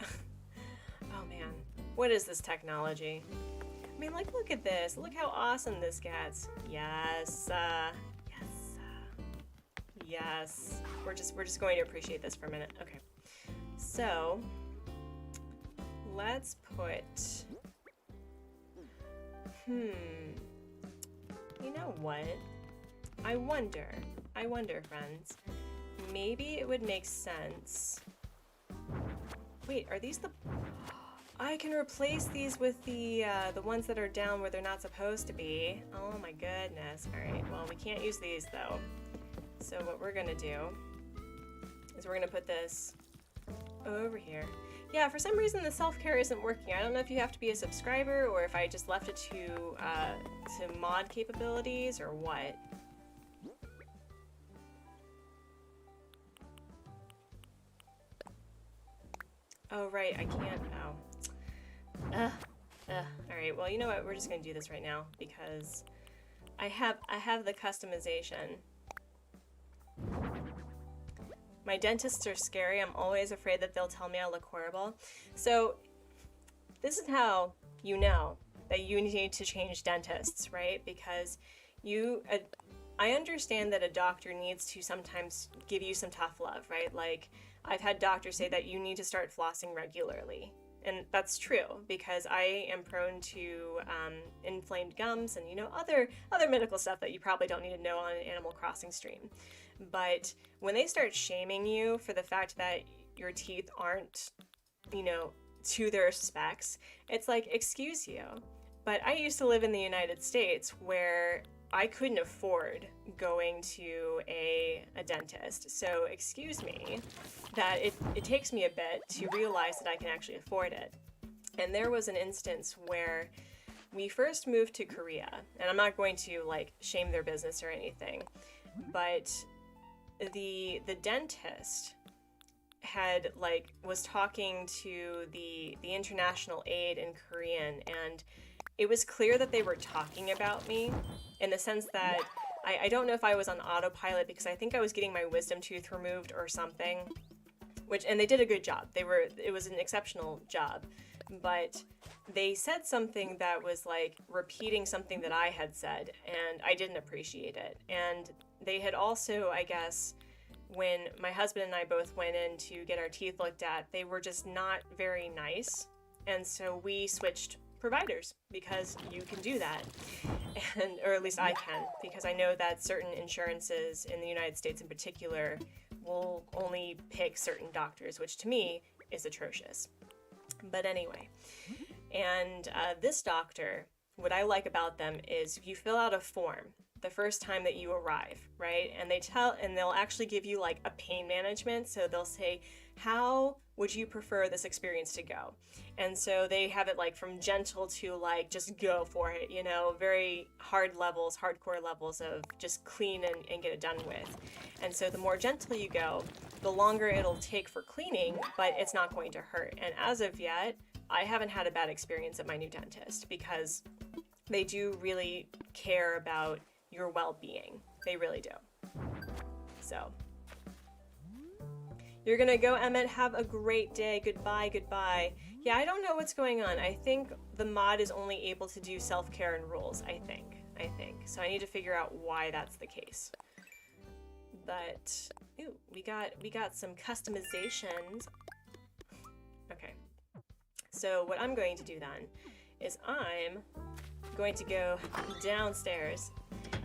Oh man, what is this technology? I mean, like, look at this. Look how awesome this gets. Yes, yes. We're just going to appreciate this for a minute. Okay. So, let's put, you know what? I wonder, friends, maybe it would make sense. Wait, are these the... I can replace these with the ones that are down where they're not supposed to be. Oh my goodness. All right, well, we can't use these though. So what we're gonna do is we're gonna put this over here. Yeah, for some reason the self-care isn't working. I don't know if you have to be a subscriber or if I just left it to mod capabilities or what. Oh, right, I can't, oh. Alright, well, you know what, we're just gonna do this right now because I have the customization. My dentists are scary. I'm always afraid that they'll tell me I look horrible. So this is how you know that you need to change dentists, right? Because I understand that a doctor needs to sometimes give you some tough love, right? Like I've had doctors say that you need to start flossing regularly. And that's true because I am prone to inflamed gums and, you know, other medical stuff that you probably don't need to know on an Animal Crossing stream. But when they start shaming you for the fact that your teeth aren't, you know, to their specs, it's like, excuse you. But I used to live in the United States where I couldn't afford going to a dentist. So excuse me that it takes me a bit to realize that I can actually afford it. And there was an instance where we first moved to Korea, and I'm not going to like shame their business or anything, but the dentist had was talking to the international aide in Korean, and it was clear that they were talking about me in the sense that I don't know if I was on autopilot because I think I was getting my wisdom tooth removed or something, and they did a good job. It was an exceptional job, but they said something that was like repeating something that I had said, and I didn't appreciate it. And they had also, I guess, when my husband and I both went in to get our teeth looked at, they were just not very nice. And so we switched providers because you can do that. Or at least I can, because I know that certain insurances in the United States in particular will only pick certain doctors, which to me is atrocious. But anyway, and this doctor, what I like about them is you fill out a form the first time that you arrive, right? And they'll actually give you like a pain management. So they'll say, how would you prefer this experience to go? And so they have it like from gentle to like just go for it, you know, very hardcore levels of just clean and get it done with. And so the more gentle you go, the longer it'll take for cleaning, but it's not going to hurt. And as of yet, I haven't had a bad experience at my new dentist because they do really care about your well-being. They really do. So you're gonna go, Emmett. Have a great day. Goodbye. Yeah, I don't know what's going on. I think the mod is only able to do self-care and rules, I think. So I need to figure out why that's the case. But ooh, we got some customizations. Okay. So what I'm going to do then is I'm going to go downstairs.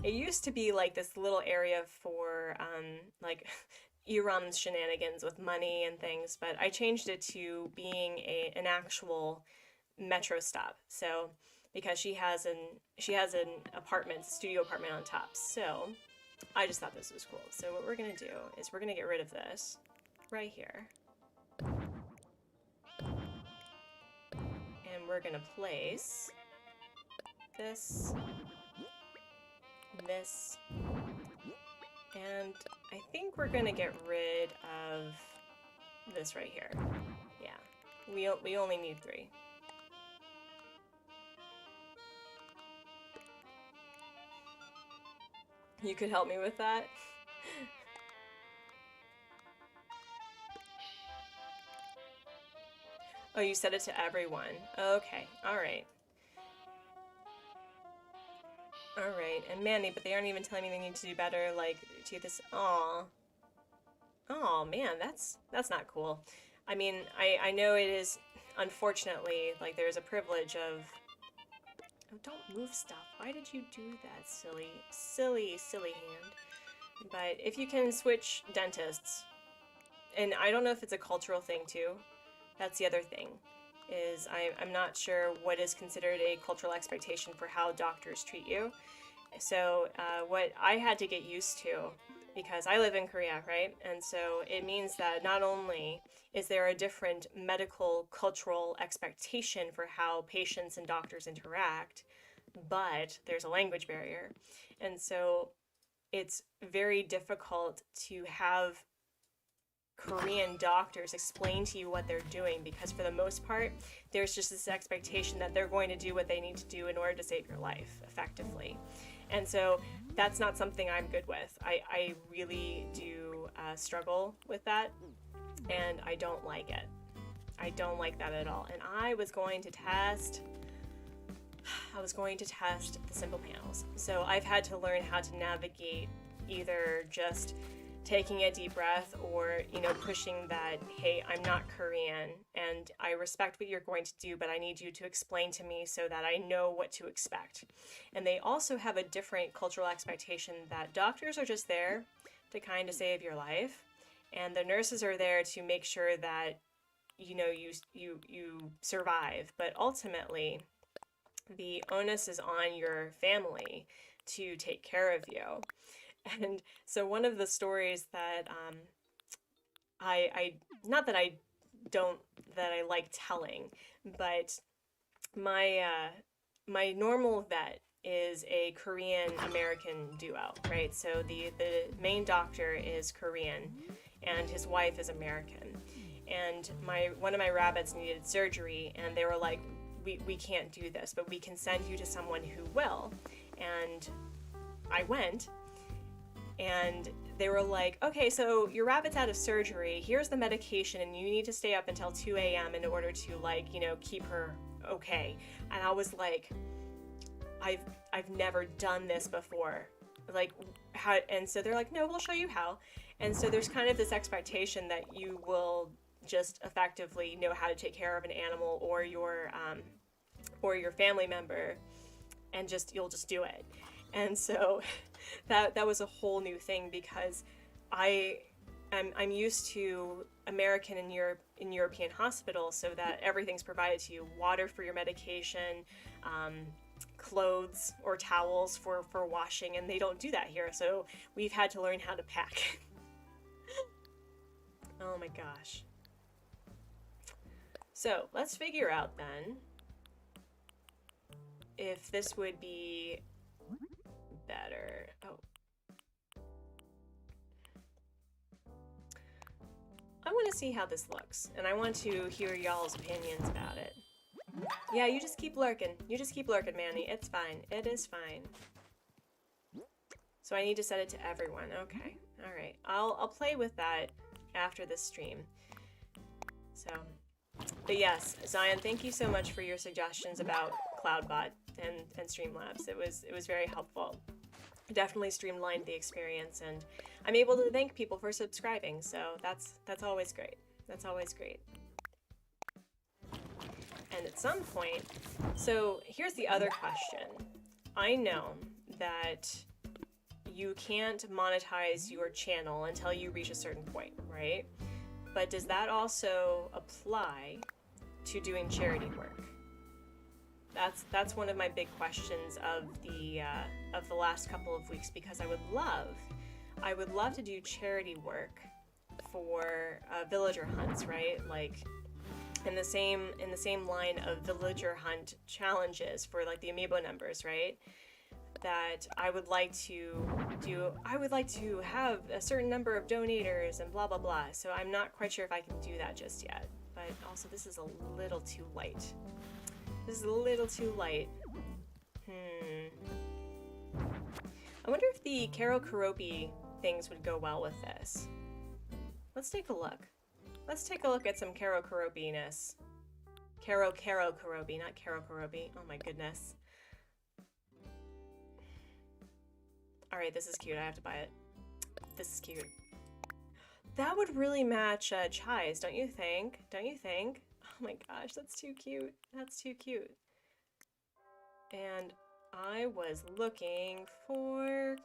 It used to be like this little area for like Iram's shenanigans with money and things, but I changed it to being an actual metro stop. So because she has an studio apartment on top. So I just thought this was cool. So what we're gonna do is we're gonna get rid of this right here. And we're gonna place this, and I think we're gonna get rid of this right here. Yeah, we only need 3. You could help me with that? Oh, you said it to everyone. Okay, alright. Alright, and Manny, but they aren't even telling me they need to do better, like, to this. Aw. Oh man, that's not cool. I mean, I know it is, unfortunately, like there's a privilege of, oh, don't move stuff. Why did you do that, silly, silly, silly hand? But if you can switch dentists, and I don't know if it's a cultural thing too, that's the other thing, is I'm not sure what is considered a cultural expectation for how doctors treat you. So what I had to get used to, because I live in Korea, right? And so it means that not only is there a different medical cultural expectation for how patients and doctors interact, but there's a language barrier. And so it's very difficult to have Korean doctors explain to you what they're doing, because for the most part, there's just this expectation that they're going to do what they need to do in order to save your life effectively. And so that's not something I'm good with. I really do struggle with that, and I don't like it. I don't like that at all. And I was going to test the simple panels. So I've had to learn how to navigate either just taking a deep breath or, pushing that, hey, I'm not Korean and I respect what you're going to do, but I need you to explain to me so that I know what to expect. And they also have a different cultural expectation that doctors are just there to kind of save your life, and the nurses are there to make sure that, you survive. But ultimately, the onus is on your family to take care of you. And so one of the stories that I not that I don't that I like telling, but my my normal vet is a Korean American duo, right? So the main doctor is Korean and his wife is American. And one of my rabbits needed surgery, and they were like, we can't do this, but we can send you to someone who will. And I went, and they were like, okay, so your rabbit's out of surgery, here's the medication, and you need to stay up until 2 a.m. in order to, keep her okay. And I was like, I've never done this before. Like, how? And so they're like, no, we'll show you how. And so there's kind of this expectation that you will just effectively know how to take care of an animal or your family member, and you'll just do it. And so that was a whole new thing, because I'm used to American and European hospitals, so that everything's provided to you: water for your medication, clothes or towels for washing, and they don't do that here. So we've had to learn how to pack. Oh my gosh. So let's figure out then if this would be better. Oh. I want to see how this looks, and I want to hear y'all's opinions about it. Yeah, you just keep lurking. You just keep lurking, Manny. It's fine. It is fine. So I need to set it to everyone. Okay. All right. I'll play with that after this stream. So, but yes, Zion, thank you so much for your suggestions about CloudBot and Streamlabs. It was very helpful. It definitely streamlined the experience, and I'm able to thank people for subscribing. So that's always great. That's always great. And at some point, so here's the other question. I know that you can't monetize your channel until you reach a certain point, right? But does that also apply to doing charity work? That's one of my big questions of the last couple of weeks, because I would love to do charity work for villager hunts, right? Like in the same line of villager hunt challenges for like the amiibo numbers, right? That I would like to have a certain number of donators and blah blah blah. So I'm not quite sure if I can do that just yet. But also, this is a little too light. This is a little too light. I wonder if the Karo Kurobi things would go well with this. Let's take a look. Let's take a look at some Karo Kurobi-ness. Karo Kurobi, not Karo Kurobi. Oh my goodness. Alright, this is cute. I have to buy it. This is cute. That would really match Chai's, don't you think? Don't you think? Oh my gosh, that's too cute. That's too cute. And I was looking for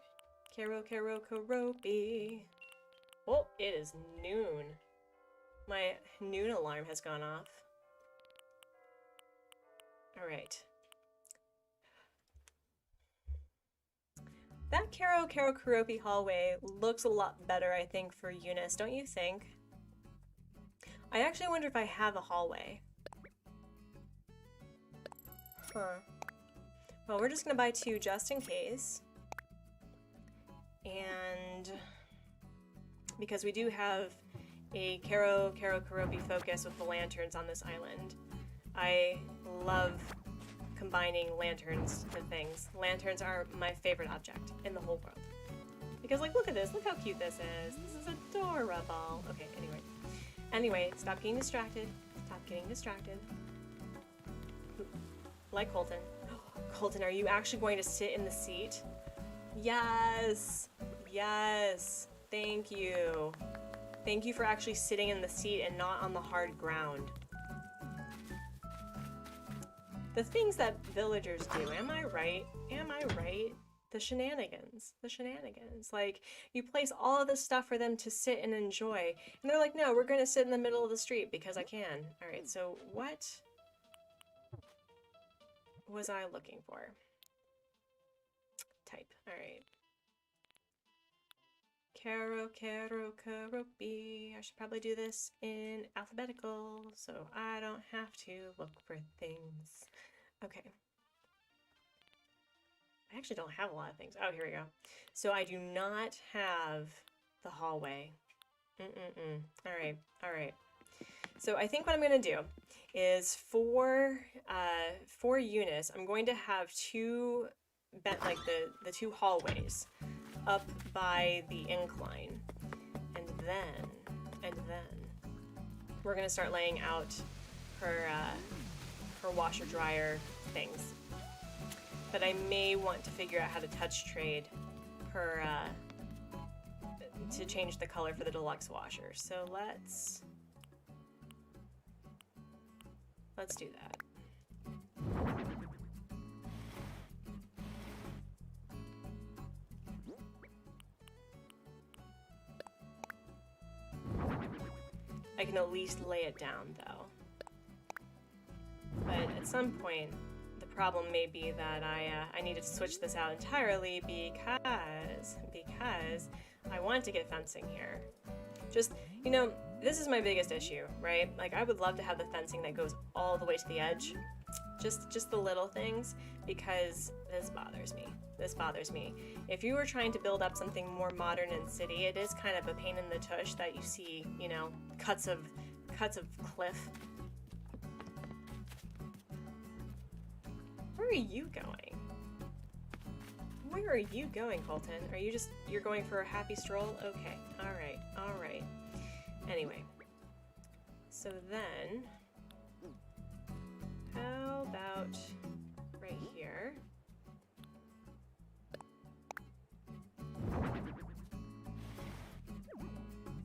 Karopi. Oh, it is noon. My noon alarm has gone off. All right. That Karopi hallway looks a lot better, I think, for Eunice, don't you think? I actually wonder if I have a hallway. Huh. Well, we're just gonna buy 2 just in case. And because we do have a Karopi focus with the lanterns on this island. I love combining lanterns to things. Lanterns are my favorite object in the whole world. Because, like, look at this. Look how cute this is. This is adorable. Okay, anyway, stop getting distracted. Stop getting distracted. Like Colton. Colton, are you actually going to sit in the seat? Yes. Yes. Thank you. Thank you for actually sitting in the seat and not on the hard ground. The things that villagers do, am I right? Am I right? The shenanigans. The shenanigans. Like, you place all of this stuff for them to sit and enjoy. And they're like, no, we're going to sit in the middle of the street because I can. Alright, so what was I looking for? Type. Alright. Karopi. I should probably do this in alphabetical so I don't have to look for things. Okay. I actually don't have a lot of things. Oh, here we go. So I do not have the hallway. Alright. So I think what I'm going to do is for Eunice, I'm going to have the 2 hallways up by the incline, and then we're gonna start laying out her washer dryer things. But I may want to figure out how to touch trade her to change the color for the deluxe washer. So let's do that. I can at least lay it down, though. But at some point, the problem may be that I need to switch this out entirely because I want to get fencing here. Just, you know, this is my biggest issue, right? Like, I would love to have the fencing that goes all the way to the edge. Just the little things, because this bothers me. This bothers me. If you were trying to build up something more modern and city, it is kind of a pain in the tush that you see, you know, cuts of cliff. Where are you going? Where are you going, Colton? You're going for a happy stroll? Okay, alright. Anyway, so then, how about right here?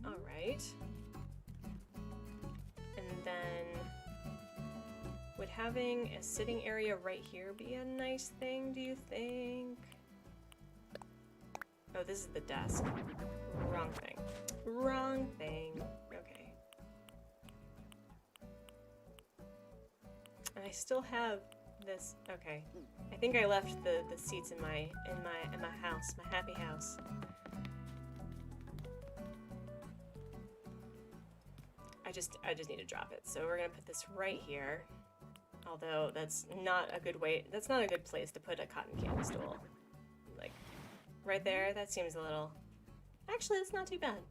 Alright. And then, would having a sitting area right here be a nice thing, do you think? Oh, this is the desk. Wrong thing. Wrong thing. Okay. And I still have this. Okay. I think I left the seats in my house, my happy house. I just need to drop it. So we're gonna put this right here. Although that's not a good place to put a cotton candy stool. Like, right there, that seems a little... Actually, that's not too bad.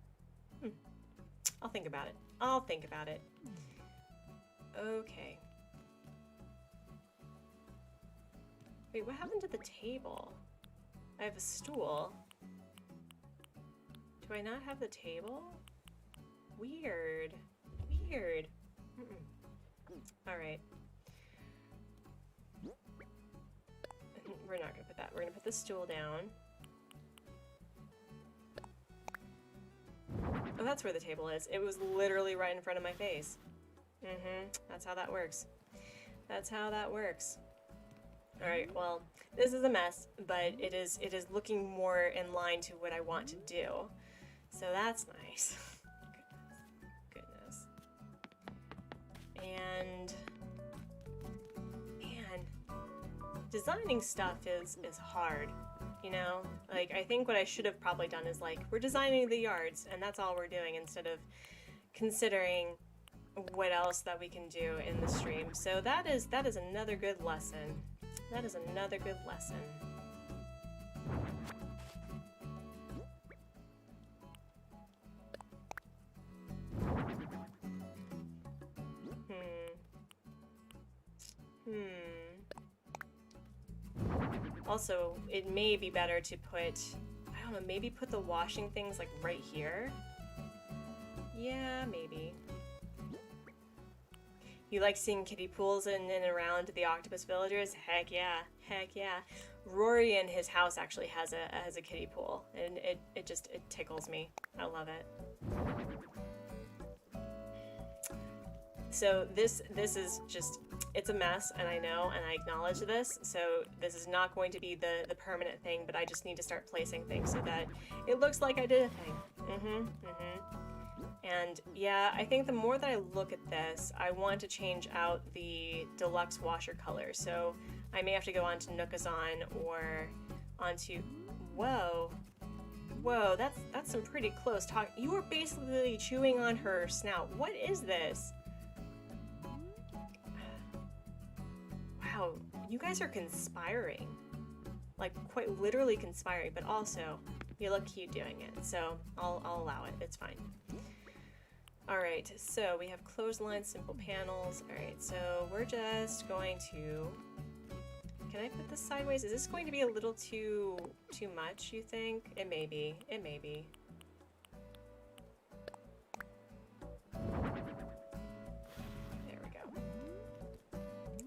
I'll think about it. Okay. Wait, what happened to the table? I have a stool. Do I not have the table? Weird. Alright. We're not gonna put that. We're gonna put the stool down. Oh, that's where the table is. It was literally right in front of my face. That's how that works. That's how that works. Alright, well, this is a mess, but it is looking more in line to what I want to do. So that's nice. Goodness. And man, designing stuff is hard, you know? Like, I think what I should have probably done is like, we're designing the yards and that's all we're doing instead of considering what else that we can do in the stream. So that is another good lesson. That is another good lesson. Also, it may be better to put, I don't know, maybe put the washing things like right here. Yeah, maybe. You like seeing kiddie pools in and around the octopus villagers? Heck yeah, heck yeah. Rory in his house actually has a kiddie pool, and it tickles me. I love it. So this is just, it's a mess, and I know, and I acknowledge this, so this is not going to be the permanent thing, but I just need to start placing things so that it looks like I did a thing. And yeah, I think the more that I look at this, I want to change out the deluxe washer color. So I may have to go onto Nookazon or onto, whoa, that's some pretty close talk. You were basically chewing on her snout. What is this? Wow, you guys are conspiring. Like quite literally conspiring, but also you look cute doing it. So I'll allow it, it's fine. Alright, so we have clothesline, simple panels. Alright, so we're just going to... Can I put this sideways? Is this going to be a little too much, you think? It may be. It may be. There we go.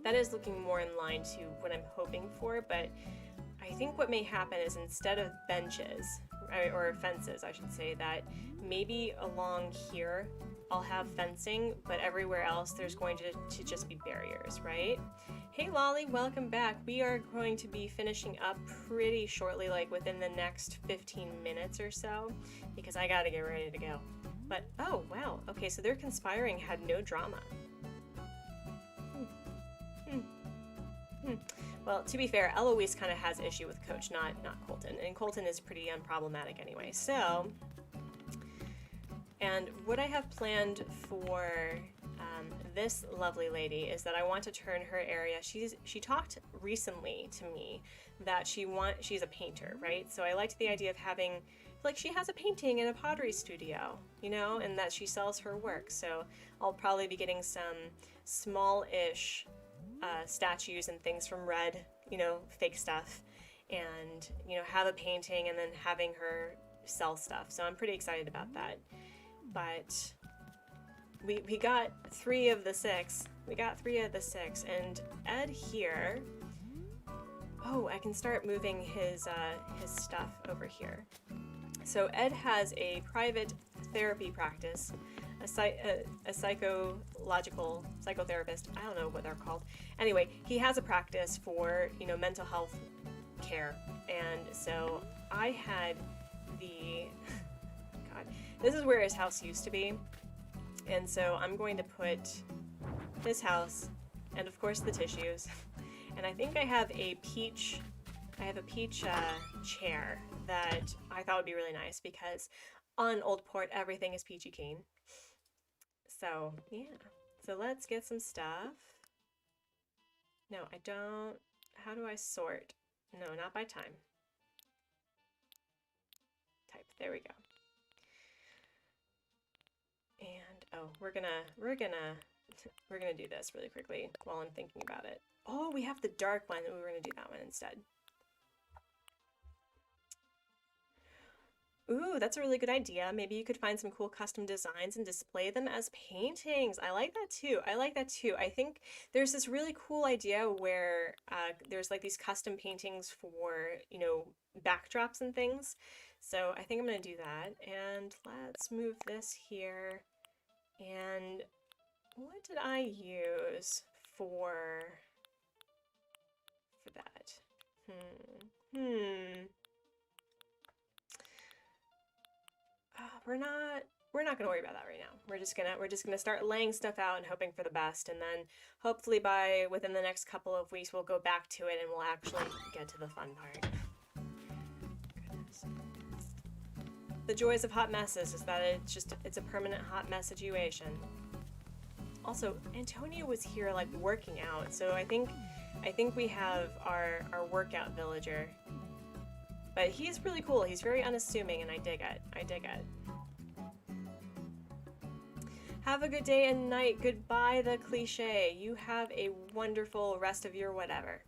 That is looking more in line to what I'm hoping for, but I think what may happen is instead of benches, or fences, I should say, that maybe along here I'll have fencing, but everywhere else there's going to just be barriers, right? Hey Lolly, welcome back. We are going to be finishing up pretty shortly, like within the next 15 minutes or so, because I gotta get ready to go. But, oh wow, okay, so their conspiring had no drama. Well, to be fair, Eloise kind of has issue with Coach, not Colton, and Colton is pretty unproblematic anyway, so... And what I have planned for this lovely lady is that I want to turn her area. She talked recently to me that she's a painter, right? So I liked the idea of having, like, she has a painting in a pottery studio, you know, and that she sells her work. So I'll probably be getting some small-ish statues and things from Red, you know, fake stuff, and, you know, have a painting and then having her sell stuff. So I'm pretty excited about that. But we got 3 of the 6. We got 3 of the 6, and Ed here. Oh, I can start moving his stuff over here. So Ed has a private therapy practice, a psychotherapist. I don't know what they're called. Anyway, he has a practice for, you know, mental health care, and so I had the. This is where his house used to be, and so I'm going to put his house, and of course the tissues, and I think I have a peach chair that I thought would be really nice because on Oldport everything is peachy keen. So yeah, so let's get some stuff. No, I don't. How do I sort? No, not by time. Type. There we go. And oh, we're gonna do this really quickly while I'm thinking about it. Oh, we have the dark one. We're gonna do that one instead. Ooh, that's a really good idea. Maybe you could find some cool custom designs and display them as paintings. I like that too. I like that too. I think there's this really cool idea where there's like these custom paintings for, backdrops and things. So I think I'm gonna do that. And let's move this here. And what did I use for that? We're not gonna worry about that right now. We're just gonna start laying stuff out and hoping for the best, and then hopefully by within the next couple of weeks we'll go back to it and we'll actually get to the fun part. Goodness. The joys of hot messes is that it's a permanent hot mess situation. Also, Antonio was here like working out, so I think we have our workout villager. But he's really cool. He's very unassuming, and I dig it. I dig it. Have a good day and night. Goodbye, the cliche. You have a wonderful rest of your whatever.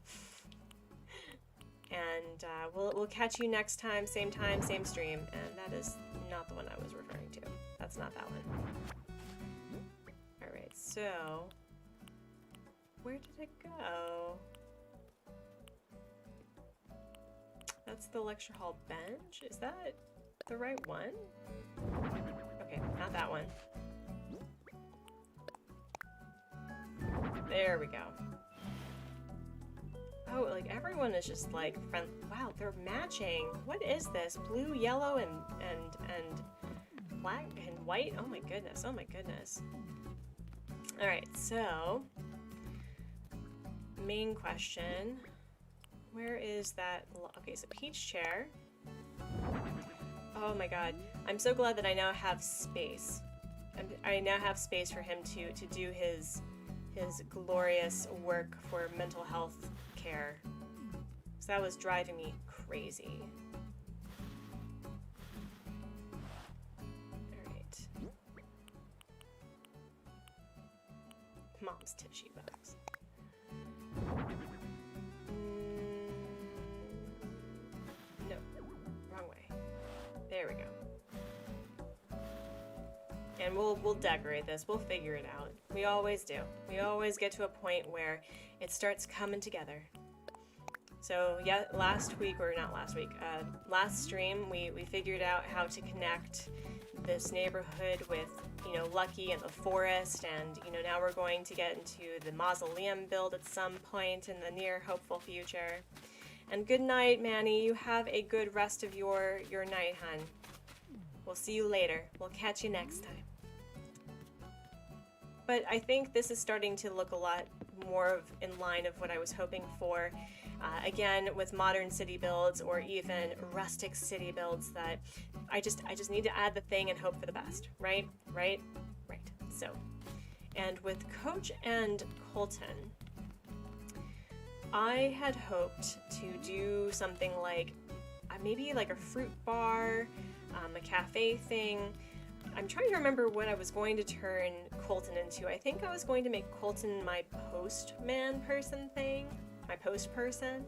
And we'll catch you next time, same stream. And that is not the one I was referring to. That's not that one. All right, so where did it go? That's the lecture hall bench? Is that the right one? Okay, not that one. There we go. Oh, like everyone is just like friendly. Wow, they're matching. What is this? Blue, yellow, and black and white? Oh my goodness, oh my goodness. All right, so main question. Where is that? Okay, so peach chair. Oh my god. I'm so glad that I now have space. I now have space for him to do his glorious work for mental health care. So that was driving me crazy. Alright. Mom's tissue box. No, wrong way. There we go. And we'll decorate this. We'll figure it out. We always do. We always get to a point where it starts coming together. So yeah, last stream we figured out how to connect this neighborhood with, Lucky and the forest, and now we're going to get into the mausoleum build at some point in the near hopeful future. And good night, Manny. You have a good rest of your night, hun. We'll see you later. We'll catch you next time. But I think this is starting to look a lot more in line of what I was hoping for. Again, with modern city builds or even rustic city builds, that I just need to add the thing and hope for the best, right? So, and with Coach and Colton, I had hoped to do something like maybe like a fruit bar, a cafe thing. I'm trying to remember what I was going to turn Colton into. I think I was going to make Colton my postman person thing, my post person.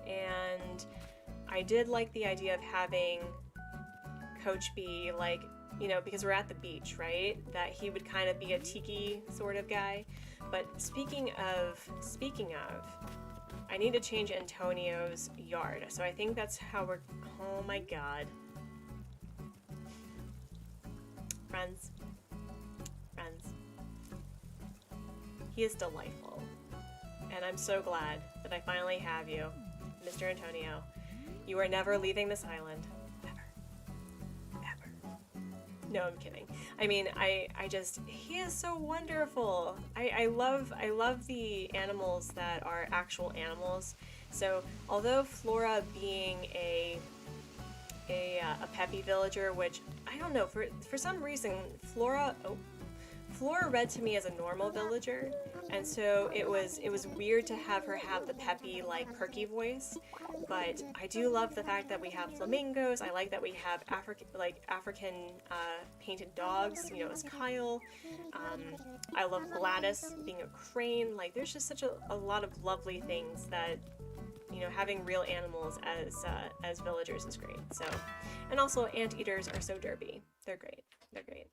And I did like the idea of having Coach be like, because we're at the beach, right? That he would kind of be a tiki sort of guy. But speaking of, I need to change Antonio's yard. So I think that's how we're, oh my god. Friends. He is delightful. And I'm so glad that I finally have you, Mr. Antonio. You are never leaving this island. Ever. No, I'm kidding. I mean, he is so wonderful. I love the animals that are actual animals. So, although Flora being a peppy villager, which I don't know, for some reason Flora read to me as a normal villager, and so it was weird to have her have the peppy, like, perky voice. But I do love the fact that we have flamingos. I like that we have African painted dogs, as Kyle. I love Gladys being a crane. Like, there's just such a lot of lovely things that you know, having real animals as villagers is great. So, and also anteaters are so derpy. They're great. They're great.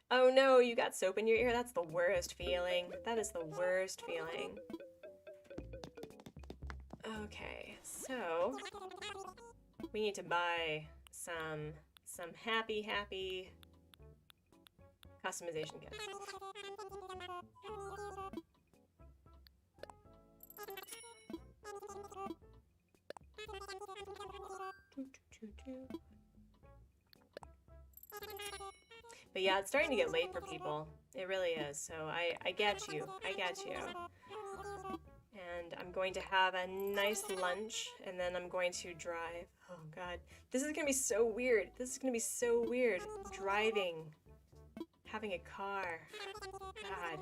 Oh no, you got soap in your ear? That's the worst feeling. That is the worst feeling. Okay, so we need to buy some happy customization kits. But yeah, it's starting to get late for people. It really is. So I get you. I get you. And I'm going to have a nice lunch, and then I'm going to drive. Oh God, this is gonna be so weird. This is gonna be so weird. Driving, having a car. God.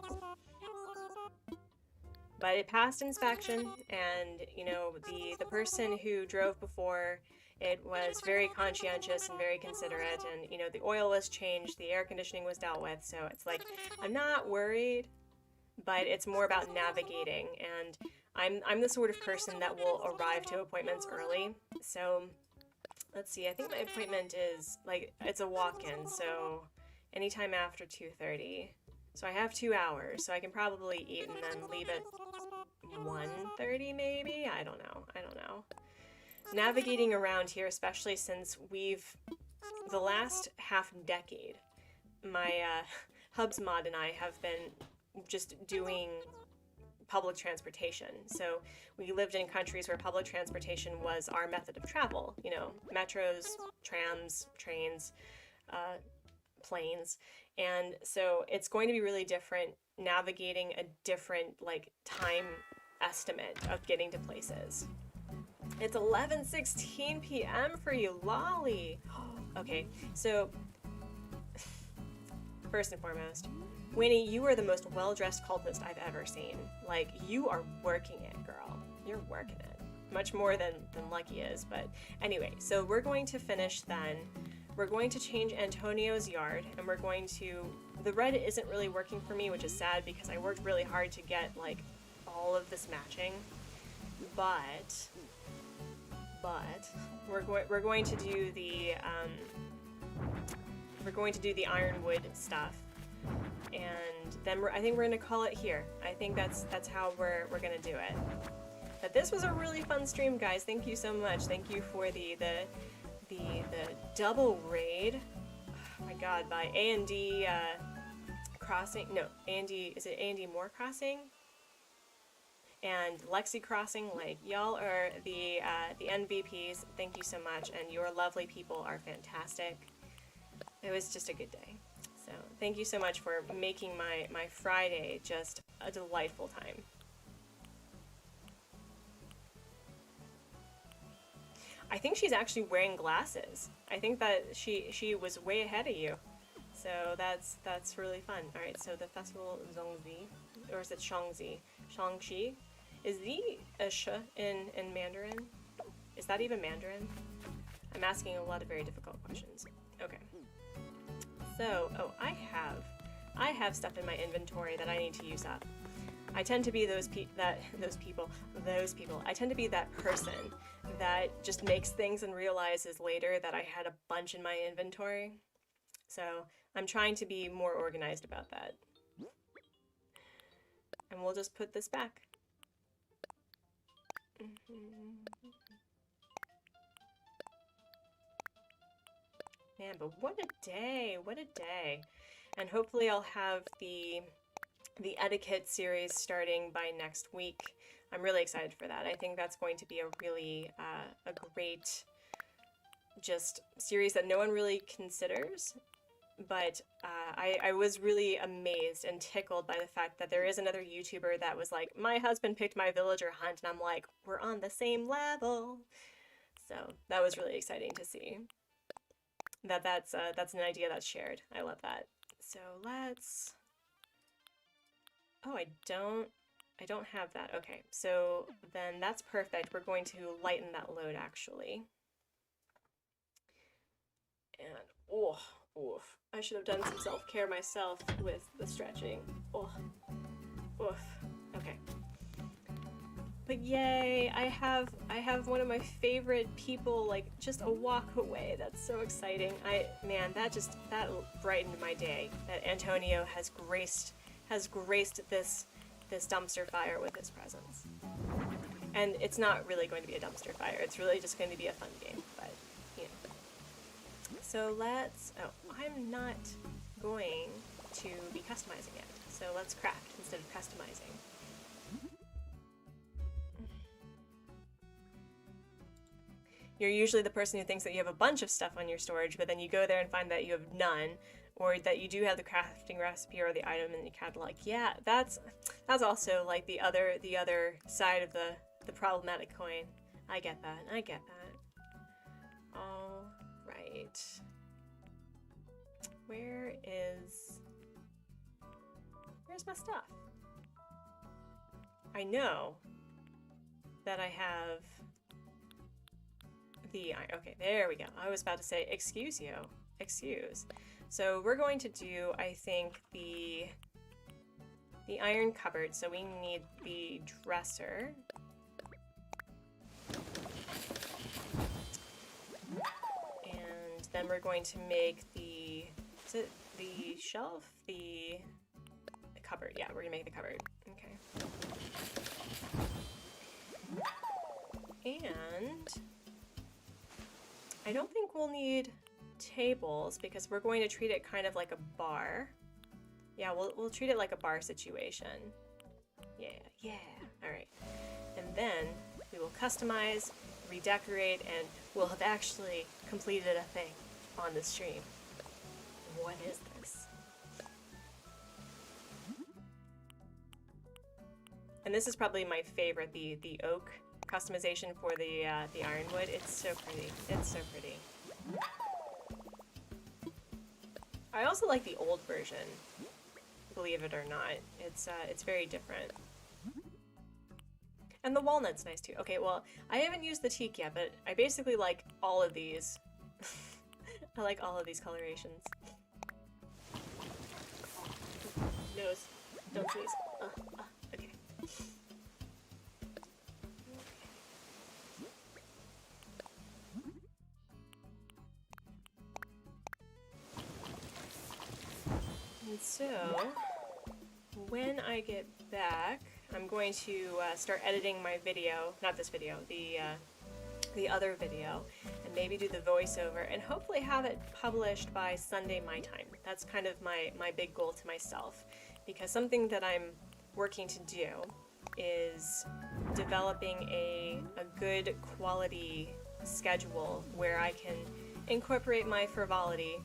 But it passed inspection, and you know, the person who drove before, it was very conscientious and very considerate, and you know, the oil was changed, the air conditioning was dealt with, so it's like, I'm not worried, but it's more about navigating, and I'm the sort of person that will arrive to appointments early. So let's see, I think my appointment is like, it's a walk-in, so anytime after 2:30. So I have 2 hours, so I can probably eat and then leave at 1:30 maybe? I don't know. Navigating around here, especially since the last half decade, my Hubs mod and I have been just doing public transportation. So we lived in countries where public transportation was our method of travel, you know, metros, trams, trains, planes. And so it's going to be really different navigating a different like time estimate of getting to places. It's 11:16 p.m. for you, Lolly. Okay, so first and foremost, Winnie, you are the most well-dressed cultist I've ever seen. Like, you are working it, girl. You're working it. Much more than Lucky is, but anyway, so we're going to finish then. We're going to change Antonio's yard, and we're going to... The red isn't really working for me, which is sad because I worked really hard to get, like, all of this matching. But we're going to do the ironwood stuff, and then I think we're gonna call it here. I think that's how we're gonna do it. But this was a really fun stream, guys. Thank you so much. Thank you for the double raid. Oh my God, by A&D Crossing. No, A&D, is it A&D More Crossing? And Lexi Crossing. Like, y'all are the MVPs. Thank you so much, and your lovely people are fantastic. It was just a good day. So thank you so much for making my Friday just a delightful time. I think she's actually wearing glasses. I think that she was way ahead of you. So that's really fun. All right, so the festival Zhongzi, or is it Shangzi? Shangxi? Is the a sh in Mandarin? Is that even Mandarin? I'm asking a lot of very difficult questions. Okay. So, oh, I have stuff in my inventory that I need to use up. I tend to be those people. I tend to be that person that just makes things and realizes later that I had a bunch in my inventory. So I'm trying to be more organized about that. And we'll just put this back. Man, but what a day, what a day. And hopefully I'll have the etiquette series starting by next week. I'm really excited for that. I think that's going to be a really a great just series that no one really considers. But I was really amazed and tickled by the fact that there is another YouTuber that was like, my husband picked my villager hunt, and I'm like, we're on the same level. So that was really exciting to see. That's an idea that's shared. I love that. So let's... Oh, I don't have that. Okay, so then that's perfect. We're going to lighten that load actually. And oh, oof. I should have done some self-care myself with the stretching. Oh, oof. Okay. But yay, I have one of my favorite people like just a walk away. That's so exciting. Man, that brightened my day. That Antonio has graced this dumpster fire with his presence. And it's not really going to be a dumpster fire. It's really just going to be a fun game, but you know. So I'm not going to be customizing it. So let's craft instead of customizing. You're usually the person who thinks that you have a bunch of stuff on your storage, but then you go there and find that you have none, or that you do have the crafting recipe or the item in the catalog. Yeah, that's also like the other side of the problematic coin. I get that. All right. Where's my stuff? I know that I have okay, there we go. I was about to say, excuse. So we're going to do, I think, the iron cupboard. So we need the dresser. And then we're going to make the shelf? The cupboard. Yeah, we're gonna make the cupboard. Okay. And I don't think we'll need tables because we're going to treat it kind of like a bar. Yeah, we'll treat it like a bar situation. Yeah. All right. And then we will customize, redecorate, and we'll have actually completed a thing on the stream. What is this? And this is probably my favorite, the oak customization for the ironwood. It's so pretty. I also like the old version, believe it or not. It's very different. And the walnut's nice too. Okay, well, I haven't used the teak yet, but I basically like all of these. I like all of these colorations. Nose. Don't sneeze. Okay. And so, when I get back, I'm going to start editing my video, not this video, the other video, and maybe do the voiceover, and hopefully have it published by Sunday my time. That's kind of my big goal to myself, because something that I'm working to do is developing a good quality schedule where I can incorporate my frivolity.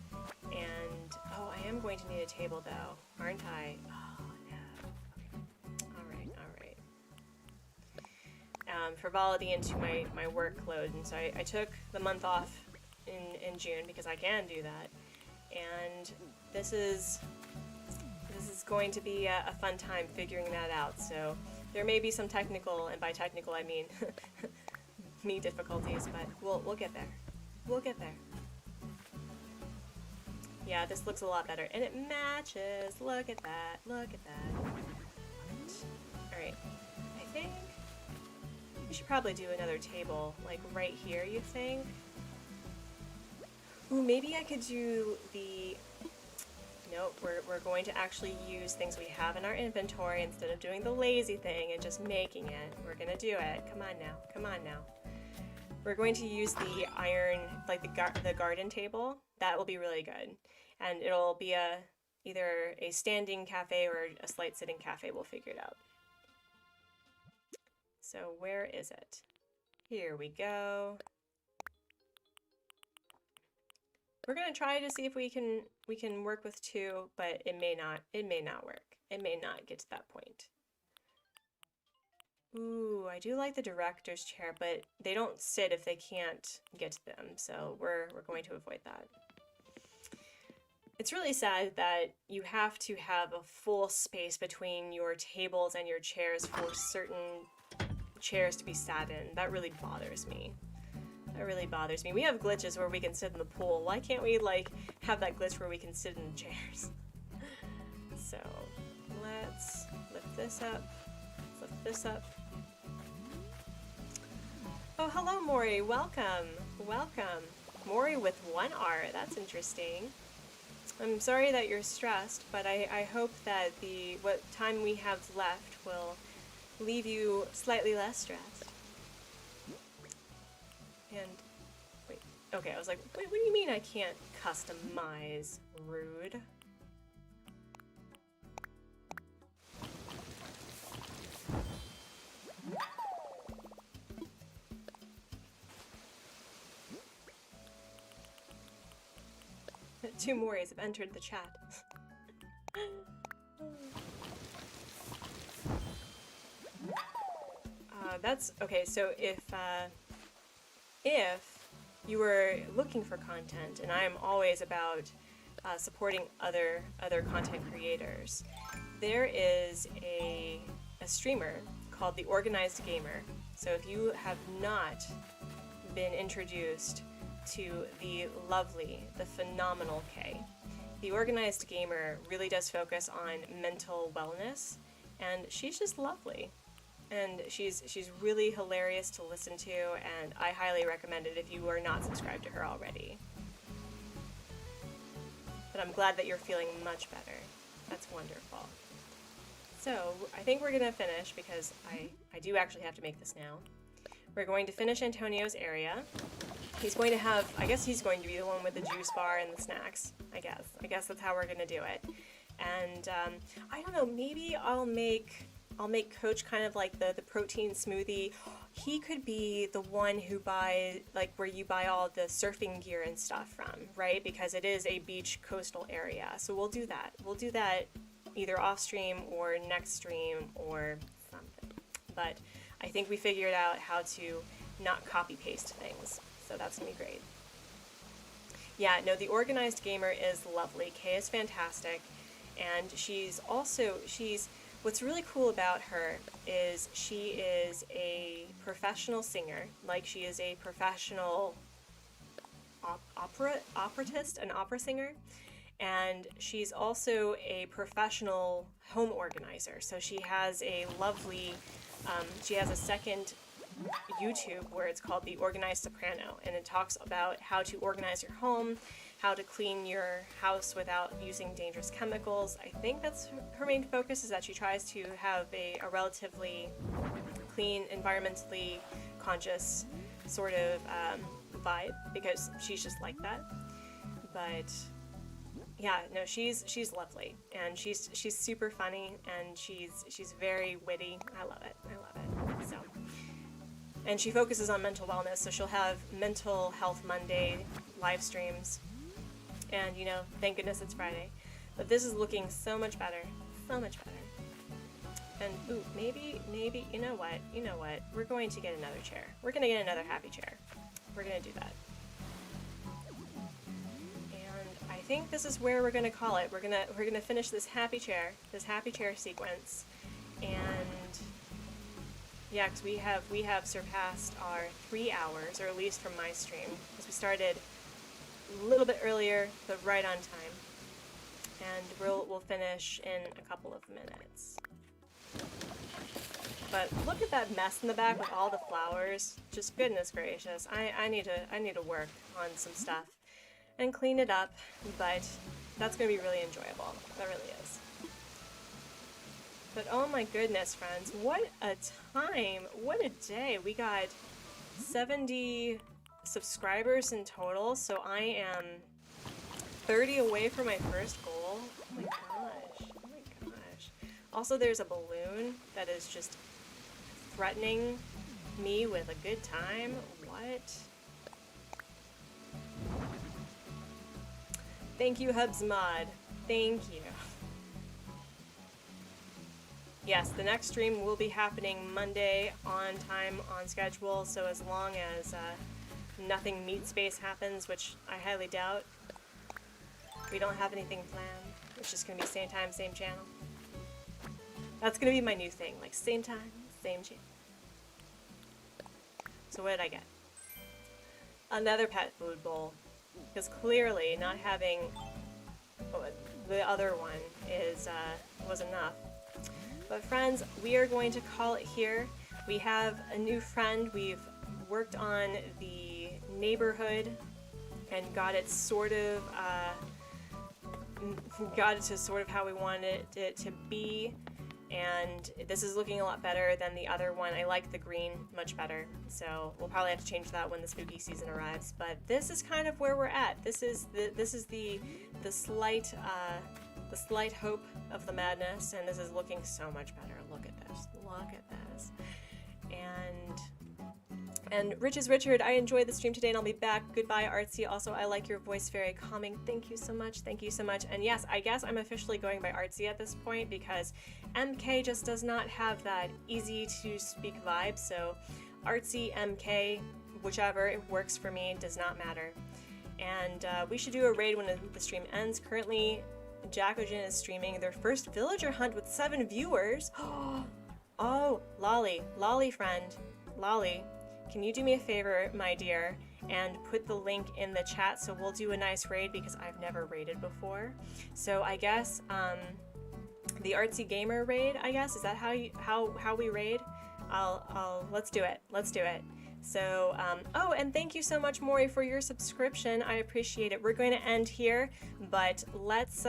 And oh, I am going to need a table though, aren't I? Oh no. All right. Frivolity into my workload, and so I took the month off in June because I can do that, and this is going to be a fun time figuring that out. So there may be some technical, and by technical I mean me difficulties, but we'll get there. We'll get there. Yeah, this looks a lot better, and it matches. Look at that. Look at that. All right. I think we should probably do another table, like right here. You think? Ooh, maybe I could do the. Nope, we're going to actually use things we have in our inventory instead of doing the lazy thing and just making it. We're gonna do it. Come on now. Come on now. We're going to use the iron, like the garden table. That will be really good. And it'll be either a standing cafe or a slight sitting cafe. We'll figure it out. So where is it? Here we go. We're gonna try to see if we can work with two, but it may not work. It may not get to that point. Ooh, I do like the director's chair, but they don't sit if they can't get to them, so we're going to avoid that. It's really sad that you have to have a full space between your tables and your chairs for certain chairs to be sat in. That really bothers me. That really bothers me. We have glitches where we can sit in the pool. Why can't we like have that glitch where we can sit in the chairs? So let's lift this up. Let's lift this up. Oh, hello, Maury. Welcome. Welcome. Maury with one R. That's interesting. I'm sorry that you're stressed, but I hope that what time we have left will leave you slightly less stressed. And, wait, okay, I was like, wait, what do you mean I can't customize? Rude. Two Moris have entered the chat. That's okay. So if you were looking for content, and I am always about supporting other content creators, there is a streamer called the Organized Gamer. So if you have not been introduced to the lovely, the phenomenal Kay, the Organized Gamer really does focus on mental wellness, and she's just lovely. And she's really hilarious to listen to, and I highly recommend it if you are not subscribed to her already. But I'm glad that you're feeling much better. That's wonderful. So I think we're gonna finish, because I do actually have to make this now. We're going to finish Antonio's area. He's going to have, I guess he's going to be the one with the juice bar and the snacks, I guess that's how we're gonna do it. And I don't know, maybe I'll make Coach kind of like the protein smoothie. He could be the one who buys, like, where you buy all the surfing gear and stuff from, right? Because it is a beach coastal area. So we'll do that. We'll do that either off stream or next stream or something. But I think we figured out how to not copy paste things. So that's gonna be great. Yeah, no, the Organized Gamer is lovely. Kay is fantastic. And what's really cool about her is she is a professional singer, like she is a professional operatist, an opera singer, and she's also a professional home organizer. So she has a lovely, she has a second YouTube where it's called The Organized Soprano, and it talks about how to organize your home, how to clean your house without using dangerous chemicals. I think that's her main focus, is that she tries to have a relatively clean, environmentally conscious sort of vibe, because she's just like that. But yeah, no, she's lovely, and she's super funny, and she's very witty. I love it. So, and she focuses on mental wellness, so she'll have Mental Health Monday live streams. And, you know, thank goodness it's Friday. But this is looking so much better. So much better. And, ooh, maybe, you know what? We're going to get another chair. We're going to get another happy chair. We're going to do that. And I think this is where we're going to call it. We're going to finish this happy chair sequence. And, yeah, because we have surpassed our 3 hours, or at least from my stream, because we started a little bit earlier, but right on time. And we'll finish in a couple of minutes. But look at that mess in the back with all the flowers. Just goodness gracious. I need to work on some stuff and clean it up, but that's gonna be really enjoyable. That really is. But oh my goodness, friends, what a time, what a day. We got 70 subscribers in total, so I am 30 away from my first goal. Oh my gosh. Also, there's a balloon that is just threatening me with a good time. What? Thank you, Hubs Mod. Thank you. Yes, the next stream will be happening Monday on time, on schedule, so as long as nothing meat space happens, which I highly doubt. We don't have anything planned. It's just gonna be same time, same channel. That's gonna be my new thing, like same time, same channel. So what did I get? Another pet food bowl. Because clearly not having the other one was enough. But friends, we are going to call it here. We have a new friend. We've worked on the neighborhood and got it sort of how we wanted it to be, and this is looking a lot better than the other one. I like the green much better, so we'll probably have to change that when the spooky season arrives. But this is kind of where we're at. This is the slight hope of the madness, and this is looking so much better. Look at this. Look at this. And Rich is Richard, I enjoyed the stream today and I'll be back. Goodbye, Artsy. Also, I like your voice, very calming. Thank you so much. Thank you so much. And yes, I guess I'm officially going by Artsy at this point because MK just does not have that easy to speak vibe. So Artsy, MK, whichever, it works for me, does not matter. And we should do a raid when the stream ends. Currently, Jackogen is streaming their first villager hunt with 7 viewers. Oh, Lolly friend, Lolly. Can you do me a favor, my dear, and put the link in the chat so we'll do a nice raid because I've never raided before. So I guess the Artsy Gamer raid, I guess, is that how we raid? Let's do it. Let's do it. So oh, and thank you so much, Maury, for your subscription. I appreciate it. We're going to end here, but let's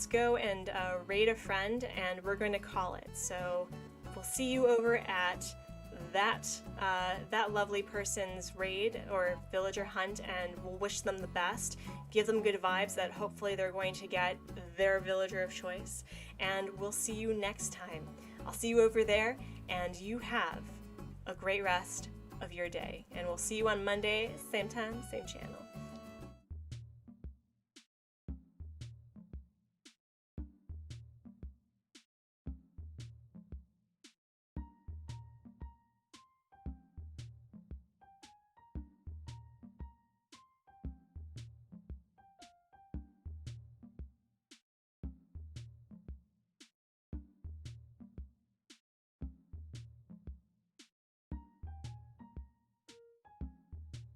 go and raid a friend, and we're going to call it. So we'll see you over at that lovely person's raid or villager hunt, and we'll wish them the best, give them good vibes that hopefully they're going to get their villager of choice, and we'll see you next time. I'll see you over there, and you have a great rest of your day, and we'll see you on Monday, same time, same channel.